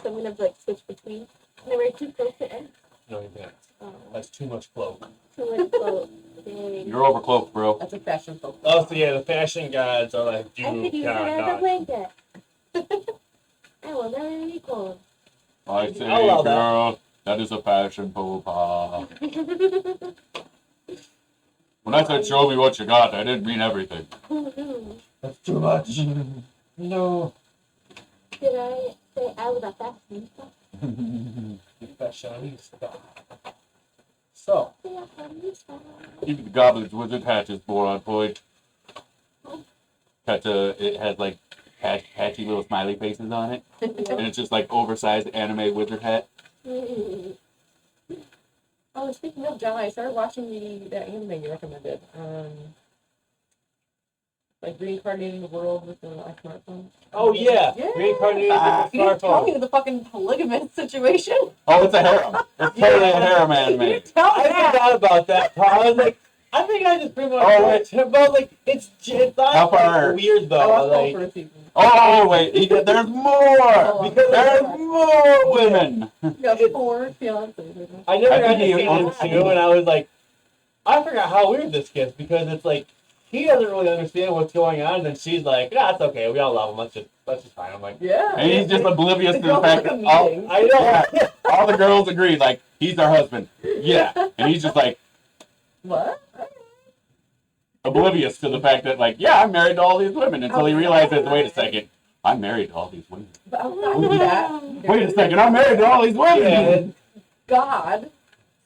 So I'm gonna have to like switch between. Can I wear two clothes to end? No, you can't. Oh, That's too much cloak. too much clothes. Dang. You're overcloaked, bro. That's a fashion folk. Oh, so yeah, the fashion gods are like, you I could use it cannot as a not. blanket. I will never be cold. I say, I'll allow that. girl, that is a fashion faux pas. When I said show me what you got, I didn't mean everything. That's too much. No. Did I say I was a fashionista? You fashionista. So, Fashionista. Even the goblin's wizard hatch is more on point. It has like patchy little smiley faces on it, and it's just like oversized anime wizard hat. Oh, speaking of John, I started watching that anime you recommended. Like reincarnating the world with the smartphone. oh yeah, Yeah. reincarnated Ah. with the You didn't tell me smartphone. the fucking polygamous situation. Oh, it's a harem. It's totally a harem You anime. didn't tell me I that. forgot about that part. I was like, I think I just pretty much Oh, watched him, but like, it's not How far? like, weird I though. watched the whole Like, first season. Oh wait, there's more. because There's more women. You got 4 fiancés. I never I got think to he see owns- it too, and I was like, I forgot how weird this gets because it's like he doesn't really understand what's going on, and she's like, "Yeah, it's okay. We all love him. That's just fine." I'm like, Yeah. And he's just oblivious to It's the not fact like a that all, meeting. I know. yeah, all the girls agree, like, he's their husband. Yeah. And he's just like What? oblivious to the fact that, like, yeah, I'm married to all these women until he realizes, wait a second, I'm married to all these women. But outside of that, Wait a second, I'm married to all these women. Yeah. God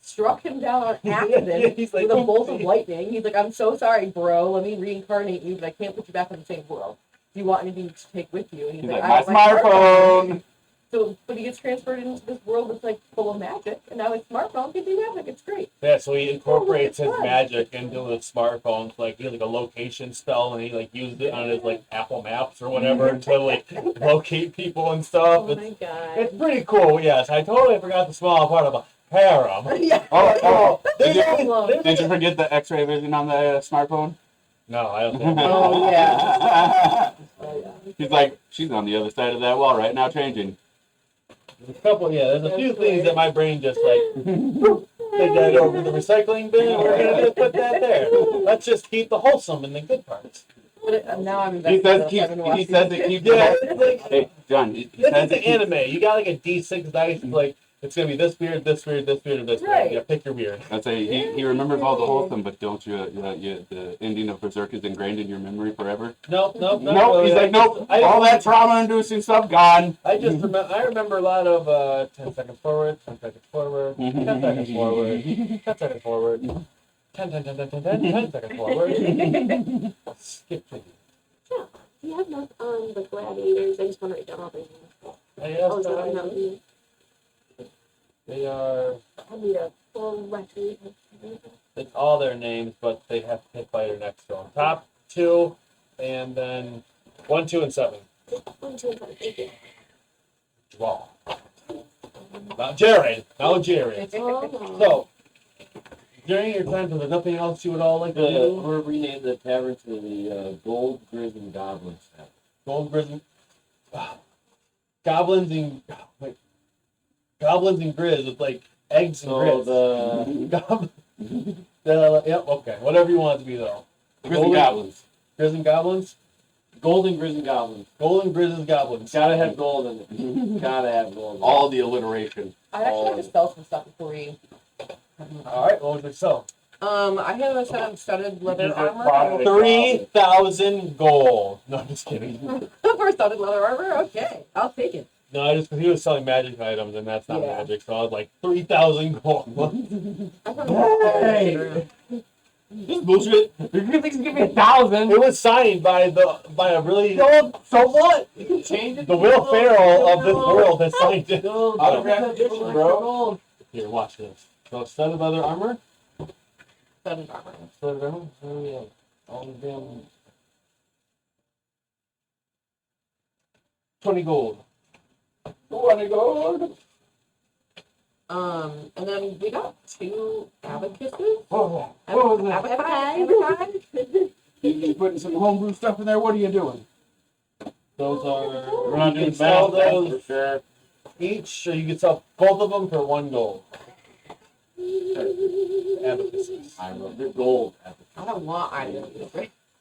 struck him down on accident He's like, with a bolt of lightning. He's like, I'm so sorry, bro. Let me reincarnate you, but I can't put you back in the same world. Do you want anything to take with you? And He's like, I my have smartphone. So, but he gets transferred into this world that's like full of magic, and now his smartphone can do magic. It's great. Yeah, so he incorporates his fun. magic into the smartphone. Like he has like a location spell, and he like used it on his like Apple Maps or whatever to like locate people and stuff. Oh my god. It's pretty cool. Yes, I totally forgot the small part about harem. Yeah. Oh, There's did, always- there's did you forget the X-ray vision on the smartphone? No, I don't think. Oh, yeah. Oh yeah. He's like, she's on the other side of that wall right now changing. There's a couple. Yeah, there's a few things that my brain just like take that over the recycling bin. We're gonna just put that there. Let's just keep the wholesome and the good parts. But now I'm He invested. says, he says it keeps Yeah, it's like Hey, John, he this says is it an keeps, anime. You got like a D6 dice. Like It's gonna be this beard, this beard, this beard, or this beard. Right. Yeah, pick your beard. I'd say he remembers all the wholesome, but don't the ending of Berserk is ingrained in your memory forever. Nope. Not Nope, really. he's like, nope, all that trauma-inducing stuff gone. I just remember. I remember a lot of 10 seconds forward, 10 seconds forward, 10 seconds forward, 10 seconds forward, 10 seconds forward. Skip to Yeah. Do you have notes on the gladiators? I just want to write down all their names. Oh, so I'm not reading. They are. I need a full record. It's all their names, but they have to pick fighter next to them. Top 2, and then 1, 2, and 7. 1, 2, and 7. Thank you. Draw. Now Jared. Oh. So, during your time, was there nothing else you would all like to do? We're renaming the tavern to the Gold Grizz and Goblins Tavern. Gold Grizz. Goblins and. Wait. Goblins and Grizz. It's like eggs and So grits. the Goblins. Yep, okay. Whatever you want it to be, though. Grizzly Goblins. Grizz and Goblins? Golden Grizz and Goblins. Golden Grizz and Goblins. It's gotta have gold in it. Gotta have gold. All the alliteration. I actually have to sell some stuff before we. Alright, what would you sell? I have a set of studded leather Just armor. product. 3,000 gold. No, I'm just kidding. For studded leather armor? Okay, I'll take it. No, just because he was selling magic items, and that's not Yeah. magic, so I was like, 3,000 gold. I probably This bullshit. You're gonna think he's giving me 1,000. It was signed by a really So what? You can change it. the Will Ferrell of this world has signed it. Autograph edition, bro. Here, watch this. So studded leather armor. studded armor. Studded armor. Oh yeah. All the damn 20 gold. 20 gold. And then we got 2 abacuses. Oh, what was that? Abacus. You putting some homebrew stuff in there? What are you doing? Those are. We're not you doing can sell math, those For sure. each, or you can sell both of them for 1 gold. Abacuses. They're gold. I don't want either.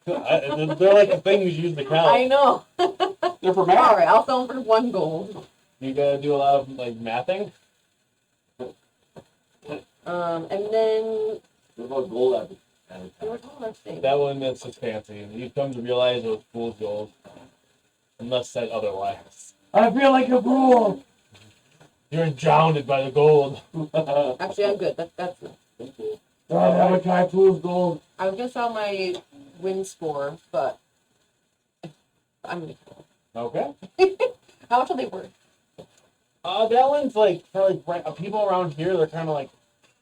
They're like the things you use to I count. know. They're for All math. right, I'll sell them for 1 gold. You gotta do a lot of like mathing. And then What about gold? there was one other thing. That one that's just fancy. And you come to realize it was fool's gold. Unless said otherwise. I feel like a fool. You're drowned by the gold. Actually, I'm good. That's Avatar fool's gold. I was gonna sell my wind spore, but I'm. Okay. How much are they worth? That one's like for like people around here. They're kind of like,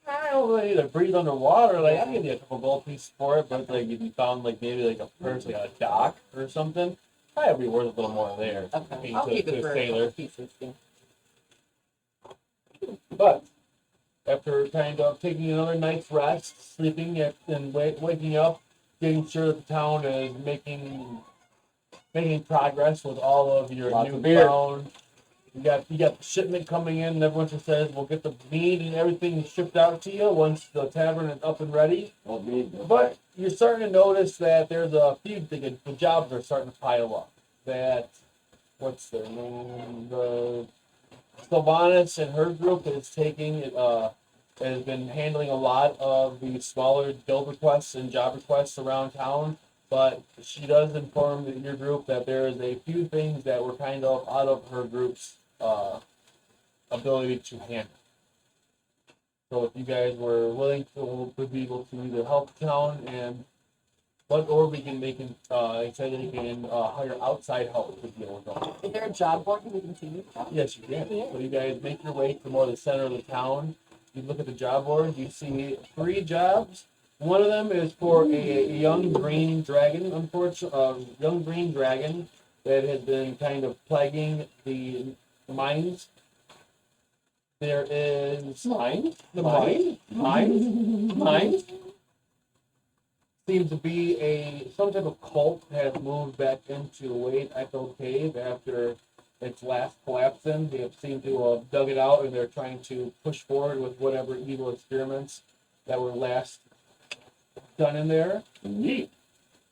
I don't really need to breathe underwater. Like I can give you a couple gold pieces for it, but like if you found like maybe like a purse, like a dock or something, probably be worth a little more there. Okay, I'll keep it for a sailor. couple pieces. Yeah. But after kind of taking another night's rest, sleeping and waking up, getting sure that the town is making progress with all of your Lots of beer. newfound. You got the shipment coming in, and everyone just says we'll get the meat and everything shipped out to you once the tavern is up and ready. But you're starting to notice that there's a few things. The jobs are starting to pile up. That what's their name? The Sylvanas and her group is taking has been handling a lot of the smaller guild requests and job requests around town. But she does inform your group that there is a few things that were kind of out of her group's ability to handle. So if you guys were willing to, would be able to either help town or we can make it, say that you can hire outside help to deal with them. Is there a job board we can see? Yes, you can. So you guys make your way to more the center of the town. You look at the job board. You see 3 jobs. One of them is for a young green dragon, young green dragon that has been kind of plaguing the mines. There is mines. Seems to be some type of cult has moved back into Wade Echo Cave after its last collapsing. They have seemed to have dug it out, and they're trying to push forward with whatever evil experiments that were last done in there. Neat.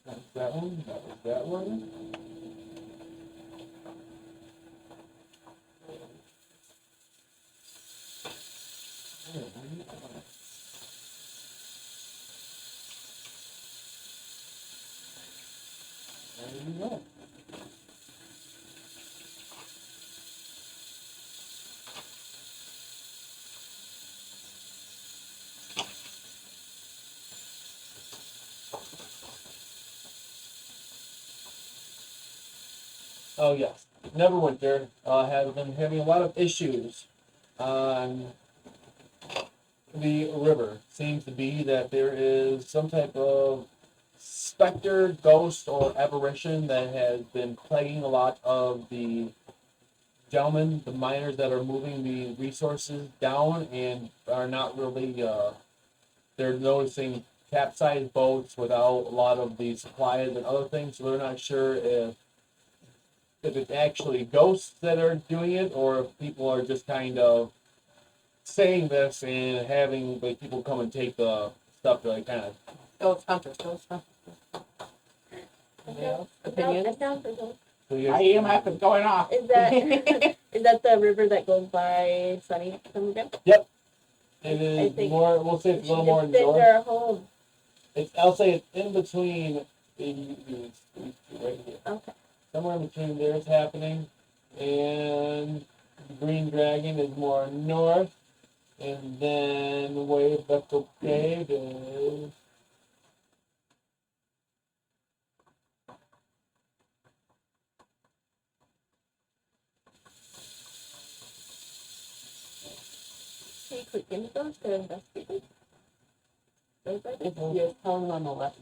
That was that one. That was that one. There you go. Oh yes, Neverwinter has been having a lot of issues on the river. Seems to be that there is some type of specter, ghost, or apparition that has been plaguing a lot of the gentlemen, the miners that are moving the resources down and are not really. They're noticing capsized boats without a lot of the supplies and other things, so they're not sure if it's actually ghosts that are doing it or if people are just kind of saying this and having like people come and take the stuff to like kind of. Ghost hunters, ghost hunters. Yeah. Opinion? That sounds like a- So My EMF is going off. Is that is that the river that goes by Sunny Somerville? It I is think more. We'll say it's a little more It's north. their home. I'll say it's in between these two right here. Okay. Somewhere in between there is happening, and the Green Dragon is more north, and then Wave Vector Cave is. Can you click into those to investigate them? Those are It's the- yes, telling on the left.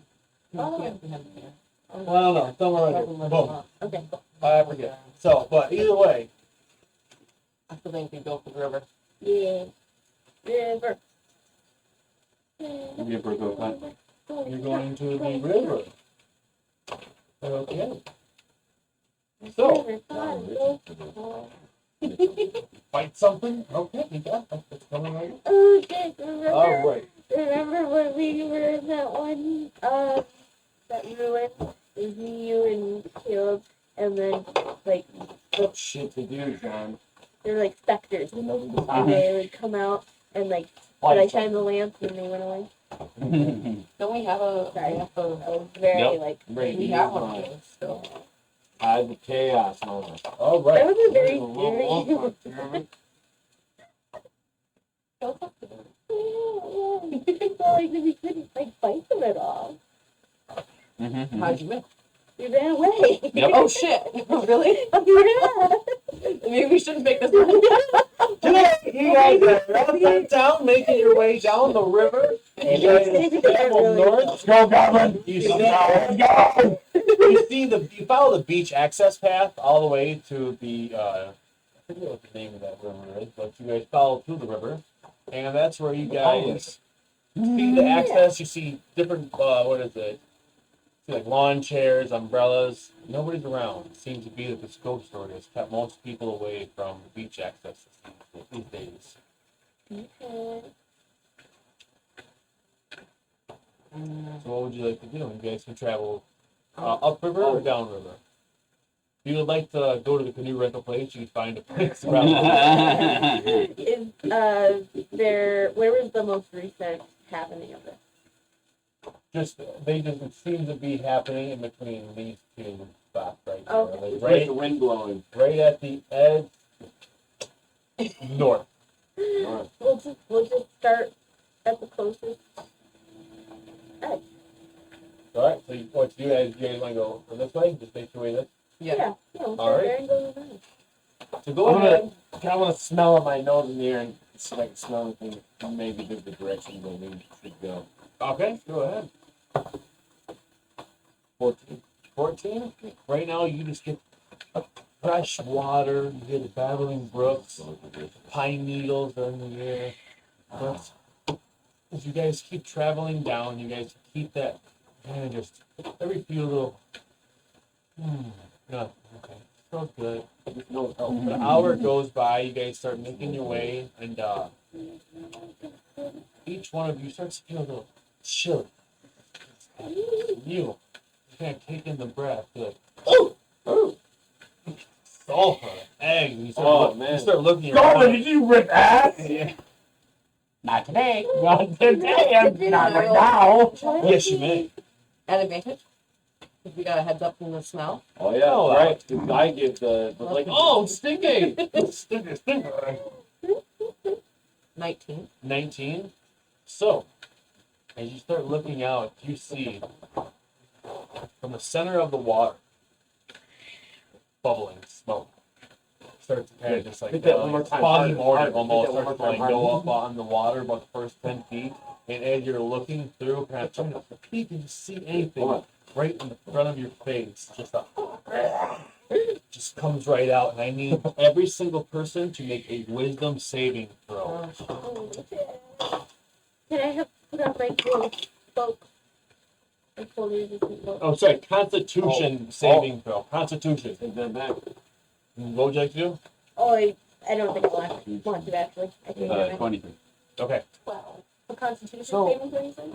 You Oh. can't see him here. Well, no, somewhere around here. Boom. Okay. I forget. So, but either way, I still think you go for the river. Yeah. River. River goes on. you're going to the river. Okay. So, fight something? Okay, you got that. It's coming right. Okay, remember, All right. remember when we were in that one, that ruin? It was me, you, and Caleb, and then, like, What shit to do, John? they were like specters, and they would come out, and like, but I shined the lamp, and they went away. Don't we have a Sorry. map I of was very, Yep. like, we have one of those still. Hide the chaos moment. All that right. was a very Whoa, scary. whoa, whoa, Go talk to them. So, like, we couldn't, like, fight them at all. How'd you miss? We ran away. Yep. Oh shit! Really? Yeah. Maybe we shouldn't make this one. You guys are out there down, making your way down the river. You guys travel north. Go, Goblin! You see, Go! you follow the beach access path all the way to the I forget what the name of that river is, but you guys follow through the river, and that's where you guys see the access. You see different what is it? See like lawn chairs, umbrellas. Nobody's around. It seems to be that this ghost story has kept most people away from the beach access these days. Okay. So what would you like to do? You guys can travel upriver or downriver. If you would like to go to the canoe rental place, you can find a place around. Is where was the most recent happening of this? It seems to be happening in between these two spots right here. Okay. Like It's right, like the wind blowing. right at the edge north. North. We'll just start at the closest edge. All right. So what you guys want to go this way? Just make your way this. Yeah. We'll All start right. there and go to the So go I'm gonna- ahead. I kind of want to smell of my nose in the air and see if I can smell anything. Maybe there's the direction where we should go. Okay. Go ahead. 14. 14. Right now, you just get fresh water. You get the babbling brooks. Pine needles are in the air. But as you guys keep traveling down, you guys keep that kind of just every few little. Yeah, okay, so good. No help. An hour goes by, you guys start making your way, and each one of you starts to feel a little chilly. You kind of take in the breath, you're like, oh, sulfur, egg. And you start, Oh, you man. start looking Goblin, around. did you rip ass? Yeah. Not today. Not today. I'm not right now. Yes, you may. At advantage? If we got a heads up from the smell. Oh yeah, Oh, right. Because I give the like, oh, stinky. Stinker. 19. 19. So, as you start looking out, you see from the center of the water, bubbling smoke. Starts to kind of just like Hit that one more time, foggy harder, morning harder. almost Hit that one starts to more like time, go harder. up on the water about the first 10 feet. And as you're looking through, kind of trying to peek and see Hold anything on. right in the front of your face, just comes right out. And I need every single person to make a wisdom saving throw. Oh, can I have put on my cool cloak? My cold resistant cloak. Oh, sorry, Constitution saving throw. Constitution. Take that back. What would you like to do? Oh, I don't think I'll want to actually. I think I'm 23. Okay. 12. For Constitution So- saving throw, you said?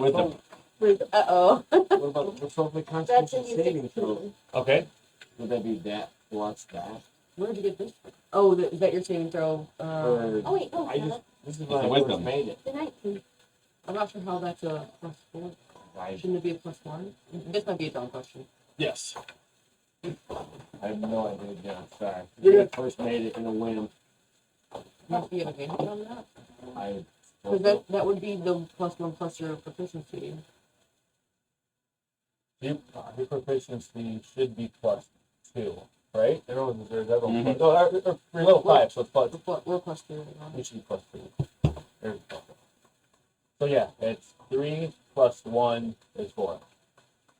Wisdom. Uh-oh. What about the That's Constitution in saving throw? 16. Okay. Would that be that plus that? Where'd you get this? Oh, is that your saving throw? Or Oh, wait, no, I just this is It's when a I first wisdom. made it. the 19. I'm not sure how that's a +4. I Shouldn't it be a +1? This might be a dumb question. Yes. have no idea, John. Sorry. You're I first made it in a whim. Must be an advantage on that. I Because that would be the +1 plus your proficiency. Your proficiency should be +2, right? Everyone's there's everyone. Mhm. Or you're level 5, so it's plus. We're +3 right now. It should be +2. There's So yeah, it's 3 plus 1 is 4.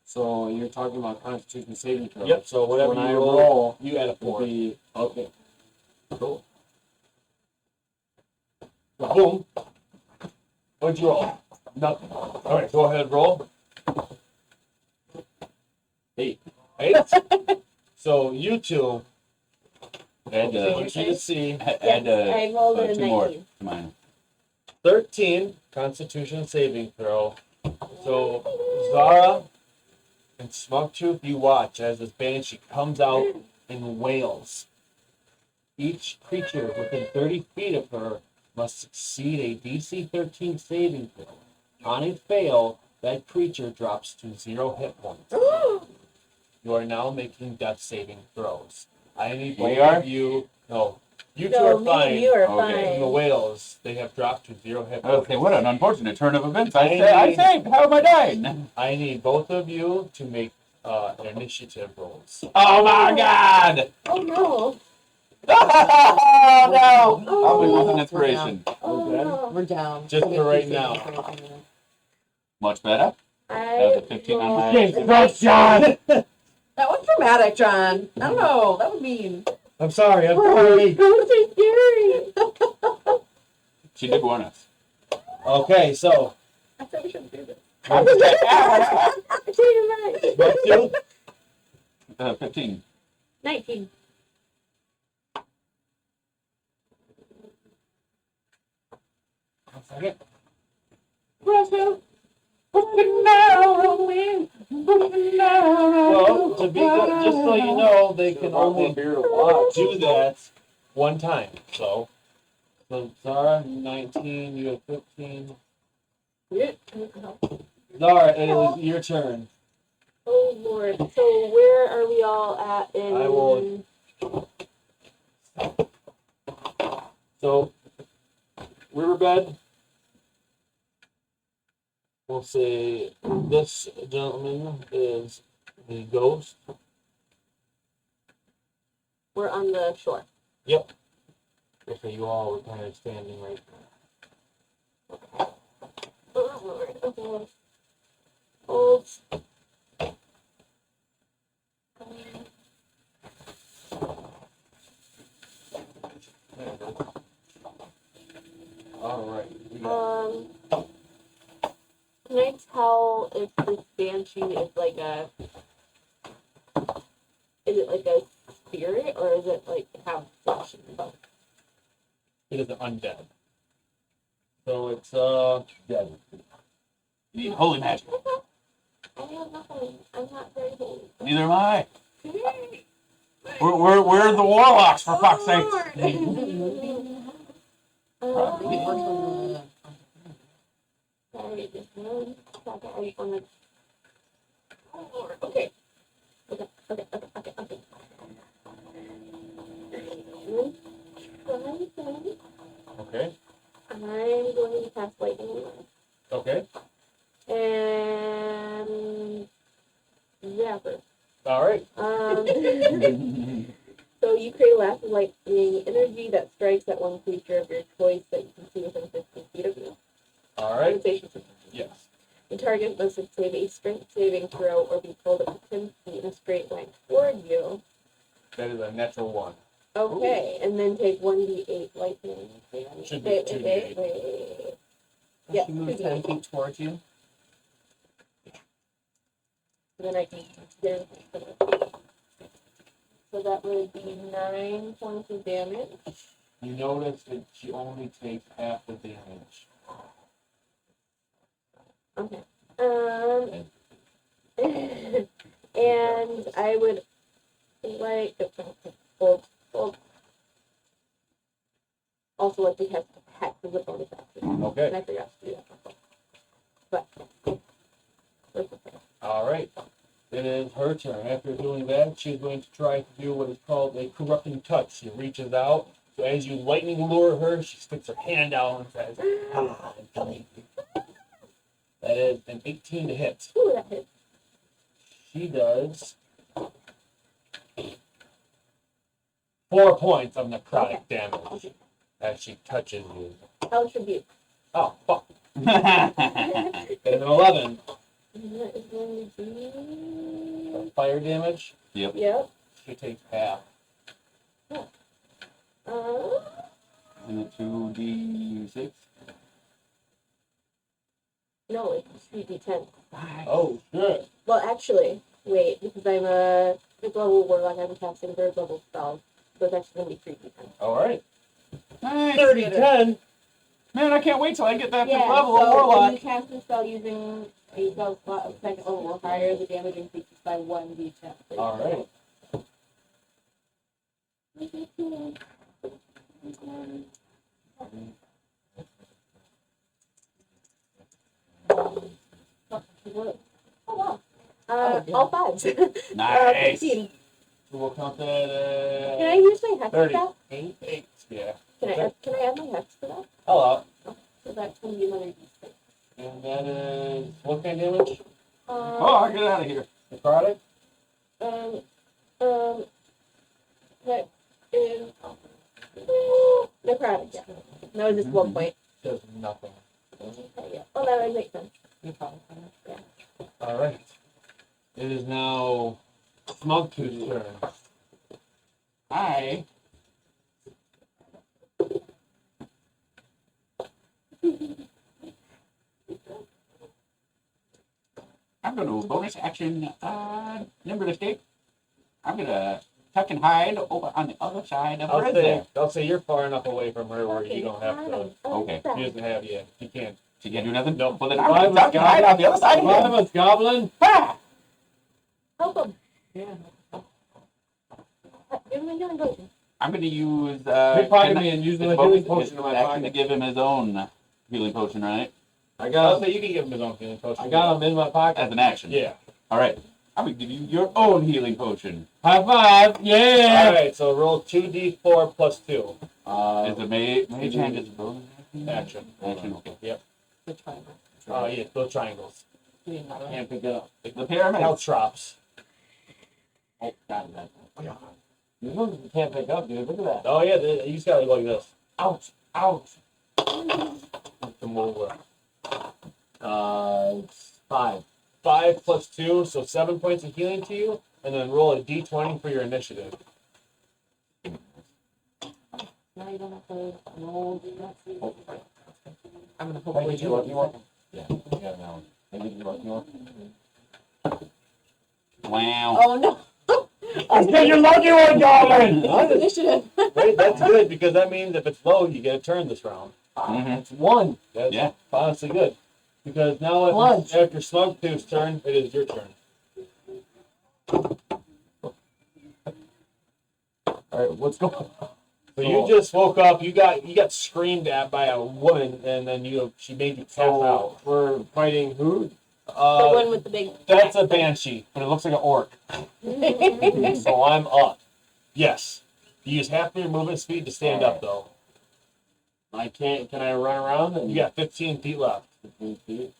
So you're talking about Constitution saving throw. Yep. So whatever When you I roll, roll, you add a will 4. be okay. Cool. So boom. What'd you roll? Nothing. All right, go ahead, roll. 8. 8. So you two, Add, I want you to see add I rolled a 2 more 19. to mine. 13 Constitution saving throw. So Zara and Smoktooth, you watch as this banshee comes out and wails. Each creature within 30 feet of her must succeed a DC 13 saving throw. On a fail, that creature drops to 0 hit points. You are now making death saving throws. I need We both are? of you. No, you two No, are me fine. and you are Okay. And the fine. whales, they have dropped to 0 hit points. Okay, what an unfortunate turn of events. I I need- saved. How am I dying? I need both of you to make initiative rolls. Oh my god! Oh no. Oh no! Oh, I'll be with an We're inspiration. Oh Okay. no. We're down. Just We're for gonna right keep now. saving for right now. Much better. I That was a 15 on my- rolled- John! That was dramatic, John. I don't know. That would mean. I'm sorry, I'm Oh, sorry. that was so scary. She did warn us. Okay, so, I said we shouldn't do this. Uh, I changed my mind. both you, 15. 19. second. Well, to be good, just so you know, they can only do that one time. So Zara, 19, you have 15. Zara, it is your turn. Oh Lord. So where are we all at in I will- So, Riverbed, we'll say this gentleman is the ghost. we're on the shore. Yep. Okay, you all were kind of standing right there. Oh Lord. Okay. Old. All right. We got Can I tell if this banshee is like a? Is it like a spirit or is it like have flesh and bone? it is undead. So it's dead. You need holy magic. I have nothing. I'm not very holy. Neither am I. We're the warlocks, for fuck's sake. It works on the. Sorry, just one second. I just wanna. Oh Lord. Okay. Okay. Okay. I'm going to cast lightning Okay. and zapper. All right. So you create a lash of lightning energy that strikes at one creature of your choice that you can see within 15 feet of you. All right. Sensation. Yes. The target must save a strength saving throw or be pulled up to 10 feet in a straight line toward you. That is a natural one. Okay, and then take 1d8 lightning damage. Should be Wait. If Yeah, she moves 10 feet towards you. Then I can get it. So that would be 9 points of damage. You notice that she only takes half the damage. Okay. And I would like also like to have hex as a bonus action. Okay. And I forgot to do that before. But All right. It is her turn. After doing that, she's going to try to do what is called a corrupting touch. She reaches out. So as you lightning lure her, she sticks her hand out and says, "Come on, come here." That is an 18 to hit. ooh, that hits. She does 4 points of necrotic damage Okay. as she touches you. I'll tribute. Oh, fuck. And an 11 That is going to be. fire damage. Yep. She takes half. And a 2d6. No, it's 3d10. Oh, shit. Well, actually, wait, because I'm a 5th level warlock, I'm casting 3rd level spells. So it's actually going to be 3d10. All right. Nice. 30-10. Man, I can't wait till I get that Yeah, fifth level so of when Warlock. you cast a spell using a spell slot of 2nd level or higher, the damage increases by 1d10. All right. Oh, wow. All fives. Nice. 15. So we'll count that Can I use my hex for 30. that? 8. Yeah. Can I add my hex for that? Hello. So that's going to be another d6. And that is what kind of damage? Oh, get out of here. Necrotic? That is necrotic, yeah. That was just 1 point. Does nothing. Okay, yeah. Oh, that would make sense. All right. It is now Smugtooth's turn. Hi. I'm going to bonus action nimble escape. I'm going to tuck and hide over on the other side of the red there. I'll say you're far enough away from her where you don't have to. Okay. She doesn't have you. You can't. She can't do nothing? No. Well, then I'm going to tuck and hide on the other side of him. Anonymous Goblin. Ha! Help him. Yeah. Give him a healing potion. I'm going to use... Pickpocket me and use the healing potion in my action to pocket. give him his own healing potion, right? I'll say you can give him his own healing potion. I got him in my pocket. As an action. Yeah. All right. I'm going to give you your own healing potion. High five. Yeah. All right. So roll 2d4 plus 2. Is the mage hand is bonus Action. action? Okay. Yep. The triangle. Oh yeah, those triangles. You didn't know that. Can't pick it up. The pyramid. Caltrops. Oh, got that. These ones you can't pick up, dude. Look at that. Oh yeah, you just gotta go like this. Ouch. Ouch. To move over. It's 5. 5 plus 2, so 7 points of healing to you, and then roll a d20 for your initiative. Now you don't have to roll. I'm gonna Can I hopefully get you do lucky it. one? Yeah, you got that one. Can I get you lucky one? Wow. Oh, no. I said you're lucky one, Goblin! Initiative. Right, that's good, because that means if it's low, you get a turn this round. Mhm. It's 1. That's Yeah. honestly good. Because now after Smugtooth's turn, it is your turn. Alright, what's going on? So you just woke up. You got screamed at by a woman, and then she made you pass out. We're fighting who? The one with the big. That's a banshee, but it looks like an orc. So I'm up. Yes. You use half your movement speed to stand up, though. I can't. Can I run around? And You got 15 feet left. 15 feet.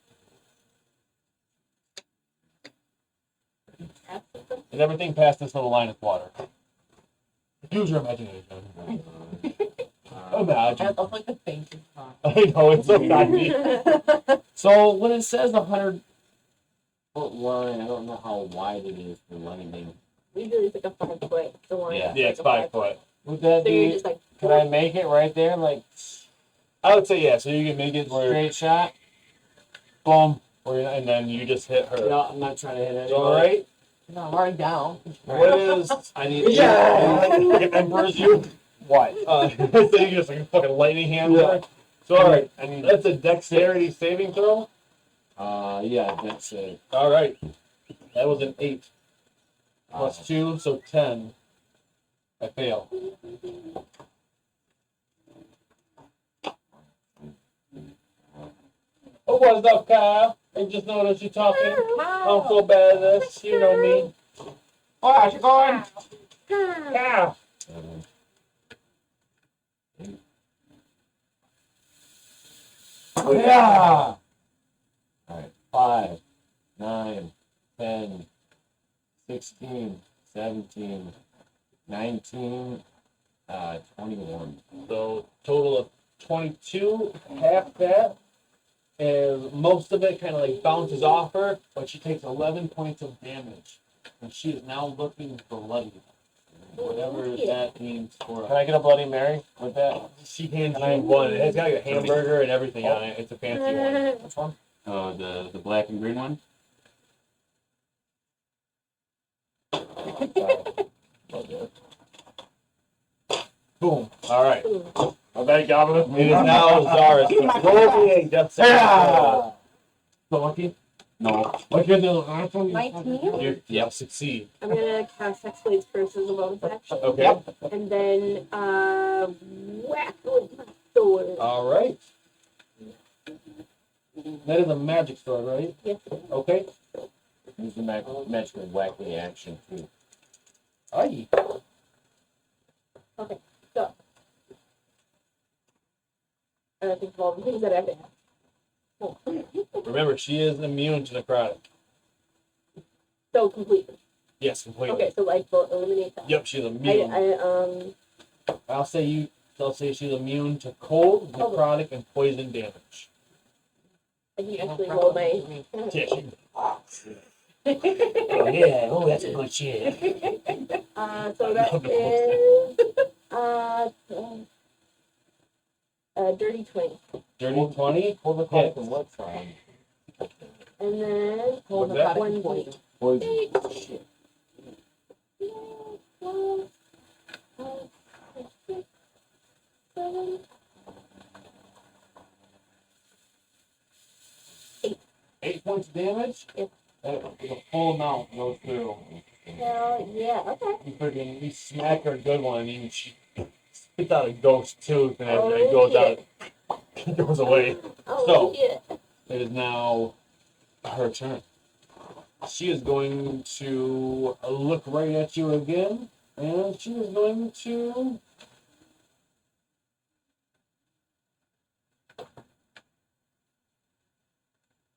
And everything past this little line of water. Use your imagination. Imagine. That looks like the faintest part. I know, it's so tiny. So when it says 100-foot line, I don't know how wide it is for landing. Usually it's like a 5 foot. The one. Yeah. Yeah, it's 5 foot. Would that So you're be? just like. Could I make it right there, like I would say yeah, so you can make it where straight shot? boom, and then you just hit her. No, I'm not trying to hit Is anybody. all right? No, I'm already down. What is? I need. Yeah. Like Emperor's you. What? So you just like a fucking lightning hammer. So all right, I need. that's a dexterity saving throw. Yeah, that's it. All right, that was an 8 Uh, plus 2, so 10. I fail. Oh, what's up, Kyle? I just noticed you talking. I'm so bad at this. You know me. Oh, how's it going? Yeah. Yeah. All right. 5, 9, 10, 16, 17, 19, 21. So total of 22, half that, and most of it kind of like bounces off her, but she takes 11 points of damage, and she is now looking bloody. Whatever that means for Can her. I get a Bloody Mary with that? She hands you one. It has got like a hamburger and everything on it. It's a fancy one. Which one? Oh, the black and green one? Boom. All right. I bet Goblin. It is now Zara's turn. Roll me a death saving throw. So lucky. No. What you're doing? 19. Yep, succeed. I'm gonna cast Hexblade's Curse as a bonus action. Okay. And then whack with my sword. All right. That is a magic sword, right? Yes. Okay. Use the magical wacky action too. Aye. Okay, so. And I think of all the things that I have to have. Oh. Remember, she is immune to necrotic. So completely. Yes, completely. Okay, so like we'll eliminate that. Yep, she's immune. I'll say she's immune to cold, necrotic, and poison damage. I can actually roll my. Yeah, she- Oh, yeah. Oh, that's a good shit. So that is dirty 20, Dirty 20. Pull the Hits. card from what side? and then Hold the What's that? cotton One poison. Poison. 8. 12, 6, 7. 8 points of damage. Yep. The full amount goes through. Hell yeah, okay. You smack her a good one, and she spits out a ghost tooth, and Oh, it goes shit. out. It goes away. Oh So- shit. It is now her turn. She is going to look right at you again, and she is going to.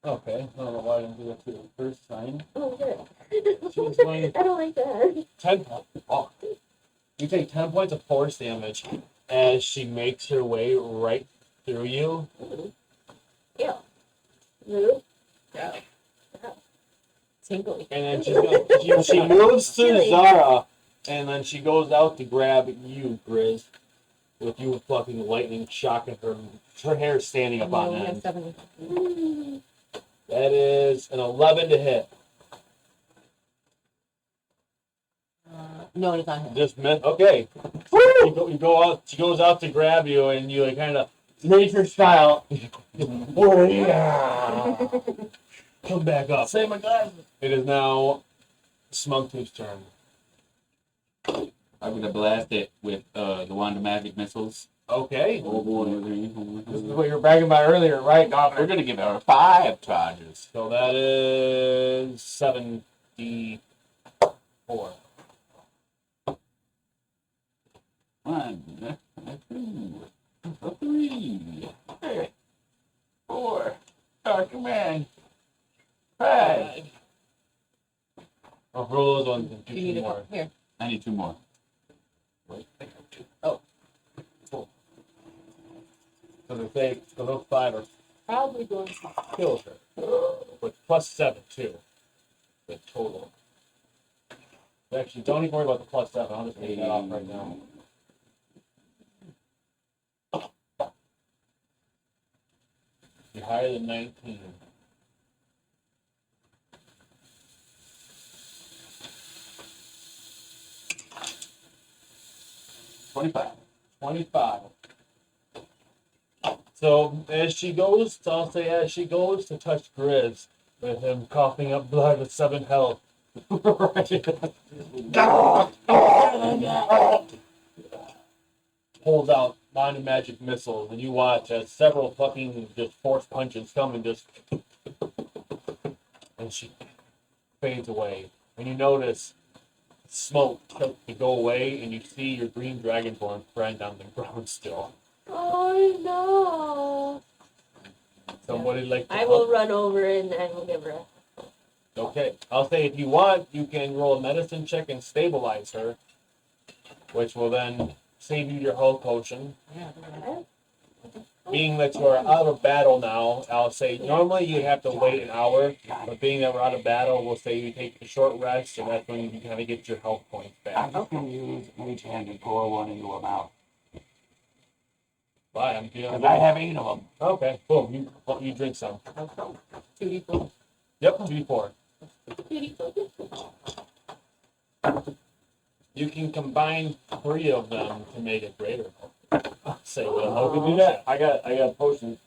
Okay, I don't know why I didn't do that to the first time. Oh shit. She's going I don't like that. 10 oh. You take 10 points of force damage as she makes her way right through you. Yeah. Move. Tingly. And then she moves to Zara, and then she goes out to grab you, Grizz, with you fucking lightning shocking her hair standing up No, on we have end. 70. That is an 11 to hit. No, it's not him. Just miss. Okay. You go out. She goes out to grab you, and you kind of nature style. Oh yeah. Come back up. Save my glasses. It is now Smuggtooth's turn. I'm gonna blast it with the wand of magic missiles. Okay. Oh boy. This is what you were bragging about earlier, right, We're Governor? gonna give her 5 charges. So that is 74. 1, 2, 3, 4. Oh, come on. 5. I'll roll those ones and do You need 2 a more. couple here. I need 2 more. So those 5 are probably going to kill her. With +7 too. The total. Actually, don't even worry about the +7. I'll just take that off right now. You're higher than 19. $25. 25. So as she goes, I'll say as she goes to touch Grizz, with him coughing up blood with 7 health. Pulls out Mind Magic missiles, and you watch as several fucking just force punches come and just, and she fades away. And you notice smoke starts to go away, and you see your green dragonborn friend on the ground still. Oh no! Somebody like to I will run over and I will give her a. Okay, I'll say if you want, you can roll a medicine check and stabilize her, which will then save you your health potion. Yeah. Being that you are out of battle now, I'll say normally you'd have to wait an hour, but being that we're out of battle, we'll say you take a short rest, and that's when you can kind of get your health points I'm back. just gonna use Mage Hand and pour 1 into her mouth. Bye, I'm feeling. Because I have 8 of them. Okay, boom, you drink some. 2d4. Yep, 2d4. You can combine 3 of them to make it greater. Say, well, how can do that? I got a potion.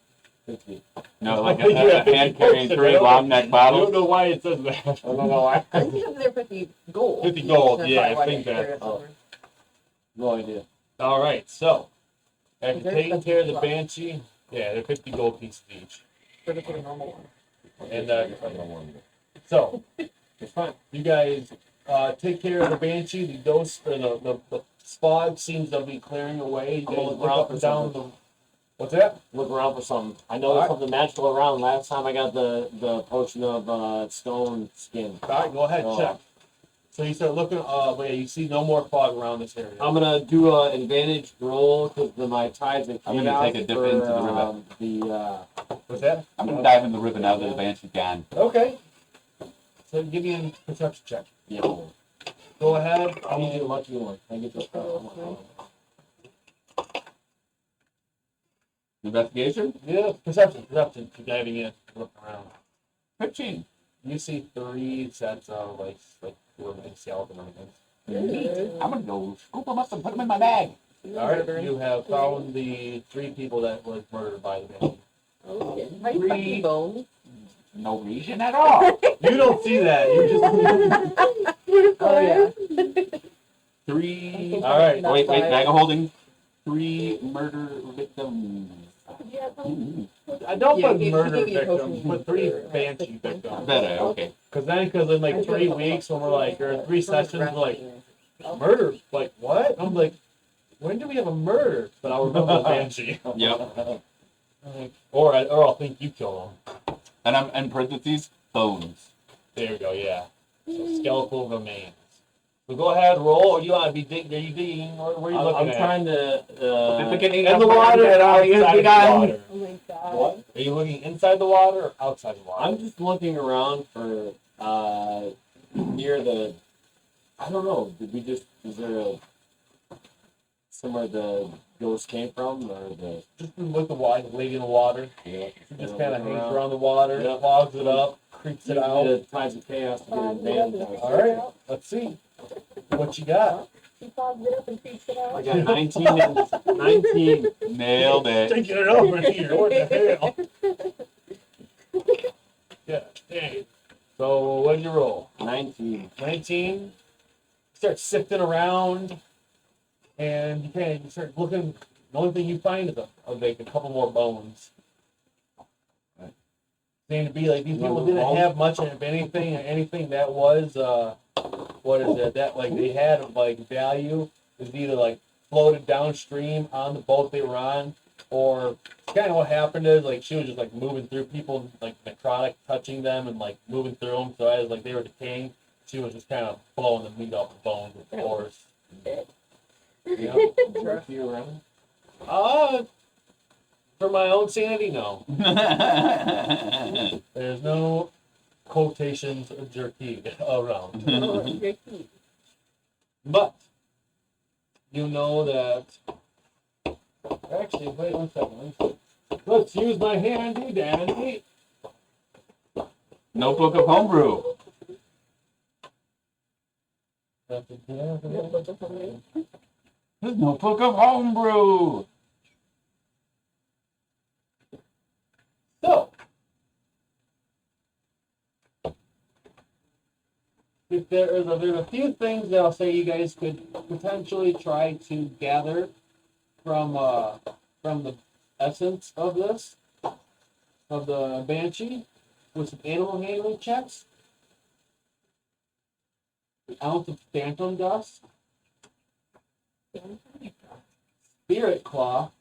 50. No, like Yeah. a hand carrying 3 long neck I don't bottles. know why it says that. I don't know why. I think it's there 50 gold. 50 gold, That's yeah, probably why I think they carry that. it somewhere. No idea. All right, so after They're taking 50 care of the bucks. banshee, yeah, they're 50 gold pieces each. For the normal one. And I don't want to. so it's fine. You guys take care of the banshee. The ghost or the fog seems to be clearing away. You I'm guys gonna look look up for and down something. the. What's that? Look around for something. I know there's something magical around. Last time I got the potion of stone skin. All right, go ahead, Oh. check. So you start looking. But yeah, you see no more fog around this area. I'm gonna do an advantage roll because my tides are I'm gonna take a dip into the river. What's that? I'm gonna dive in the river now that the Banshee's gone. Okay. So give me a perception check. yeah. Go ahead. I need you a lucky one. I get this. Investigation? Yeah, perception. You're diving in, looking around. 15. You see 3 sets of like living skeleton remains. I'm gonna go scoop them up and put them in my bag. All right, you have found the 3 people that was murdered by the banshee. Okay. Are you Three- fucking bones? No reason at all. You don't see that. You just. Oh, yeah. 3. All right. Wait, bag of holding. 3 murder victims. I don't Yeah, put he murder gave you a victims, potion put 3 for, banshee victims. Better, okay. Because in like 3 weeks when we're like, or 3 sessions, we're like, murder? Like what? I'm like, when do we have a murder? But I'll remember the banshee. Yep. Or I'll think you killed them. And I'm in parentheses, bones. There we go. Yeah. So skeletal remains. So go ahead, roll. Or you want to be digging? Are you digging? Where are you looking I'm at? trying to. The beginning In of the water and and all you outside of the begun. water. Oh my god. What? Are you looking inside the water or outside the water? I'm just looking around for near the. I don't know. Did we just? Is there somewhere the ghost came from, or the? just with the water, lady in the water. Yeah. She just kind of hangs around the water, Yeah. clogs it up, creeps it out. The tides of chaos to get advantage. All right, let's see what you got. She fogged it up and creeped it out. I got 19 and 19. Nailed it. Taking it over here. What the hell? Yeah, dang. So what did you roll? 19. 19. Start sifting around. and you kind of start looking. The only thing you find is like a couple more bones. Seemed to be like these people didn't have much of anything that was what is it that like they had of like value is either like floated downstream on the boat they were on, or kind of what happened is like she was just like moving through people, like necrotic, touching them and like moving through them. So as like they were decaying, she was just kind of blowing the meat off the bones with force. Yeah. Jerky around. For my own sanity, no. There's no quotations of jerky around. Oh, you're cute. But you know that. Actually, wait 1 second. Let's use my handy dandy. Notebook of Homebrew. Notebook of Homebrew. The Notebook of Homebrew. So, if there's a few things that I'll say you guys could potentially try to gather from the essence of this, of the Banshee, with some animal handling checks, an ounce of phantom dust, spirit claw,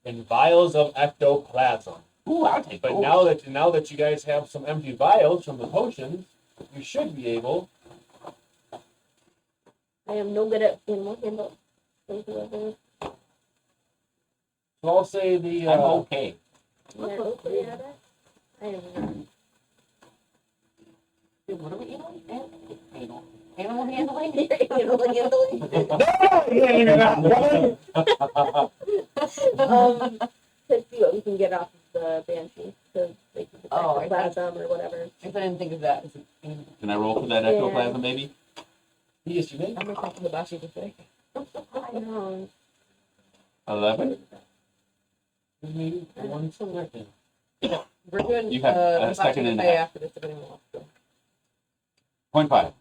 and vials of ectoplasm. Ooh, I'll take But those. now that you guys have some empty vials from the potions, you should be able. I am no good at animal handle. Thank you, whoever. So I'll say the. I'm okay. Yeah, okay at it. I am not. Dude, what are we eating? Animal handling? Animal handling. To see what we can get off of the Banshee. So they can Oh, protect the plasm or whatever. I didn't think of that. Can I roll for that ectoplasm, baby? Yes, you may. I'm looking for the bashi to say. I know. 11? Give me 1 second. We're doing You have a bashi second and a buffet half. after this if anyone wants to. 0.5.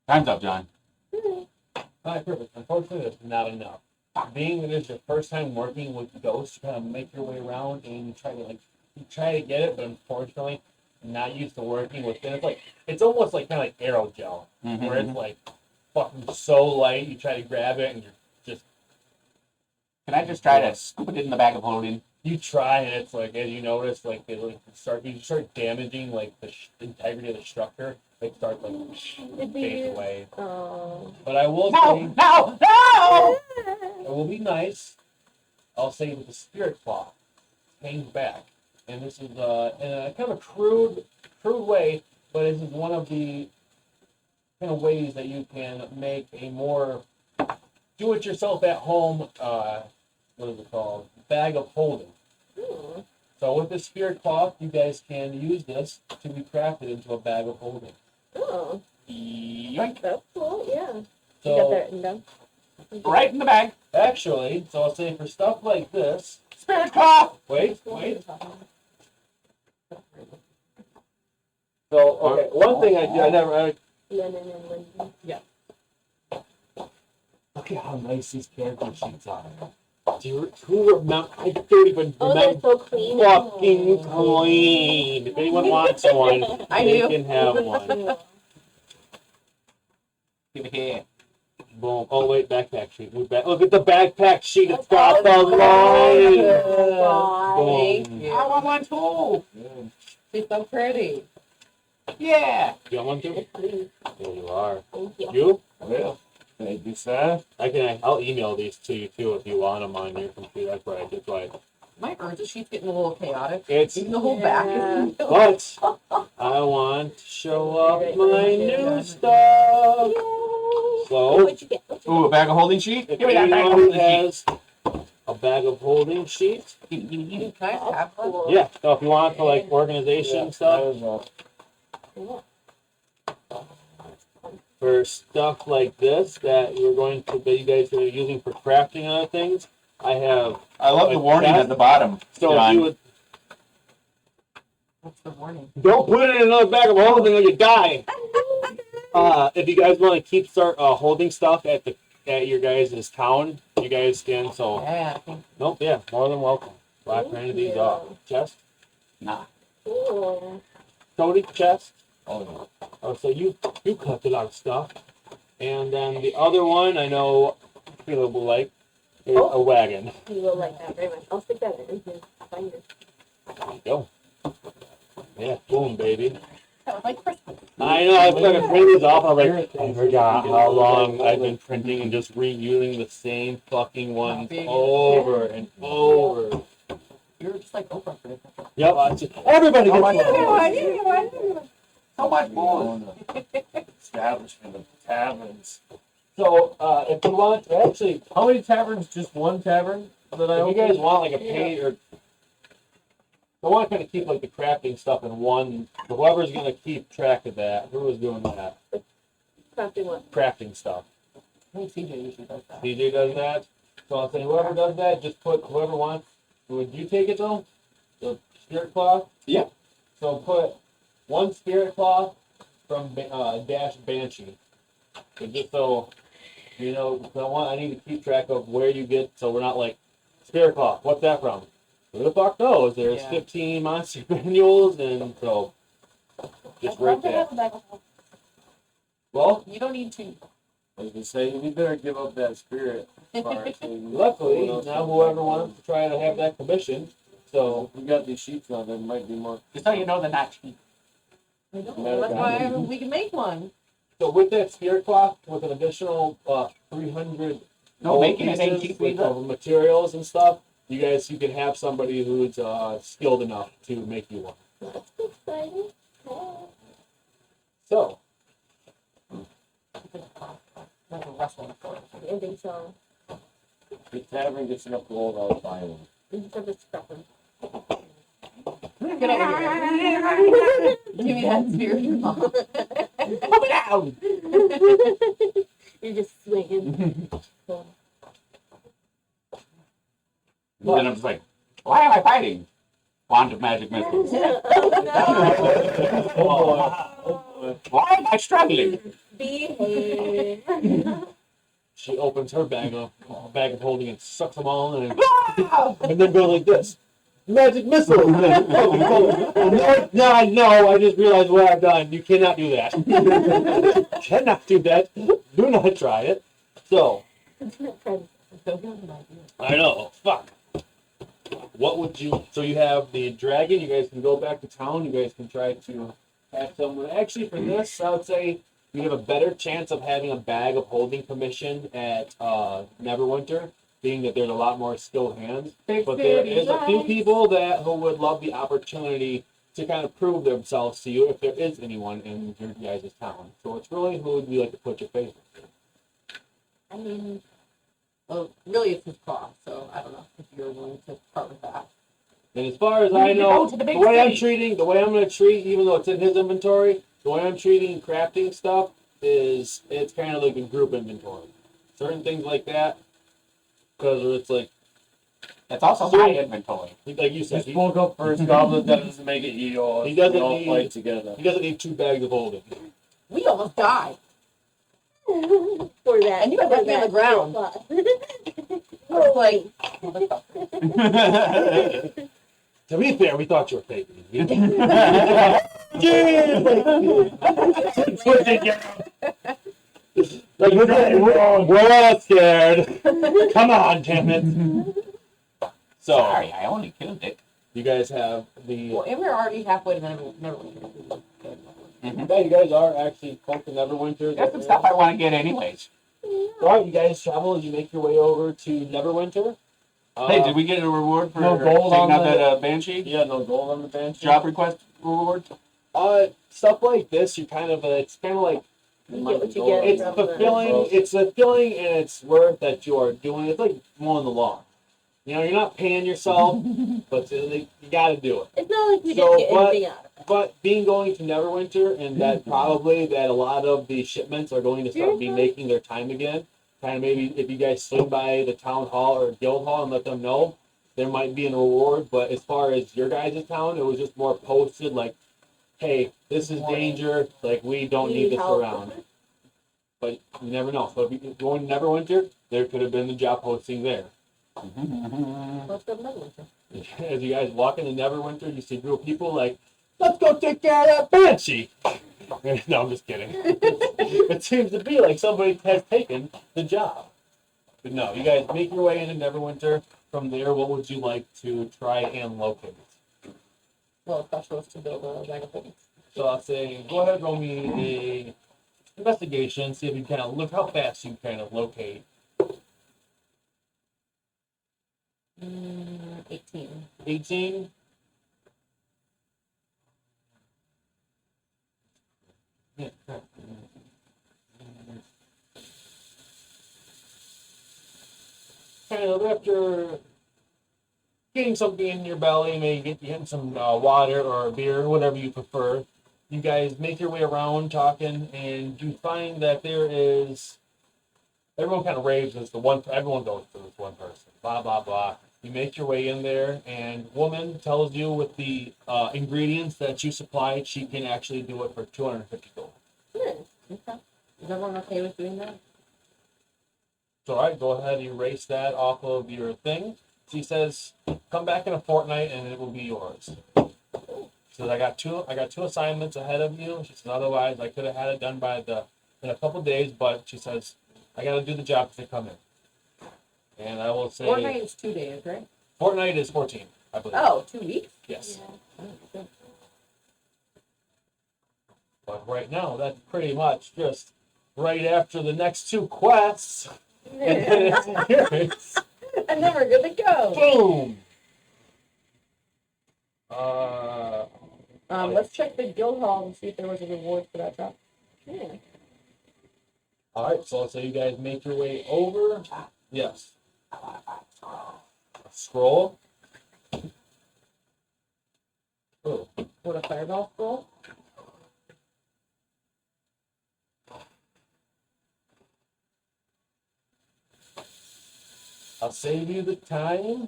Time's up, John. Alright, perfect. Unfortunately, that's not enough. Being that it's your first time working with ghosts, you kind of make your way around and you try to get it, but unfortunately, not used to working with it. It's almost like kind of like aerogel, where it's like fucking so light. You try to grab it and you're just Can I just try to scoop it in the bag of holding? you try and it's like as you notice like you start damaging like the integrity of the structure. They start like Did we fade use? away. Oh. But I will No! say. No! No! I will be nice. I'll say with the spirit claw, hangs back, and this is in a kind of a crude way, but this is one of the kind of ways that you can make a more do-it-yourself at home. What is it called? Bag of holding. Hmm. So with the spirit claw, you guys can use this to be crafted into a bag of holding. Oh, Yoink. that's cool. Yeah. You got So that written down. Right in the bag. actually, so I'll say for stuff like this. Spirit claw! Wait. So okay, one thing I Lennon and Lindsay. look at how nice these character sheets are. Do you who remember? I don't even Oh, they're remember. so clean. Fucking clean. If anyone wants one, I they do. can have one. Give it here. Boom. Oh wait, backpack sheet. Move back. Look at the backpack sheet. It's got the Oh, line. God. Thank Boom. you. I want one too. She's so pretty. Yeah. You want one too? Yes, please. There you are. Thank you. You? Well, thank you, sir. I'll email these to you too if you want them on your computer. That's right. That's right. My Urza sheet's getting a little chaotic. It's Even the whole back Yeah. is but I want to show off my new stuff. So What'd you get? What'd you Ooh, a bag of holding sheet? if Give me that bag of anyone holding sheet. has a bag of holding sheets, Give me, give me, give me. Can I just have one? Cool. yeah. So if you want for like organization stuff, Cool. for stuff like this that you guys are using for crafting other things, I have. I love the Like warning that? at the bottom. So if John. you would What's the warning? don't put it in another bag of holding or you die. If you guys want to keep holding stuff at the at your guys' town. You guys can, so, Yeah, I think nope, yeah, more than welcome. Black Thank printed these you. off. Chest, Nah. Cool. Cody, chest. Oh, Oh, so you collected a lot of stuff. And then the other one I know Caleb will like is a wagon. You will like that very much. I'll stick that in his binder. There you go. Yeah, boom, baby. that was like Christmas. I know, I was trying to print these off. I'm like, I forgot how long I've been printing and just reusing the same fucking ones over and over. You're just like Oprah for this. Yep, everybody gets one. So much more. establishment of taverns. So, if you want, actually, How many taverns? Just one tavern that I if you own? guys want like a page or I want to kind of keep like the crafting stuff in one. So whoever's gonna keep track of that, who is doing that Crafting one. crafting stuff? I think CJ usually does that. DJ does that. So I'll say whoever does that, just put whoever wants. Would you take it though? The spirit cloth. Yeah. So put one spirit cloth from Dash Banshee. So just so you know, 'cause I need to keep track of where you get. So we're not like spirit cloth. What's that from? Who the fuck knows? There's Yeah. 15 monster manuals, and so just right there. Well, You don't need to. I was gonna say, you better give up that spirit part. luckily now whoever wants to try to have that commission. So we got these sheets on. There might be more. Just so you know, they're not cheap. I know. That's why we can make one. so with that spirit cloth, with an additional 300 No, gold making it ain't pieces cheap with, either. materials and stuff, you can have somebody who's skilled enough to make you one. That's exciting. So Like a wrestling sport. I think so. The tavern gets enough gold, I'll buy one. We just have to scrap them. Get over here. Give me that spirit. Put it down! You're just swinging. Cool. Then I'm just like, why am I fighting? Wand of magic missiles. Why am I struggling? Behave. she opens her bag of holding and sucks them all in, and then goes like this. Magic missile! No, I just realized what I've done. You cannot do that. Cannot do that. Do not try it. So, I know. Fuck. What would you... So you have the dragon. You guys can go back to town. You guys can try to have someone... Actually, for this, I would say you have a better chance of having a bag of holding commission at Neverwinter, being that there's a lot more skilled hands. But there is a few people who would love the opportunity to kind of prove themselves to you if there is anyone in your guys' town. So it's really who would you like to put your faith in? I mean, well, really it's his cost, so I don't know if you're willing to part with that. And as far as We I need to know, go to the the big way I'm city. the way I'm going to treat, even though it's in his inventory, the way I'm treating crafting stuff is it's kind of like a group inventory. Certain things like that, because it's like also my inventory. Like you said, Just spoke up for his goblin. That doesn't make it yours. He doesn't We all need- fight together. he doesn't need 2 bags of holding. We almost died. For that. And you had for left me on the that ground. spot. I was like, motherfucker. To be fair, we thought you were faking it. Like, we're all scared. Come on, damn it. So, Sorry, I only killed it. you guys have the... Well, and we're already halfway to never. Yeah, you guys are actually close to Neverwinter. That's some stuff I want to get anyways. Alright, you guys travel as you make your way over to Neverwinter. Hey, did we get a reward for No gold taking on out the- that Banshee? Yeah, no gold on the bench. Job request reward? Stuff like this, you kind of, it's kind of like, You get what you get. it's from the- fulfilling, it's fulfilling and it's worth that you are doing. It's like mowing the lawn. You know, you're not paying yourself, but you gotta do it. It's not like we So, didn't get but- anything out of it. But being going to Neverwinter and that probably that a lot of the shipments are going to start be making their time again. Kind of maybe if you guys swing by the town hall or guild hall and let them know, there might be a reward. But as far as your guys' town, it was just more posted like, hey, this is danger. Like we don't need this help. around. but you never know. So if you go in Neverwinter, there could have been the job posting there. Let's go to Neverwinter. As you guys walk into Neverwinter, you see a group of people like, let's go take care of that banshee. No, I'm just kidding. It seems to be like somebody has taken the job. But no, you guys make your way into Neverwinter. From there, what would you like to try and locate? Well, specialist to build a megaphone. So I'll say, go ahead, roll me a investigation, see if you kind of look how fast you kind of locate. 18. 18. Yeah. Kind of after getting something in your belly, maybe getting some water or beer, whatever you prefer. You guys make your way around talking, and you find that there is. Everyone kind of raves as the one. Everyone goes to this one person. Blah blah blah. You make your way in there, and woman tells you with the ingredients that you supplied, she can actually do it for 250 gold. Okay. Is everyone okay with doing that? So, all right, go ahead and erase that off of your thing. She says, "Come back in a fortnight, and it will be yours." So I got two assignments ahead of you. She says, "Otherwise, I could have had it done in a couple days, but she says I got to do the job if they come in." And I will say, Fortnite is 2 days, right? Fortnite is 14, I believe. Oh, 2 weeks? Yes. Oh, good. But right now, that's pretty much just right after the next two quests, and then it's yours. And then we're good to go. Boom. Let's check the guild hall and see if there was a reward for that job. Yeah. All right, so let's say you guys make your way over. Yes. Scroll. Oh, What, a fireball scroll? I'll save you the time,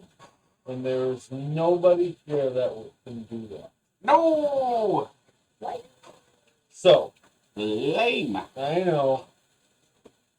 and there's nobody here that can do that. No! So, Lame. I know.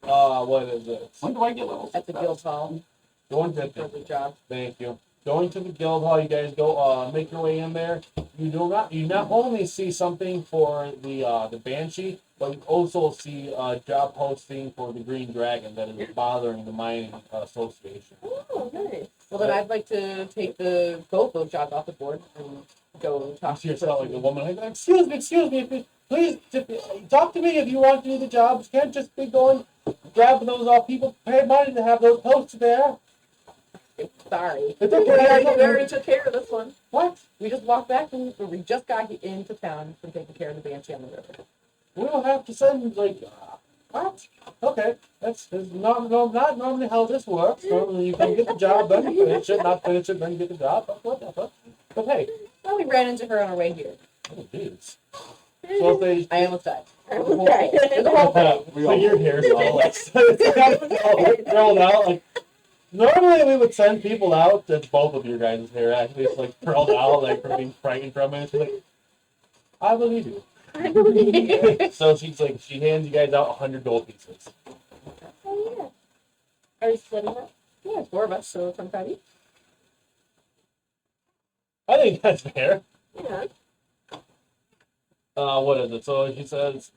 What is it? When do I get levels? At the guild hall Going to for the job. Thank you. Going to the guild hall, you guys go make your way in there. You not only see something for the banshee, but you also see a job posting for the green dragon that is bothering the mining association. Oh, nice. Well, then I'd like to take both those jobs off the board and go You talk see to yourself like a woman like, excuse me, please talk to me if you want to do the job. You can't just be going grabbing those off. People pay money to have those posted there. Sorry. It's We okay. already took care of this one. What? We just walked back and we just got into town from taking care of the banshee on the river. We don't have to send what? Okay, that's not normally how this works. Normally you can get the job, then you finish it, not finish it, then get the job. But whatever. But hey, Well, we ran into her on our way here. oh jeez. So if they I almost died. Okay. The whole thing. so your hair's all like curled out. Like normally we would send people out. That's both of your guys' hair actually. It's like curled out, like from being frightened from it. It's like, I believe you. So she's like, she hands you guys out 100 gold pieces. Oh, yeah. Are you splitting it? Yeah, 4 of us, so 25 each. I think that's fair. Yeah. What is it? So she says,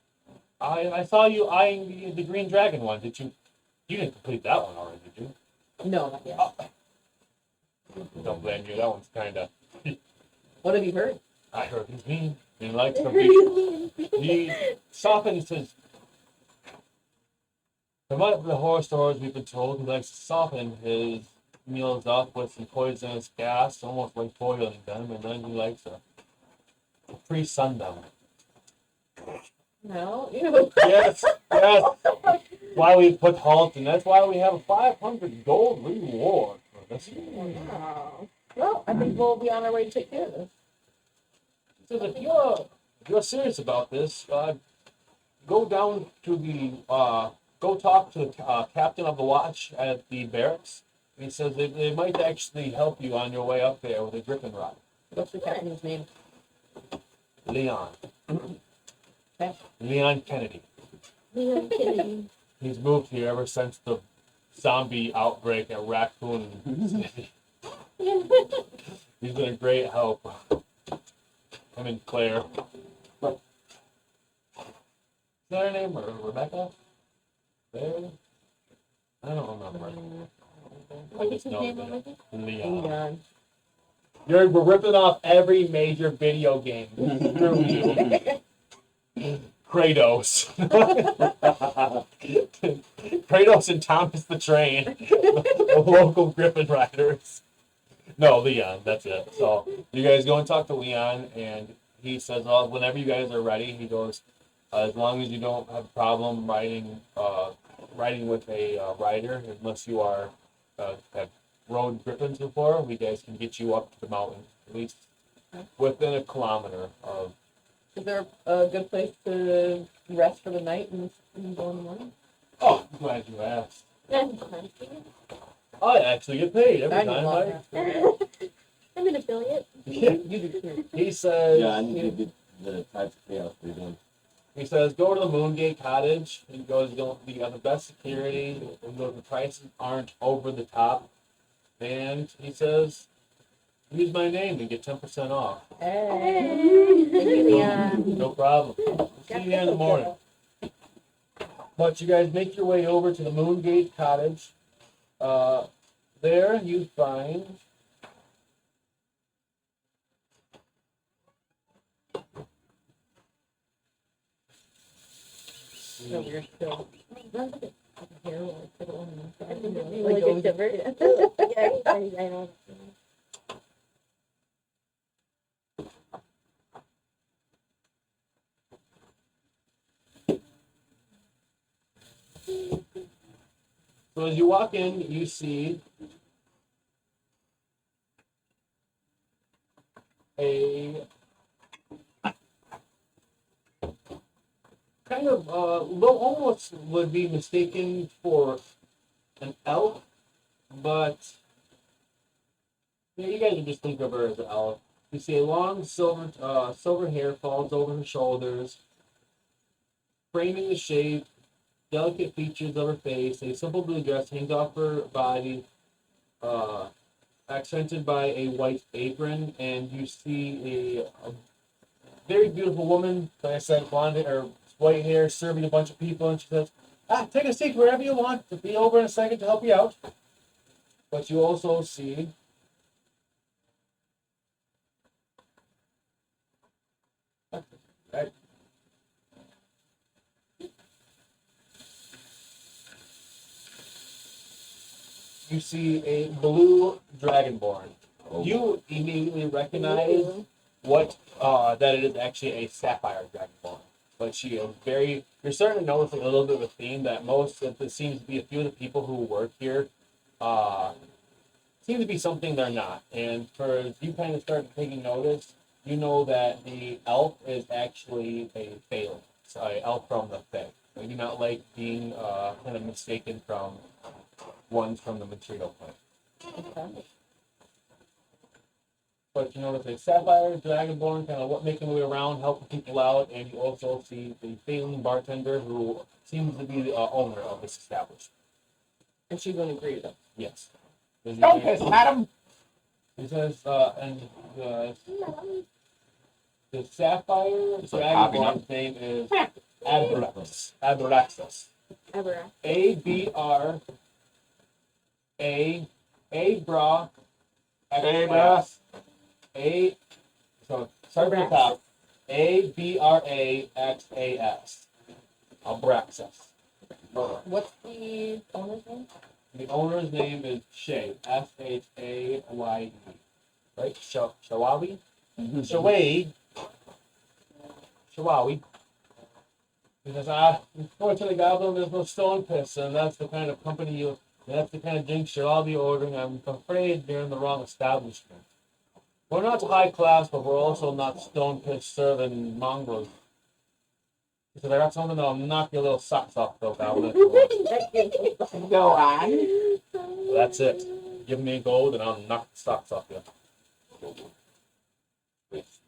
I saw you eyeing the green dragon one. You didn't complete that one already, did you? No, not yet. Don't blame you. That one's kind of. What have you heard? I heard he's mean. He likes to be. He softens his. From what the horror stories we've been told, he likes to soften his meals up with some poisonous gas, almost like boiling them, and then he likes to pre-sun them. No, you. Yes, yes. Why we put halt, and that's why we have a 500 gold reward for this. Oh. Well, I think we'll be on our way to take care of this. So if you're serious about this, go down to the go talk to the captain of the watch at the barracks. He says they might actually help you on your way up there with a griffin rod. What's the captain's name? Leon. Okay. Leon Kennedy. I'm kidding. He's moved here ever since the zombie outbreak at Raccoon City. He's been a great help. Him and Claire. Is that her name? Or Rebecca? Claire? I don't remember. I just know that. Leon. We're ripping off every major video game. Screw you. Kratos. Kratos and Thomas the Train. The local Griffin Riders. No, Leon, that's it. So you guys go and talk to Leon, and he says, well, whenever you guys are ready, he goes, as long as you don't have a problem riding with a rider, unless you are have rode Griffins before, we guys can get you up to the mountain, at least within a kilometer of. Is there a good place to rest for the night and go in the morning? Oh, I'm glad you asked. That's fun. I actually get paid every I know time. a Right? lot. I'm an affiliate. Yeah. You do too. He says. Yeah, I need to get the types of chaos we're doing. He says, go to the Moongate Cottage. He goes, you got the best security. And the prices aren't over the top. And he says, use my name and get 10% off. Hey. Thank you, Leon. No problem. See you in the morning. But you guys make your way over to the Moongate Cottage. There you find No, you're still. Like a shiver. Yeah, I know. so as you walk in, you see a kind of almost would be mistaken for an elf, but yeah, you guys would just think of her as an elf. You see a long silver hair falls over her shoulders, framing the shape, delicate features of her face. A simple blue dress hangs off her body, accented by a white apron, and you see a very beautiful woman, like I said, blonde or white hair, serving a bunch of people, and she says, take a seat wherever you want. To be over in a second to help you out. But you also see right. You see a blue dragonborn. You immediately recognize what that it is actually a sapphire dragonborn. But she is very. You're starting to notice a little bit of a theme that it seems to be a few of the people who work here seem to be something they're not. And for you kind of start taking notice, you know that the elf is actually a phalanx, an elf from the Fae. They do not like being kind of mistaken from ones from the material plane. Okay. But you notice a sapphire dragonborn kind of making their way around, helping people out, and you also see the failing bartender who seems to be the owner of this establishment. And she's going to greet them. Yes. Don't piss, madam. He says, and the sapphire It's like copy dragonborn's name is Abraxas. Abraxas. Ever. A-B-R A-Bra Abra. So start from the top. A-B-R-A-X-A-S. Abraxas. What's the owner's name? The owner's name is Shay. S-H-A-Y-E. Right? Shawawi? Shaway. Shawawi. Because unfortunately, Goblin, there's no stone piss, and that's the kind of company that's the kind of drinks you'll all be ordering. I'm afraid you're in the wrong establishment. We're not high class, but we're also not stone piss serving mongrels. Because I got something that'll knock your little socks off, though, Goblin. Go on. So that's it. Give me gold, and I'll knock the socks off you.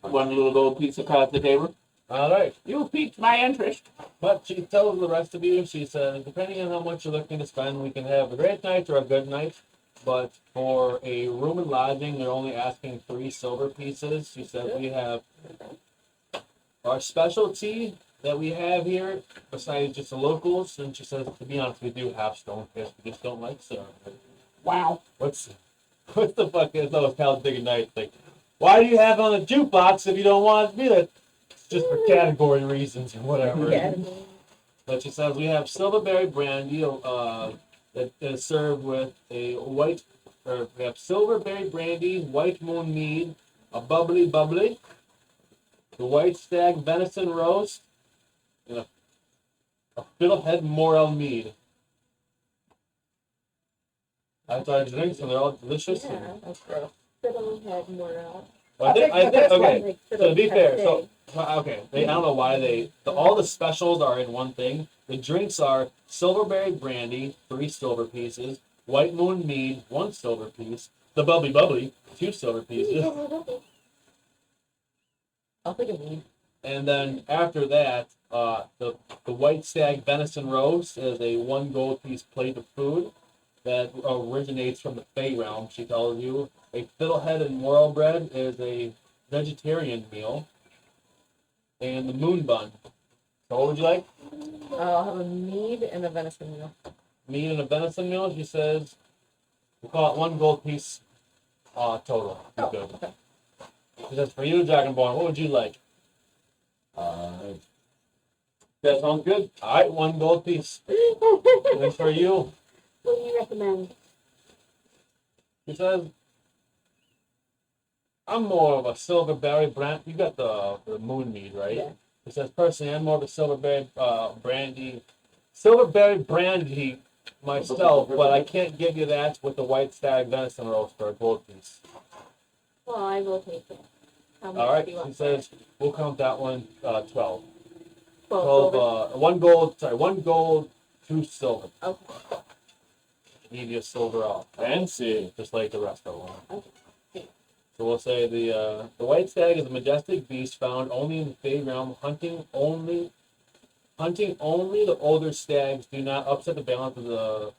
One little gold piece across the table. All right. You piqued my interest. But she tells the rest of you, she says, depending on how much you're looking to spend, we can have a great night or a good night. But for a room and lodging, they're only asking 3 silver pieces. She said we have our specialty that we have here, besides just the locals. And she says, to be honest, we do have stonefish. We just don't like syrup. Wow. What's the fuck is those Talladega Nights? Like, why do you have it on the jukebox if you don't want it to be there? It's just for category reasons or whatever. Yeah. But she says we have silverberry brandy that is served with a white, or we have silverberry brandy, white moon mead, a bubbly, the white stag venison roast, and a fiddlehead morel mead. That's our drinks, and they're all delicious. Yeah. That's gross. Fiddlehead Morel. Well, I think okay. Like So to be fair, fiddlehead okay, I don't know why all the specials are in one thing. The drinks are silverberry brandy, 3 silver pieces, white moon mead, 1 silver piece, the bubbly, 2 silver pieces, I'll take a mead. and then after that, the white stag venison roast is a 1 gold piece plate of food that originates from the Fey realm. She tells you a fiddlehead and morel bread is a vegetarian meal, and the moon bun. So what would you like? I'll have a mead and a venison meal. Meat and a venison meal. She says we'll call it 1 gold piece total. Oh, Good. okay. She says for you, Dragonborn, what would you like? That sounds good. All right, 1 gold piece. And for you, What do you recommend? she says I'm more of a silverberry brand. You got the moon mead, right? Yeah. It says personally, I'm more of a silverberry brandy myself, but I can't give you that with the white stag venison roast for a gold piece. Well, I will take it. How much All right, do you she want? says we'll count that one 12. 12 12 silver? 1 gold, 2 silver. Okay. Need you a silver off, Fancy. just like the rest of them. Okay. So we'll say the white stag is a majestic beast found only in the Fey realm, hunting only the older stags. Do not upset the balance of the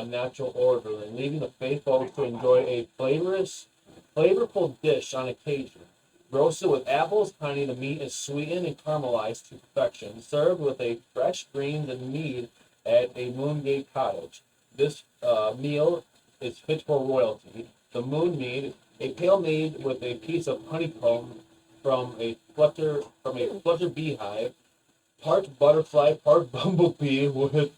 natural order, and leaving the Fey folks to enjoy a flavorful dish on occasion. Roasted with apples, honey, the meat is sweetened and caramelized to perfection. Served with a fresh greens and mead at a Moongate cottage. This meal is fit for royalty. The moon mead, a pale mead with a piece of honeycomb from a flutter beehive, part butterfly, part bumblebee, with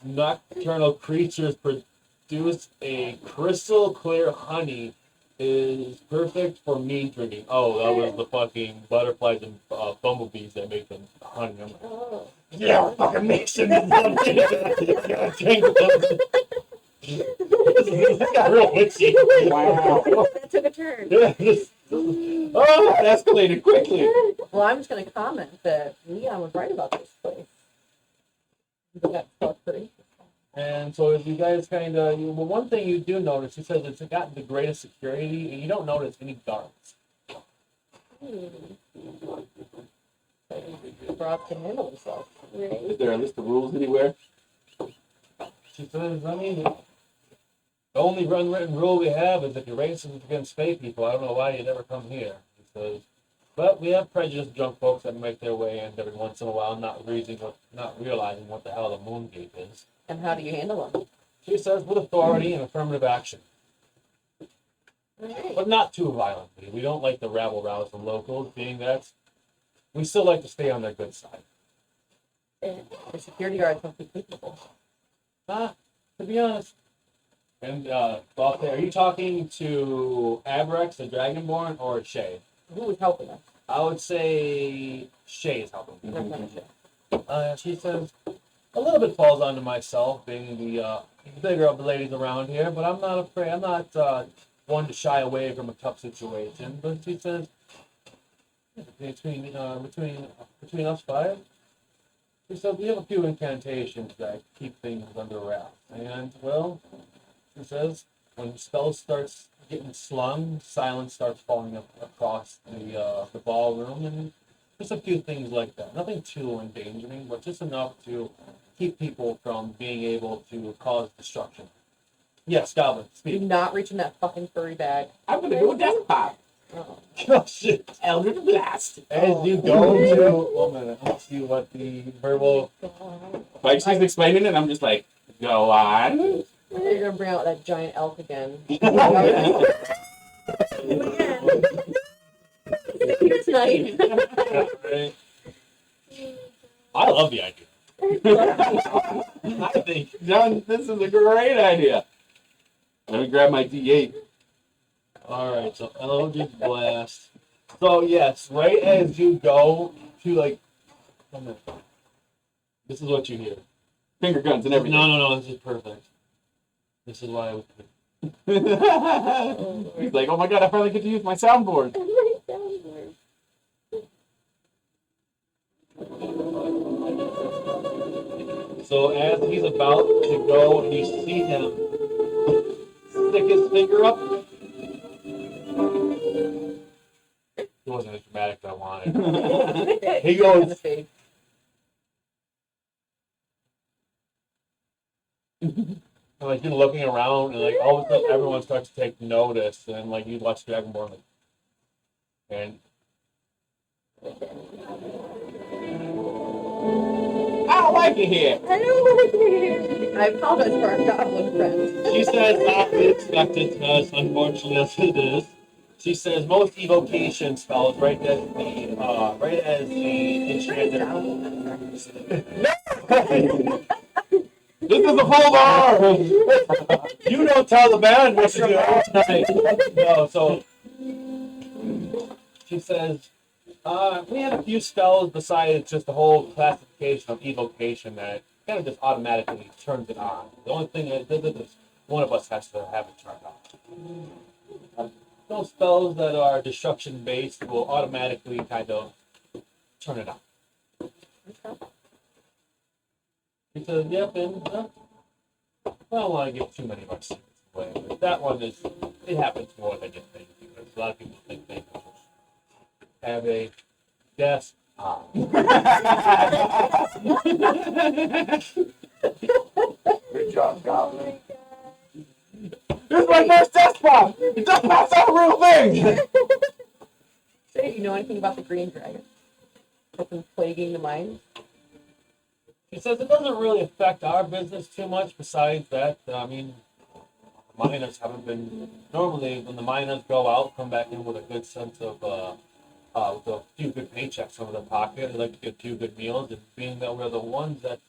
nocturnal creatures produce a crystal clear honey, is perfect for mead drinking. Oh, that was the fucking butterflies and bumblebees that make them honey. I'm like, Oh. yeah, we're fucking mixing them. Drink them. This got real witchy. Wow. That took a turn. Yeah, oh, that escalated quickly. Well, I'm just going to comment that Leon was right about this place. That's pretty. And so if you guys kind of, well, one thing you do notice, he says it's got the greatest security, and you don't notice any guards. Broad can handle himself. Right. Is there a list of rules anywhere? She says, I mean, the only unwritten rule we have is if you're racist against Fey people, I don't know why you never come here. He says, but we have prejudiced drunk folks that make their way in every once in a while, not realizing what the hell the Moongate is. And how do you handle them? She says, with authority and affirmative action, Alright. but not too violently. We don't like to rabble-rouse the locals, being that we still like to stay on their good side. The security guards must be capable. To be honest. And, are you talking to Abrex, the Dragonborn, or Shay? Who was helping us? I would say Shay is helping. She says, a little bit falls onto myself, being the bigger of the ladies around here, but I'm not afraid. I'm not one to shy away from a tough situation. But she says, between us five, she said we have a few incantations that keep things under wraps. And well, she says when spells starts getting slung, silence starts falling up across the ballroom, and Just a few things like that. Nothing too endangering, but just enough to keep people from being able to cause destruction. Yes, Goblin, Do speak. not reach in that fucking furry bag. I'm gonna do a desktop. Oh. Oh shit. Eldritch Blast. As you go to, 1 minute, let's see what the verbal. Like she's explaining it, I'm just like, go on. You're gonna bring out that giant elk again. Here tonight. Right. I love the idea. I think. John, this is a great idea. Let me grab my D8. All right, so Eldritch Blast. So yes, right as you go to like, 1 minute. This is what you hear. Finger guns and everything. No, this is perfect. This is why I was. He's like, oh my god, I finally get to use my soundboard. So as he's about to go, and you see him stick his finger up. It wasn't as dramatic as I wanted. He In goes, the face. like you're looking around, and like all of a sudden everyone starts to take notice, and like you watch Dragonborn, like, and I don't like it here. I don't like it. I apologize for our goblin friend. she says, not be expected, as unfortunate as it is. She says most evocation spells right as the enchanter. This is a full bar. You don't tell the band what to do. No, so she says, we had a few spells besides just the whole classification of evocation that kind of just automatically turns it on. The only thing that is one of us has to have it turned on. Those spells that are destruction based will automatically kind of turn it on. He says, yep, and I don't want to give too many of our secrets away, but that one is, it happens more than you think, because a lot of people think they can just have a desk. Good job, Goblin. This is my first test bomb. It does not sound a real thing. Say, you know anything about the green dragon? That's been plaguing the mines? He says it doesn't really affect our business too much, besides that, I mean, miners haven't been, normally when the miners go out, come back in with a good sense of, with a few good paychecks over their pocket, they like to get a few good meals, and being that we're the ones that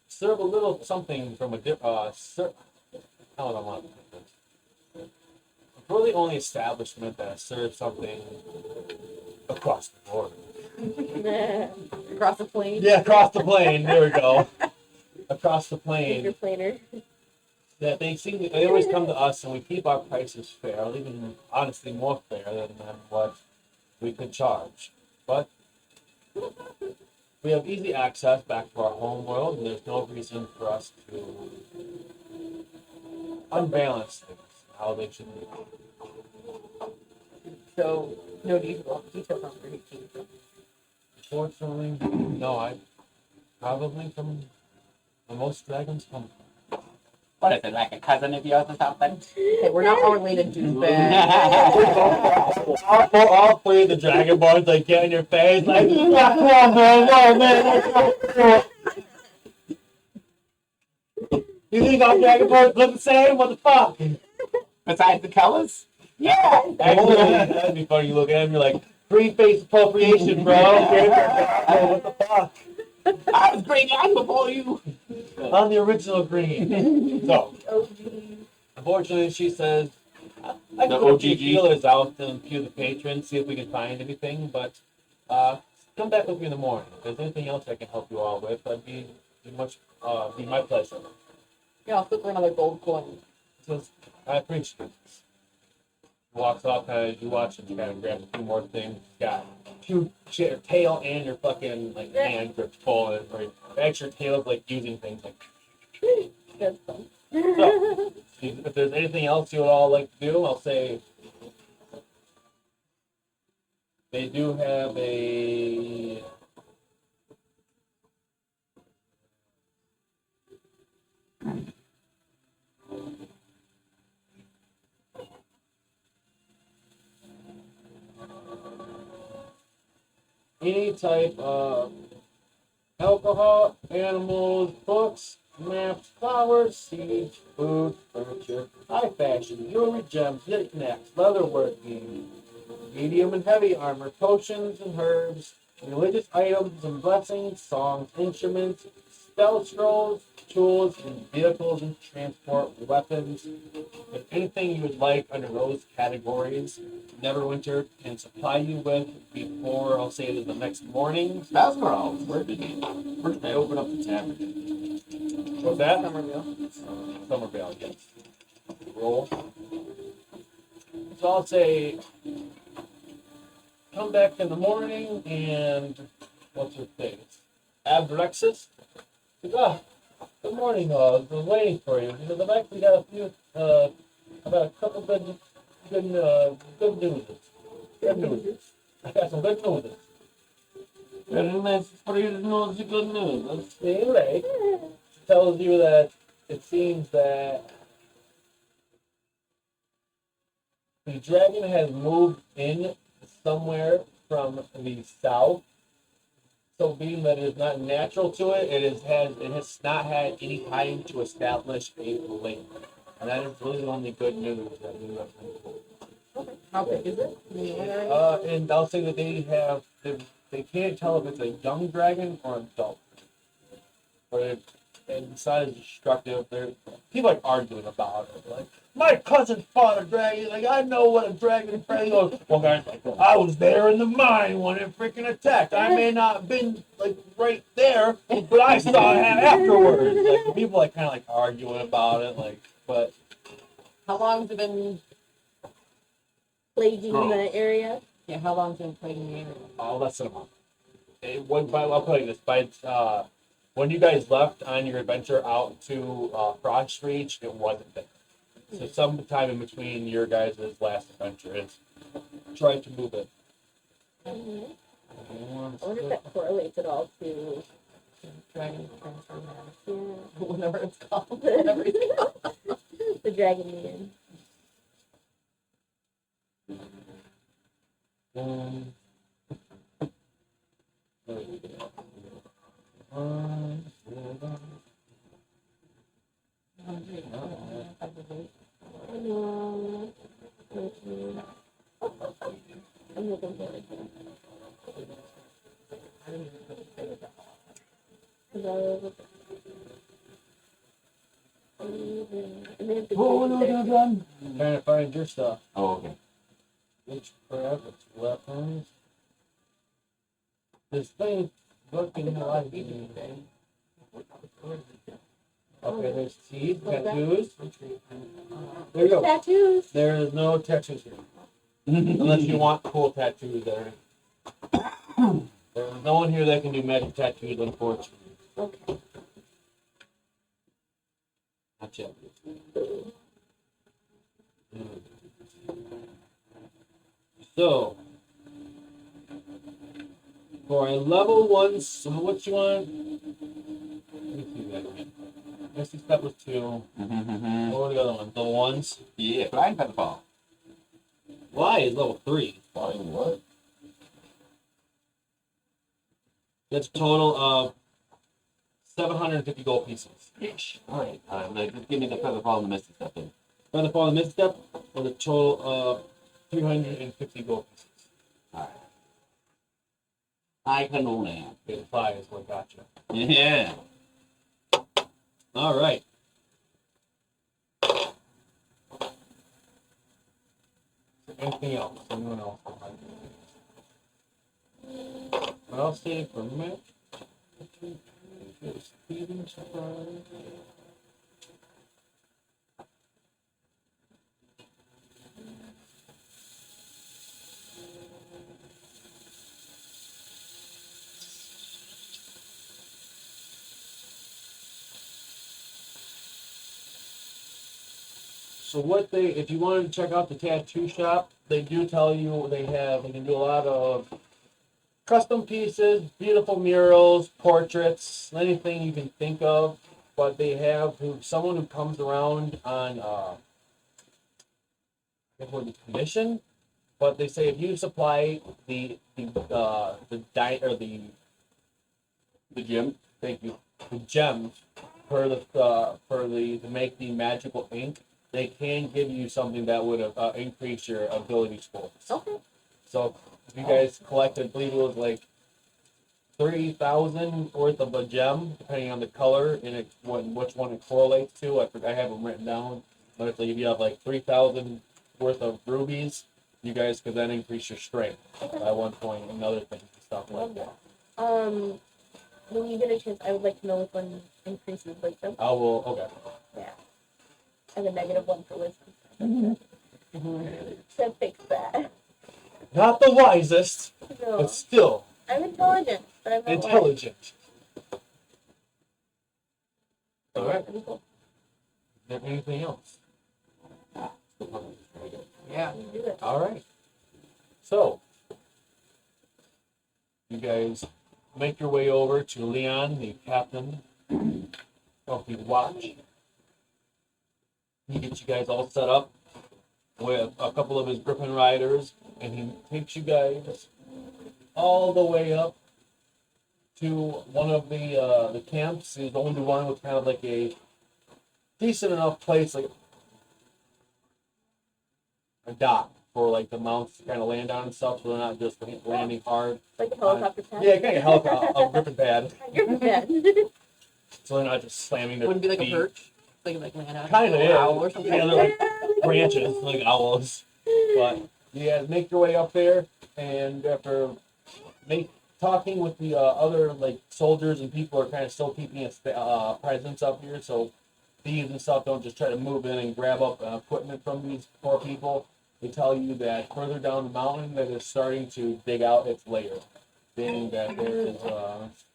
serve a little something from a how would I want to put this? We're the only establishment that serves something across the board. Across the plain? Yeah, across the plane. There we go. Across the plane. Your planner. That they always come to us, and we keep our prices fair, even honestly more fair than what we could charge. But we have easy access back to our home world, and there's no reason for us to unbalance things how they should be. So, no details on where he came from. Fortunately, no, I probably from where most dragons come from. What is it, like a cousin of yours or something? Hey, we're not all related, douchebag. all three of the Dragonborns like get in your face like, yeah, come on, man, no, man. You think our Dragonborns look the same? What the fuck? Besides the colors? Yeah. Actually, that'd be funny. You look at him, you're like, free face appropriation, bro. What the fuck? I was green long before you. On the original green. So, Oh, unfortunately, she says, I The can put a few OGG? feelers out and few the patrons, see if we can find anything, but come back with me in the morning. If there's anything else I can help you all with, that'd be my pleasure. Yeah, I'll flip for another gold coin. Says, I appreciate it. Walks off, as you watch him kind of grab a few more things. Got two tail and your fucking like hand grips full, and or actually your tail's like using things like. that's fun. So, if there's anything else you would all like to do, I'll say they do have a any type of alcohol, animals, books, maps, flowers, seeds, food, furniture, high fashion, jewelry, gems, knickknacks, leatherworking, medium and heavy armor, potions and herbs, religious items and blessings, songs, instruments, spell scrolls, tools and vehicles and transport, weapons, and anything you would like under those categories. Neverwinter can supply you with before, I'll say it is the next morning. Spell scrolls. Where did I open up the tab? What's that? Somerville. Somerville, yes. Roll. So I'll say, come back in the morning and what's her face? Abrexis. Ah, good morning. I was waiting for you because I've actually got a few. About a couple good news. Good news. Good news. I got some good news. Very nice for you to know the good news. Let's see, right? Tells you that it seems that the dragon has moved in somewhere from the south. So being that it is not natural to it, it has not had any time to establish a link. And that is really the only good news that we have been told. How big is it? And I'll say that they can't tell if it's a young dragon or an adult. But it's not as destructive. People are arguing about it. Like, my cousin fought a dragon. Like, I know what a dragon is. Well, guys, I was there in the mine when it freaking attacked. I may not have been like right there, but I saw it afterwards. Like, people like kind of like arguing about it. Like, but How long has it been? Plaguing the area. Yeah, how long has it been plaguing the area? less than a month. I'll put it this by when you guys left on your adventure out to Frostreach, it wasn't there. So sometime in between your guys' last adventure is trying to move it. Mm-hmm. I wonder if that correlates at all to Dragon transformation. yeah, Whatever it's called. Whatever it's called. the dragon man. There we go. I'm looking for it. Trying to find your stuff. Oh, okay. Witchcraft, weapons. This thing looking like okay, there's teeth, tattoos. There you go. Tattoos. There is no tattoos here. Unless you want cool tattoos there. There's no one here that can do magic tattoos, unfortunately. Okay. Not yet. So, for a level 1, so what you want? Let me see that again. Misty Step was 2. Mm-hmm. What were the other ones? The ones? Yeah, flying featherfall. Why is level 3? Flying what? That's a total of 750 gold pieces. Alright, now just give me the featherfall and the misty stuff then. Featherfall and Misstep with a total of 350 gold pieces. Alright. I can only. Okay, 5 is what got you. Yeah. All right. Anything else? Anyone else? What else did it for Mitch? Speeding surprise. So what if you wanted to check out the tattoo shop, they do tell you they can do a lot of custom pieces, beautiful murals, portraits, anything you can think of. But they have someone who comes around on commission but they say if you supply the diet or the gym. thank you the gems for the to make the magical ink, they can give you something that would increase your ability scores. Okay. So if you guys collected, I believe it was like 3,000 worth of a gem, depending on the color and which one it correlates to. I have them written down. But if you have like 3,000 worth of rubies, you guys could then increase your strength by 1 point and other things and stuff like that. When you get a chance, I would like to know which one increases wisdom. I will. Okay. Yeah. I have a -1 for wisdom. So fix that. Not the wisest, No. but still I'm intelligent, but I'm not wise. intelligent. So, All right. that'd be cool. Is there anything else? Yeah. You do it. All right. So, you guys make your way over to Leon, the captain of the watch. He gets you guys all set up with a couple of his Griffin riders, and he takes you guys all the way up to one of the camps. He's the only one with kind of like a decent enough place, like a dock for like the mounts to kind of land on and stuff, so they're not just landing hard. Like a helicopter pad. Yeah, kind of helicopter, a Griffin pad, You're bad. so they're not just slamming their Wouldn't be like a feet. perch. Like land on Kind of an is. owl or something. Yeah, they're like branches, like owls. But you guys make your way up there, and after talking with the other like soldiers and people are kind of still keeping a presence up here, so thieves and stuff don't just try to move in and grab up equipment from these poor people. They tell you that further down the mountain that it's starting to dig out its layer, meaning that there is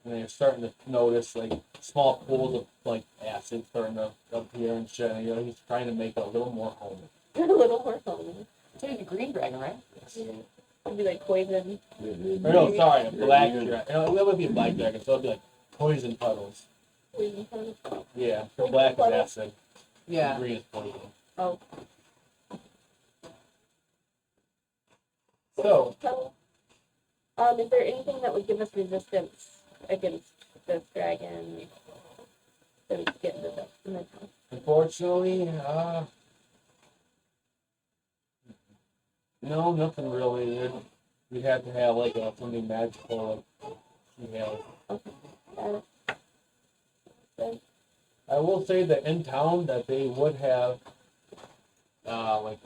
they're starting to notice like small pools of like acid starting to appear and shit. And, he's trying to make it a little more home. A little more fun. So he's a green dragon, right? It'd be like poison. Or no, sorry, a black dragon. That would be a black dragon, so it'd be like poison puddles. Poison fun. Yeah, the black is acid. Yeah. The green is poison. Oh. So, Is there anything that would give us resistance against this dragon? So we could get into the town. unfortunately, no, nothing really. We'd have to have like something magical, Got it. I will say that in town that they would have, like,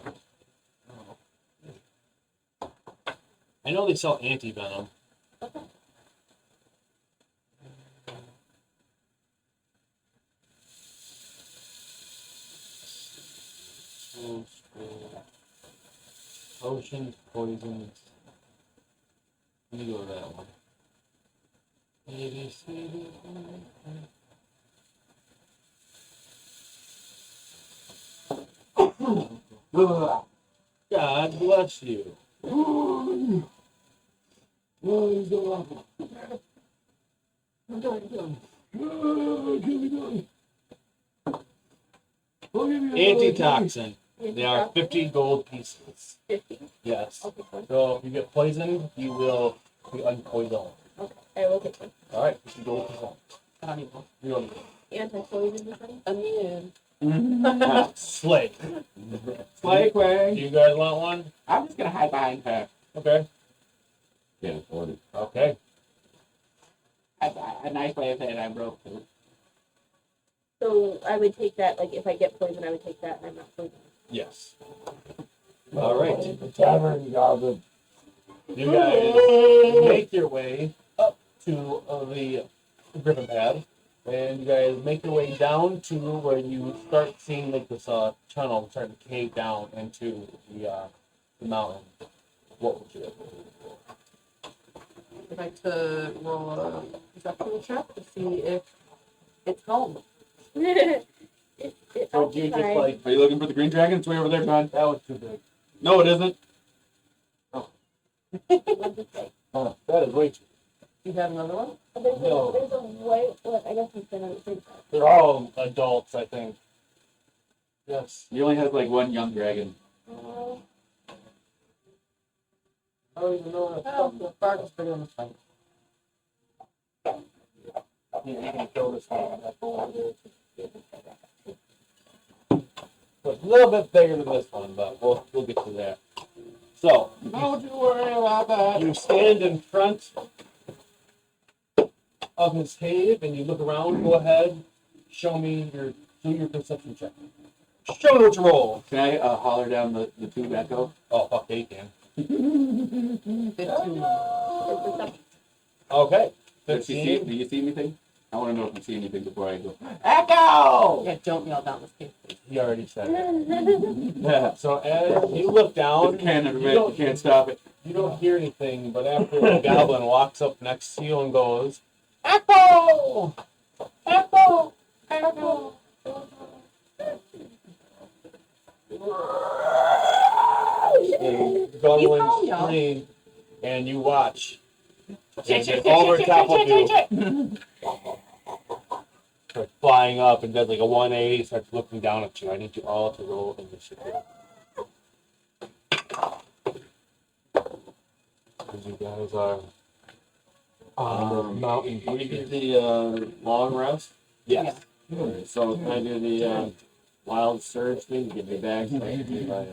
I know they sell anti-venom. Okay. Potions, poisons. Let me go to that one. God bless you. Antitoxin. They are 50 gold pieces. 50. Yes. I'll take one. So if you get poisoned, you will be unpoisoned. Okay. I will take one. All right, 50 gold pieces. I don't need one. You don't need Anti-poison or something? Onion. it. Slay. Slay Quang. You guys want one? I'm just gonna hide behind her. Okay. Can't afford it. Okay. A nice way of saying I broke through. So I would take that, like if I get poison, I would take that and I'm not poisoned. Yes. All right. The tavern goblin. You guys make your way up to the Griffin pad, and you guys make your way down to where you start seeing like this tunnel starting to cave down into the mountain. What would you do? I'd like to roll a perception check to see if it's home. So do you just like Are you looking for the green dragon? It's way over there, John. that was too big? No, it isn't. That is way too. Do you have another one? There's No. there's a white one. I guess it's been on the same side. They're all adults, I think. Yes. He only has like one young dragon. I don't even know Oh, what the bark is bigger than the fight. you can kill this one. So it's a little bit bigger than this one, but we'll get to that. So Don't you worry about that. you stand in front of his cave and you look around. Go ahead, do your perception check. Show me what you roll. Can I holler down the tube echo? Oh fuck, yeah, you can. 15. Okay, Do you 15. see anything? I want to know if you see anything before I go. Echo! Yeah, don't yell down the stairs. He already said it. Yeah. So as you look down, It's cannon you event. don't- You can't stop it. you don't hear anything, but after the goblin walks up next to you and goes, "Echo! Echo! Echo!" The goblin scream, and you watch. And then over top of you, starts flying up and does like a 180, starts looking down at you. I need you all to roll initiative. Because you guys are on the mountain. We did the long rest. Yes. Alright, so can I do the wild surge thing? Give me back. So I can do my,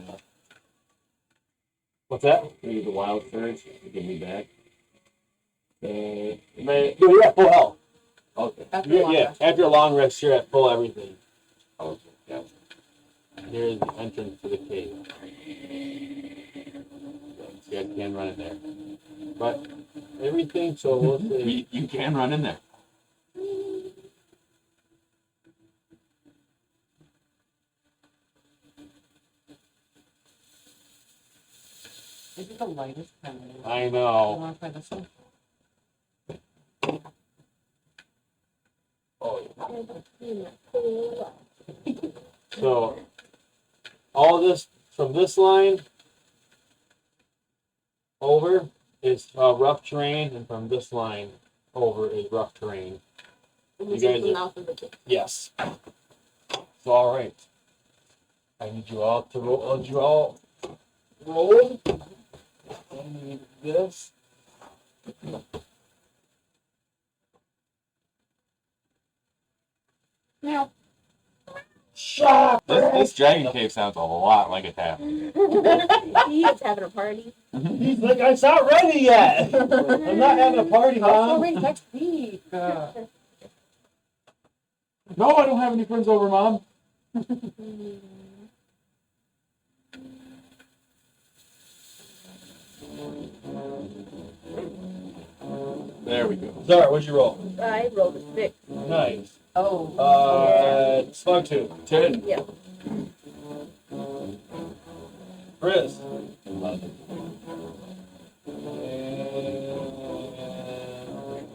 What's that? can I do the wild surge? Give me back. You're at full health. Okay. After long Yeah, rest. after a long rest, you're at full everything. Okay. Yeah. Here's the entrance to the cave. So you guys can run in there. But everything, so we'll say. You can run in there. This is the lightest pen. I You know. want to try this one? So all this from this line over is rough terrain, and from this line over is rough terrain. You guys the are- mouth of the cave. Yes. So all right. I need you all to roll. You all roll. I need this. Meow. Shut. This dragon cave sounds a lot like a tavern. He is having a party. He's like, it's not ready yet. I'm not having a party, Oh, Mom. wait, next week. No, I don't have any friends over, Mom. There we go. Zara, what'd you roll? I rolled a 6. Nice. Oh. Slug 2. 10. Yeah. Chris. 11.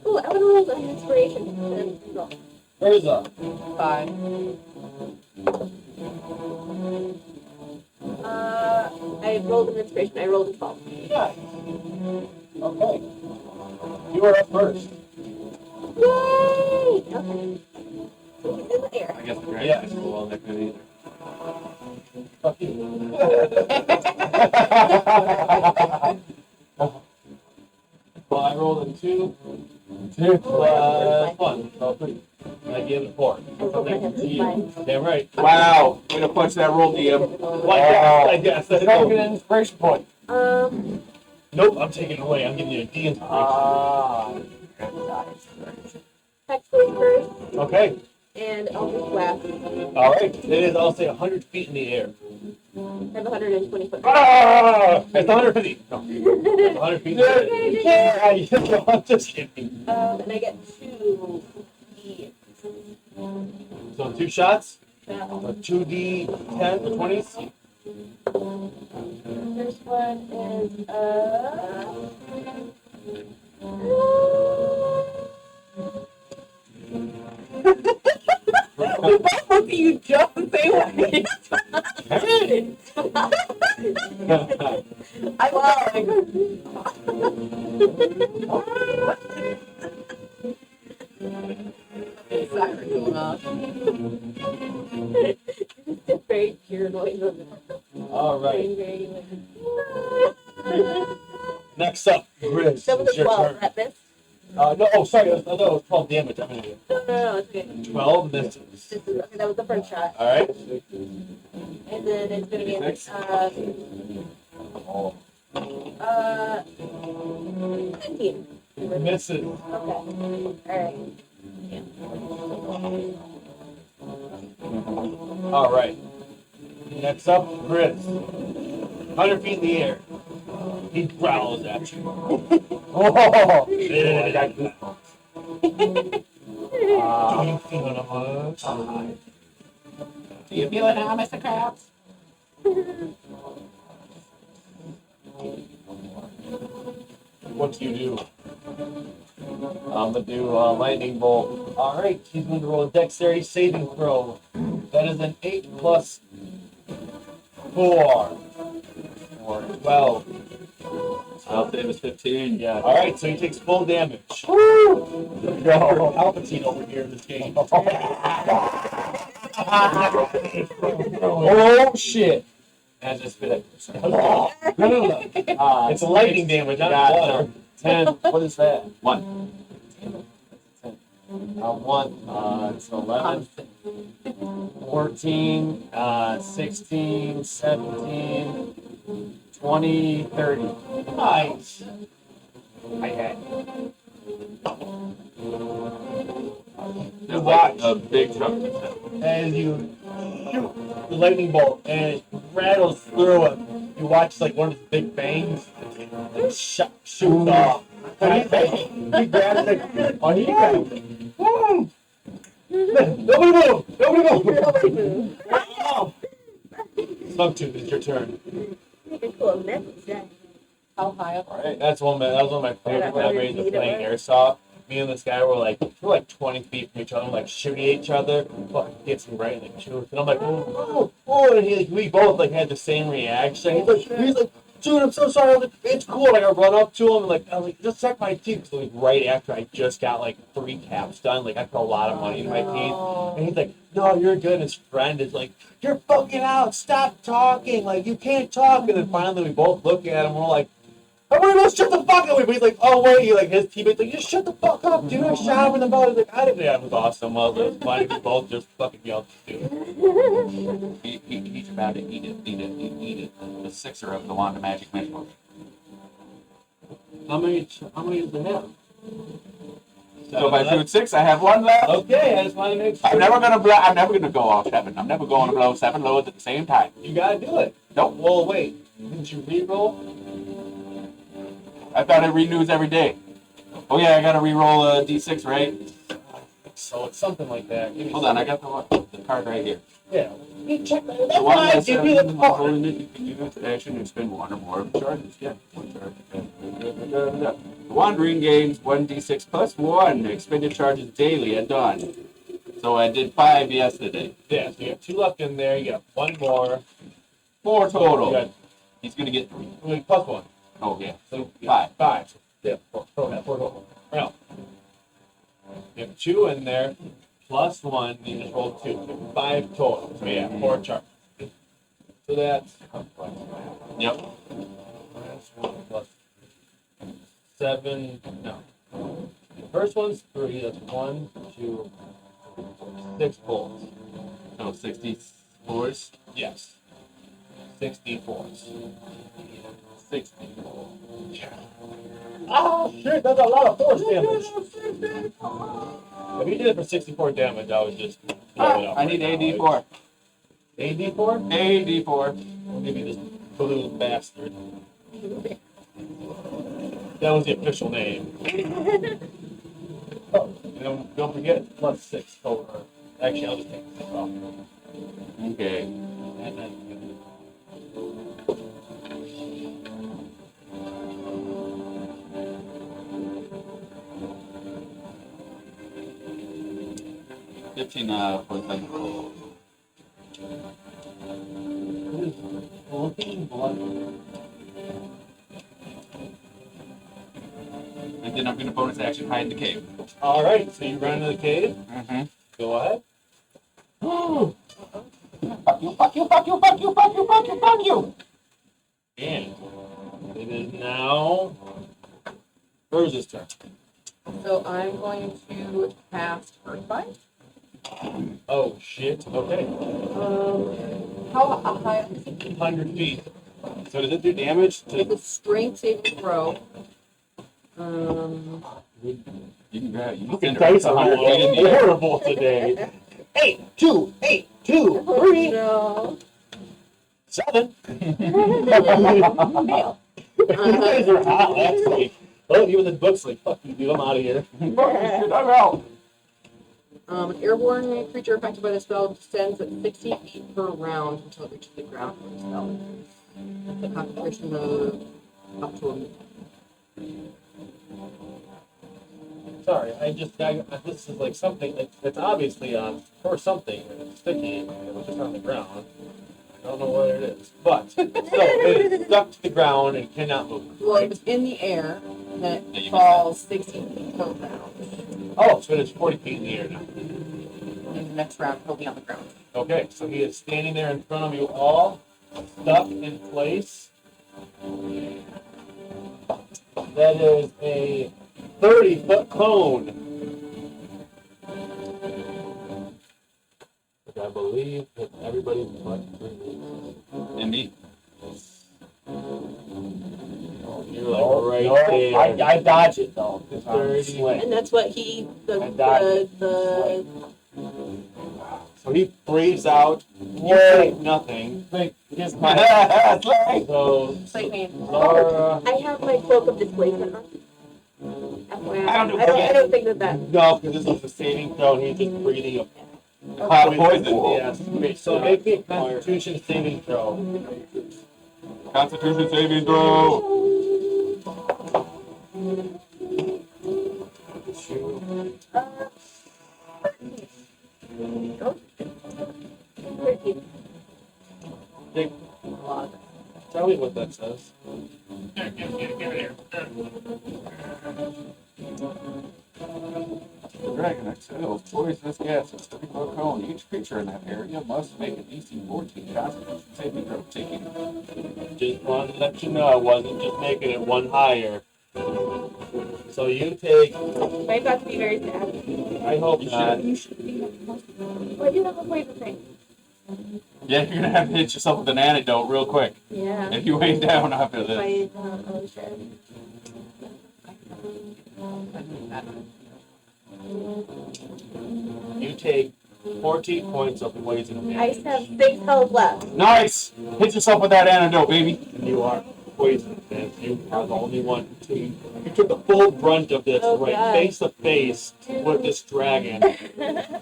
Ooh, I want to roll an inspiration. Roll. Urza. 5. I rolled an inspiration. I rolled a 12. Yeah. Okay. You are up first. Yay! Okay. So he's in the air. I guess the dragon Yeah. is cool on that good either. Fuck you. Well, I rolled a 2. 2 plus 1. So 3. And I gave it 4. I hope I have this fine. Damn right. Wow. Way to punch that roll, DM. Well, I guess. Can I get an inspiration point? Nope, I'm taking it away. I'm giving you a D inspiration. Text going first, Okay. and I'll just laugh. All right. It is, I'll say, 100 feet in the air. I have 120 foot. Ah! It's 150. No, it's 100 feet in the air. Yeah, I'm just kidding. And I get 2 D. So 2 shots? Yeah. 2d10 20s? First one is Both you just the same way. I love it. Siren going off. just very pure noises. All right. Very, very like, Now That was It's a your 12. turn. That missed. No, oh, sorry. I thought it was 12 damage. I'm an idiot. No, it's okay. 12 misses. This is, okay, that was the first shot. All right. And then it's gonna be uh 17. Misses. Okay. Alright. All right. Next up, Chris. 100 feet in the air. He growls at you. Oh, Yeah. I got goosebumps. Do you feel it on? Do you feel it now, Mr. Krabs? What do you do? I'm gonna do lightning bolt. All right, he's going to roll a dexterity saving throw. That is an 8 plus 4. Or 12. I'll save is 15. Yeah. All right, so he takes full damage. Woo! Yo, Palpatine over here in this game. Oh shit! And just spit it. No. It's lightning damage, not water. 10. What is that? 1. 1. It's 11. 14. 16. 17. 20. 30. Nice. I had. You watch A big chunk of it. as you shoot the lightning bolt and it rattles through him. You watch like one of his big bangs and shoots off. He grabs it. Oh, he grabs it. Woo! Nobody move! Nobody move! Slugtooth, it's your turn. Make a cool message. How high up? All right, that was one of my favorite Yeah, memories of either playing way. airsoft. Me and this guy were like 20 feet from each other, like shooting at each other. Fucking hits me right in the tooth, and I'm like, oh, and we both like had the same reaction. He's like, dude, I'm so sorry. I was like, it's cool. Like I run up to him and I was like, just check my teeth. So like right after I just got like 3 caps done, like I put a lot of money in my teeth. And he's like, no, you're good. And his friend is like, you're fucking out. Stop talking. Like you can't talk. And then finally we both look at him. We're like, everybody else shut the fuck up. But he's like, oh wait, like his teammates like, just shut the fuck up, dude. I shot him in the mouth. He's like, I didn't. That was awesome. It was funny. We both just fucking yelled, dude. He's about to eat it. The sixer of the Wanda Magic Missile. How many does it have? So if I shoot 6, I have 1 left. Okay, I just want to make sure. I'm never gonna go off 7. I'm never going to blow 7 loads at the same time. You gotta do it. Nope. Well, wait. Didn't you reroll? I thought it renews every day. Oh yeah, I gotta re-roll a d6, right? So it's something like that. Give me Hold on, I got the card right here. Yeah. You check that. The That's one why I that's give you the card. holding it, you can use the action and spend 1 or more of the charges. Yeah, 1 charge. Wandering gains 1d6 plus 1. Expended charges daily at dawn. So I did 5 yesterday. Yeah, so you have 2 left in there. You got 1 more. 4 You total. got He's gonna get 3. plus 1. Oh yeah. So you 5. got 5. Yeah, 4 total. Well, you have 2 in there. Plus 1. You just roll 2. So 5 total. So yeah, 4 charges. So that's Yep. plus 7. No. The first one's 3. That's 1, 2, 6 bolts. So 64s. Yes. 64s. 64. Oh shit, that's a lot of force damage. If you did it for 64 damage, I would just blow it up. I need AD4. AD4? AD4. I'll give you this blue bastard. That was the official name. Oh, and don't forget, plus 6 over. Actually, I'll just take 6 off. Okay. And then. 15 points on the roll. Looking blood. And then I'm going to bonus action hide in the cave. Alright, so you run into the cave. Mm-hmm. Go ahead. Fuck you, fuck you, fuck you, fuck you, fuck you, fuck you, fuck you! And it is now Where's turn? So I'm going to cast Earth Bind. Oh shit. Okay. How high is it? 100 feet. So does it do damage It's to? a strength saving throw. You can grab. You Fucking can dice are 100 feet in the air. horrible today. 8, 2, 8, 2, Oh 3, no. 7. Fail. You guys are hot last week. Oh, even the book's like, fuck you, dude. I'm out of here. I'm out. An airborne creature affected by the spell descends at 60 feet per round until it reaches the ground for the spell. That's a concentration of up to a minute. Sorry, this is like something. It's obviously for something. It's sticky. It was just on the ground. I don't know what it is, but still, it is stuck to the ground and cannot move. Well, if it's in the air, then it falls 60 feet per round. Oh, so it is 40 feet in the air now. In the next round, he'll be on the ground. Okay, so he is standing there in front of you all, stuck in place. That is a 30-foot cone. Which I believe that everybody's but And me. you're like right there. I dodge it though. 30. And that's what he the So he breathes out. You Whoa. say nothing. Like, here's my. So Slate me. Zara. I have my cloak of displacement on. FYI. I don't do I don't think that. No, because this is a saving throw and he's just breathing up. Poison. Yes. So make me a Constitution saving throw. Constitution saving throw. Take, tell me what that says. The dragon exhales poisonous gases. 30-foot cone. Each creature in that area must make an DC 14 Constitution saving throw. Taking. Just wanted to let you know I wasn't just making it one higher. So you take, Might have to be very sad. I hope You not. Why do you have a poison thing? Yeah, you're gonna have to hit yourself with an antidote real quick Yeah. if you ain't down after this. Oh shit. You take 14 points of poison I just damage. have 6 health left. Nice! Hit yourself with that antidote, baby. And you are poisoned, and you are the only one to. You took the full brunt of this, Oh, right God. face to face with this dragon.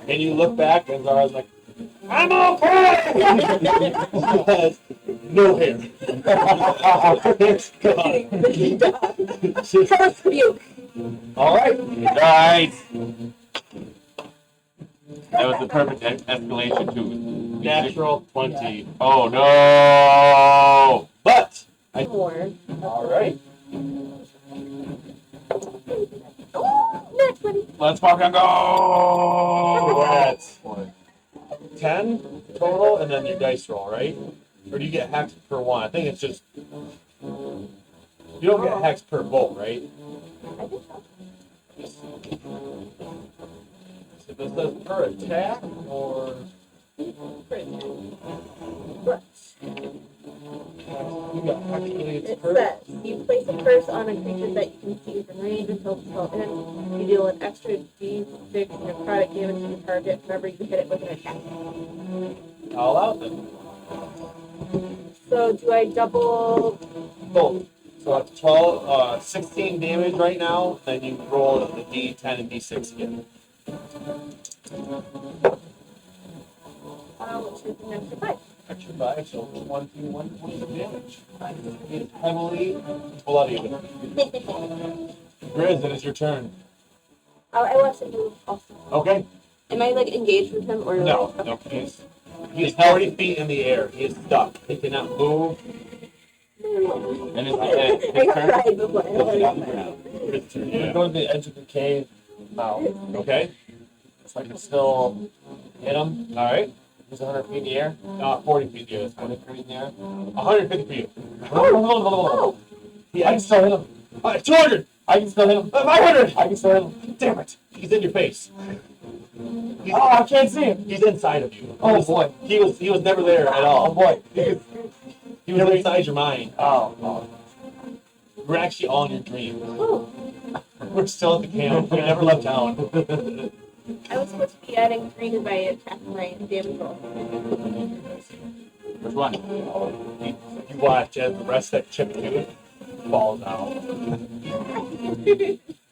And you look back, and Zara's like, I'm okay! Because no hair. It's gone. Curse rebuke. Alright. Nice! That was the perfect escalation too. Natural 20. Oh no! But, More. alright. Oh, net 20. Let's fucking go! That's 10 total, and then your dice roll, right? Or do you get hexed per one? I think it's just. You don't get hexed per bolt, right? I think so. So this says per attack, or. But You got actually it's it per. says you place a curse on a creature that you can see within range until the spell ends. You deal an extra d6 necrotic damage to the target whenever you hit it with an attack. All out then. So do I double? Both. So it's 12, 16 damage right now, then you roll the d10 and d6 again. Which is an extra 5. Extra 5, so 21 points of damage. He's heavily bloodied. Grizz, it is your turn. I watched it move also. Okay. Am I like engaged with him or No, like, no, he's 40 feet in the air. He is stuck. He cannot move. And it's I his got turn. cried before. It's on the ground. His turn, You yeah. go to the edge of the cave now. Okay. So I can still hit him. All right. He's 100 feet in the air. 40 feet. Yeah, that's fine. 100 feet in the air. 150 for you. Oh, He I can still hit him. 200. I can still hit him. 500! I can still hit him. Damn it! He's in your face. He's, Oh, I can't see him. he's inside of you. Oh boy. He was never there at all. Oh boy. He was inside your mind. Oh. We're actually all in your dream. Oh, We're still at the camp. We never left town. I was supposed to be adding green to my attack my damage roll. Which one? You watch as the rest of that chip tooth falls out.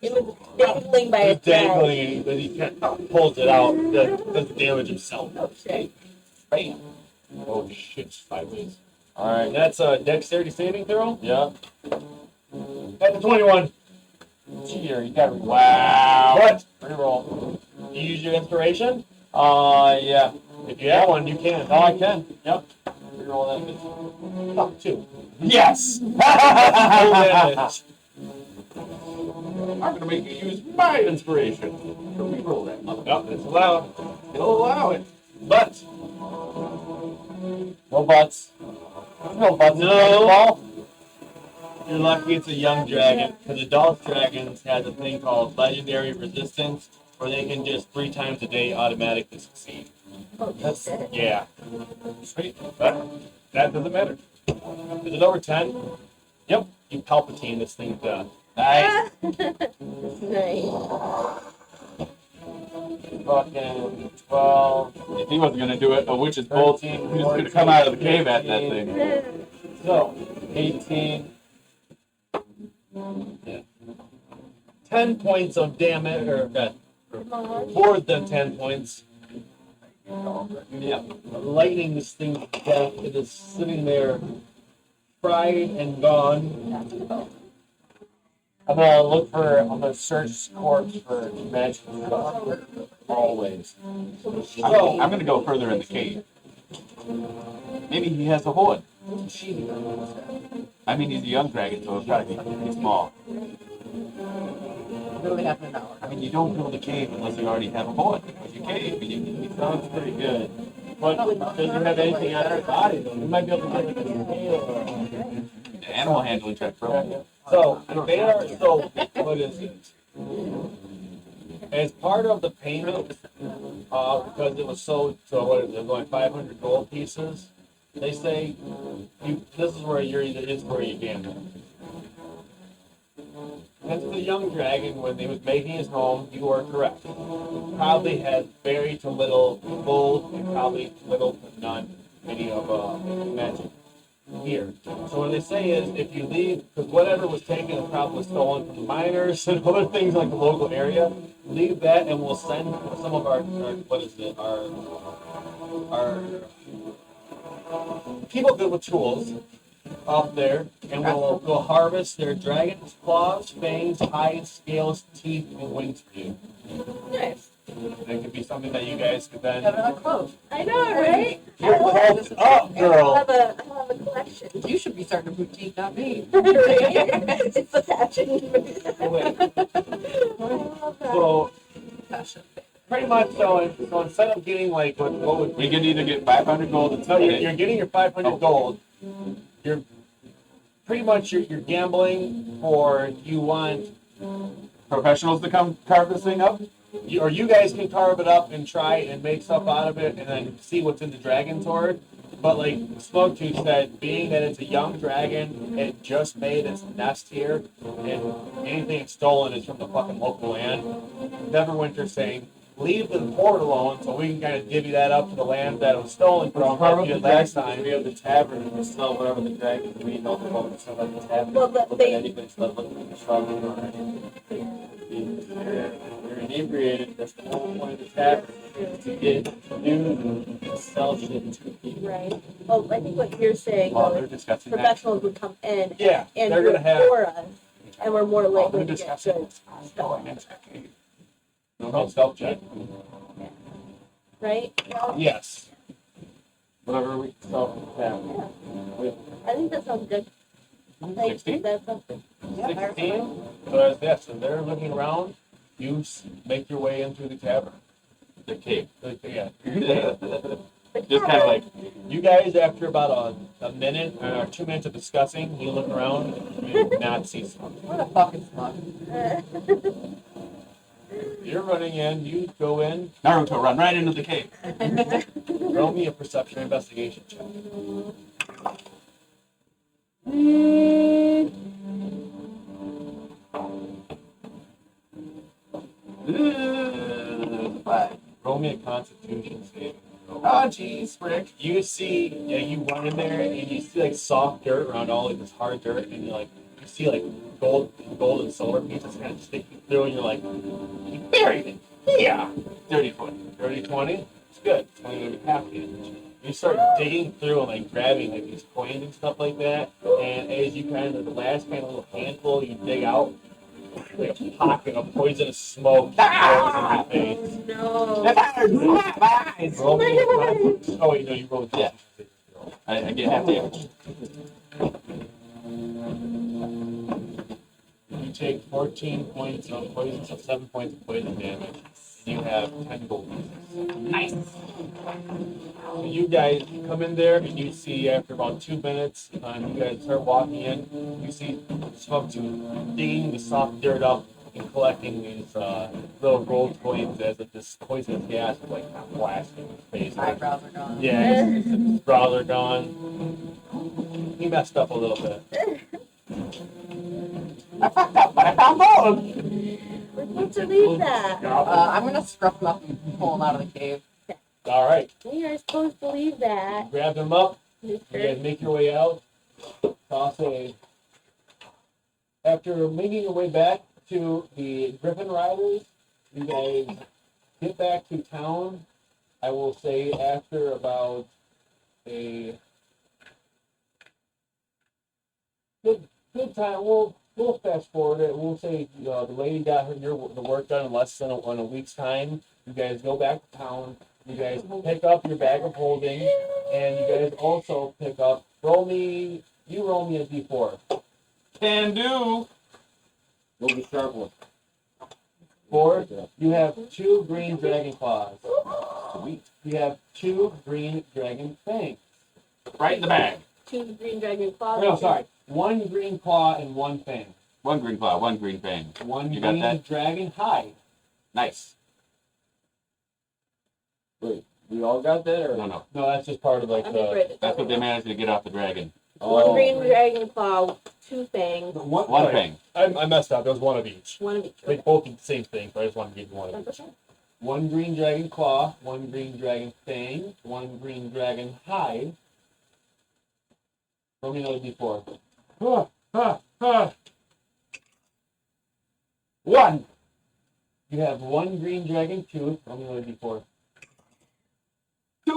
It was dangling by It's its thread. dangling, and he kind of pulls it out. Does damage himself. Oh shit. Bam. Oh shit! Sideways. All right. That's a dexterity saving throw. Yeah. That's a 21. Cheater. You got to Wow. What? reroll. You use your inspiration? Yeah. If you have one, you can. Oh, I can. Yep. Reroll that bitch. Oh, two. Yes. Full damage. I'm gonna make you use my inspiration to reroll that mother. Yep, it's allowed. He'll allow it. But No butts. There's no butts. No. Baseball. you're lucky it's a young dragon, because adult dragons has a thing called legendary resistance, where they can just 3 times a day automatically succeed. Oh shit. Yeah. Sweet. But that doesn't matter. Is it over 10? Yep. You Palpatine this thing to death. Nice. Nice. Fucking 12. If he wasn't gonna do it, a witch's bolt, he 13, was gonna come out of the cave at that thing. So, 18. 10 points of damage, or Come on. more than 10 points. Yeah. Lightning this thing to death. It is sitting there, fried and gone. I'm gonna search his corpse for magic stuff. Always. I'm gonna go further in the cave. Maybe he has a hood. I mean, he's a young dragon, so it's gotta be pretty small. Literally half an hour. I mean, you don't build a cave unless you already have a hood. Because you cave, He sounds pretty good. But doesn't have anything on his body, though. We might be able to get like a tail or the animal handling check, bro. So, they are, so, what is it? As part of the payment, because it was sold, so what is it, going 500 gold pieces, they say, this is where you're either, it's where you gamble. As the young dragon, when he was making his home, you were correct. Probably had very to little gold and probably little to none any of magic here. So what they say is, if you leave, because whatever was taken is probably stolen from the miners and other things like the local area, leave that and we'll send some of our what is it, our people good with tools up there, and we'll harvest their dragon's claws, fangs, hides, scales, teeth, and wings for you. Nice. That could be something that you guys could then. Have enough clothes. I know, right? You're close up, I'll girl. have a collection. You should be starting a boutique, not me. It's the fashion. So Fashion. pretty much, so instead of getting like what would We could either get 500 gold and no, spend you're it. getting your 500 gold. You're pretty much you're gambling for you want Professionals to come carve this thing up? or you guys can carve it up and try and make stuff out of it and then see what's in the dragon's hoard. But like Smoketooth said, being that it's a young dragon, it just made its nest here, and anything it's stolen is from the fucking local land. Neverwinter saying, leave the port alone so we can kind of divvy that up to the land that it was stolen from like we did last time. We have the tavern and we sell whatever the dragon we know about and sell at the tavern. Well, but they- anybody's not looking for trouble or anything. You're inebriated. That's the whole point of the tavern. Is to get news and sell shit to people. Right. Well, I think what you're saying, Well, though, they're is discussing that. professionals would come in Yeah, and they're gonna have. for us, and we're more Well, likely they're to get discussing good stuff, No stealth check. right? Yes. Whatever we sell from the tavern. I think that sounds good. I think 16? that's something. 16. So as this, and they're looking around, you make your way into the tavern. The cave. Yeah. Just kind of like, You guys, after about a minute or 2 minutes of discussing, you look around and you do not see Smug. Where the fuck is Smug? You're running in, you go in, Naruto, run right into the cave. roll me a perception investigation check. Five. Roll me a constitution save. Oh, jeez, Rick. You see, yeah, you run in there and you see like soft dirt around all like this hard dirt, and you see like gold and silver pieces kind of sticking through, and you're like, you buried it. Yeah. 30 foot. 30, 20. It's good. 20 would be half damage. You start digging through and like grabbing like these coins and stuff like that, and as you kind of the last kind of little handful you dig out, like a pocket of poisonous smoke blows in your face. No. That hurts. My eyes. Roll me a con- Oh wait, no, you rolled Yeah. I get half damage. You take 14 points of poison, so 7 points of poison damage. You have 10 gold pieces. Nice. So you guys come in there and you see after about 2 minutes, you guys start walking in, you see Smoke digging the soft dirt up and collecting these little gold coins as if this poisonous gas is like not blasting his face. Eyebrows are gone. Yeah, his brows are gone. He messed up a little bit. I fucked up, but I found gold. We're supposed to leave that. I'm gonna scruff him up and pull him out of the cave. All right, We are supposed to leave that. grab him up. You Mister. guys make your way out. Toss a. After making your way back to the Griffin Riders, you guys get back to town. I will say after about a good time. We'll fast forward it. We'll say the lady got the work done in less than a week's time. You guys go back to town. You guys pick up your bag of holding, and you guys also pick up. Roll me a d4. Can do. Go be sharp one. 4. You have 2 green dragon claws. Sweet. You have 2 green dragon fangs. Right in the bag. 2 green dragon claws. No, sorry. 1 green claw and 1 fang. One green claw, one green fang. 1 You got green that? dragon hide. Nice. Wait, we all got that or? No. No, that's just part of like I'm the. afraid to That's what they managed to get off the dragon. One Oh, green dragon claw, 2 fangs, One One sorry, fang. I messed up. There was one of each. 1 of each. They both did the same thing, but I just wanted to give you one of each. 10%. 1 green dragon claw, 1 green dragon fang, 1 green dragon hide. Roll me another d4. One. You have 1 green dragon tooth. Roll me another d4. 2.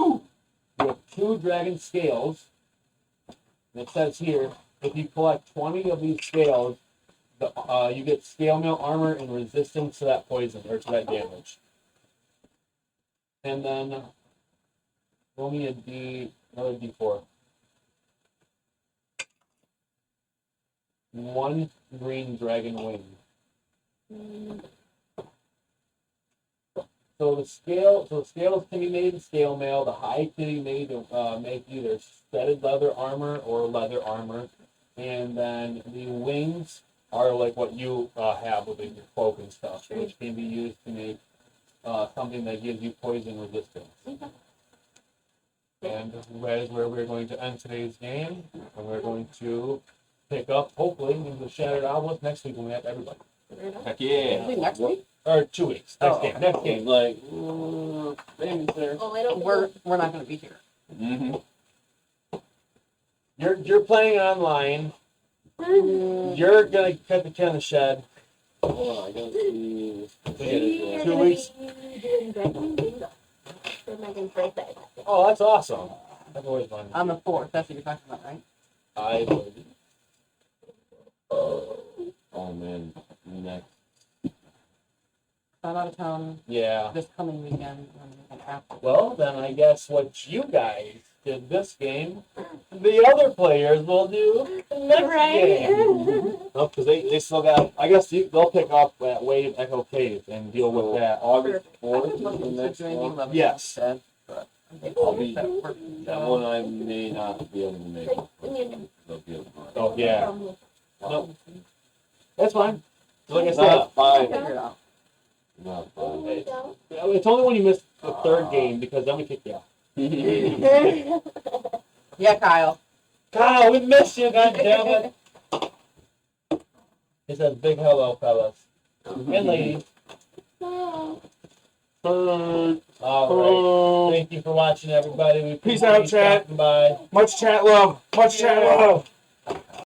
You have 2 dragon scales. And it says here, if you collect 20 of these scales, you get scale mail armor and resistance to that poison or to that damage. And then roll me another d4. 1 green dragon wing. So the scales can be made in scale mail. The hide can be made to make either studded leather armor or leather armor, and then the wings are like what you have with your cloak and stuff, which can be used to make something that gives you poison resistance. And that is where we're going to end today's game, and we're going to pick up hopefully in the Shattered Obelisk next week when we have everybody, Heck yeah. Maybe next week? or 2 weeks. Next Oh, game. Next game. like, maybe there. Oh, I don't We're not gonna be here. Mm-hmm. You're playing online. You're gonna cut the can of shed. Hold on, I gotta see. We are 2 gonna weeks. be doing Dragon Bingo for Megan's birthday. Oh, that's awesome. That's always fun. On the 4th, that's what you're talking about, right? I would. Oh man, next. I'm out of town Yeah. this coming weekend and after. Well, then I guess what you guys did this game, the other players will do next game. No, because they still got. I guess they'll pick up at Wave Echo Cave and deal with that. August I 4th would is love the to next do anything one. level Yes. instead. I'll be, that one I may not be able to make. Like, I mean, They'll be able to. Oh, yeah. Nope. That's fine. Like I said, Not fine. Figure it out. Not oh fine. my God. it's only when you miss the third game because then we kick you out. Yeah, Kyle. Kyle, we miss you, goddammit. It says big hello, fellas. And ladies. Oh. All right. Thank you for watching, everybody. We Peace appreciate out, you chat. stopping by. Much chat love. Much chat love.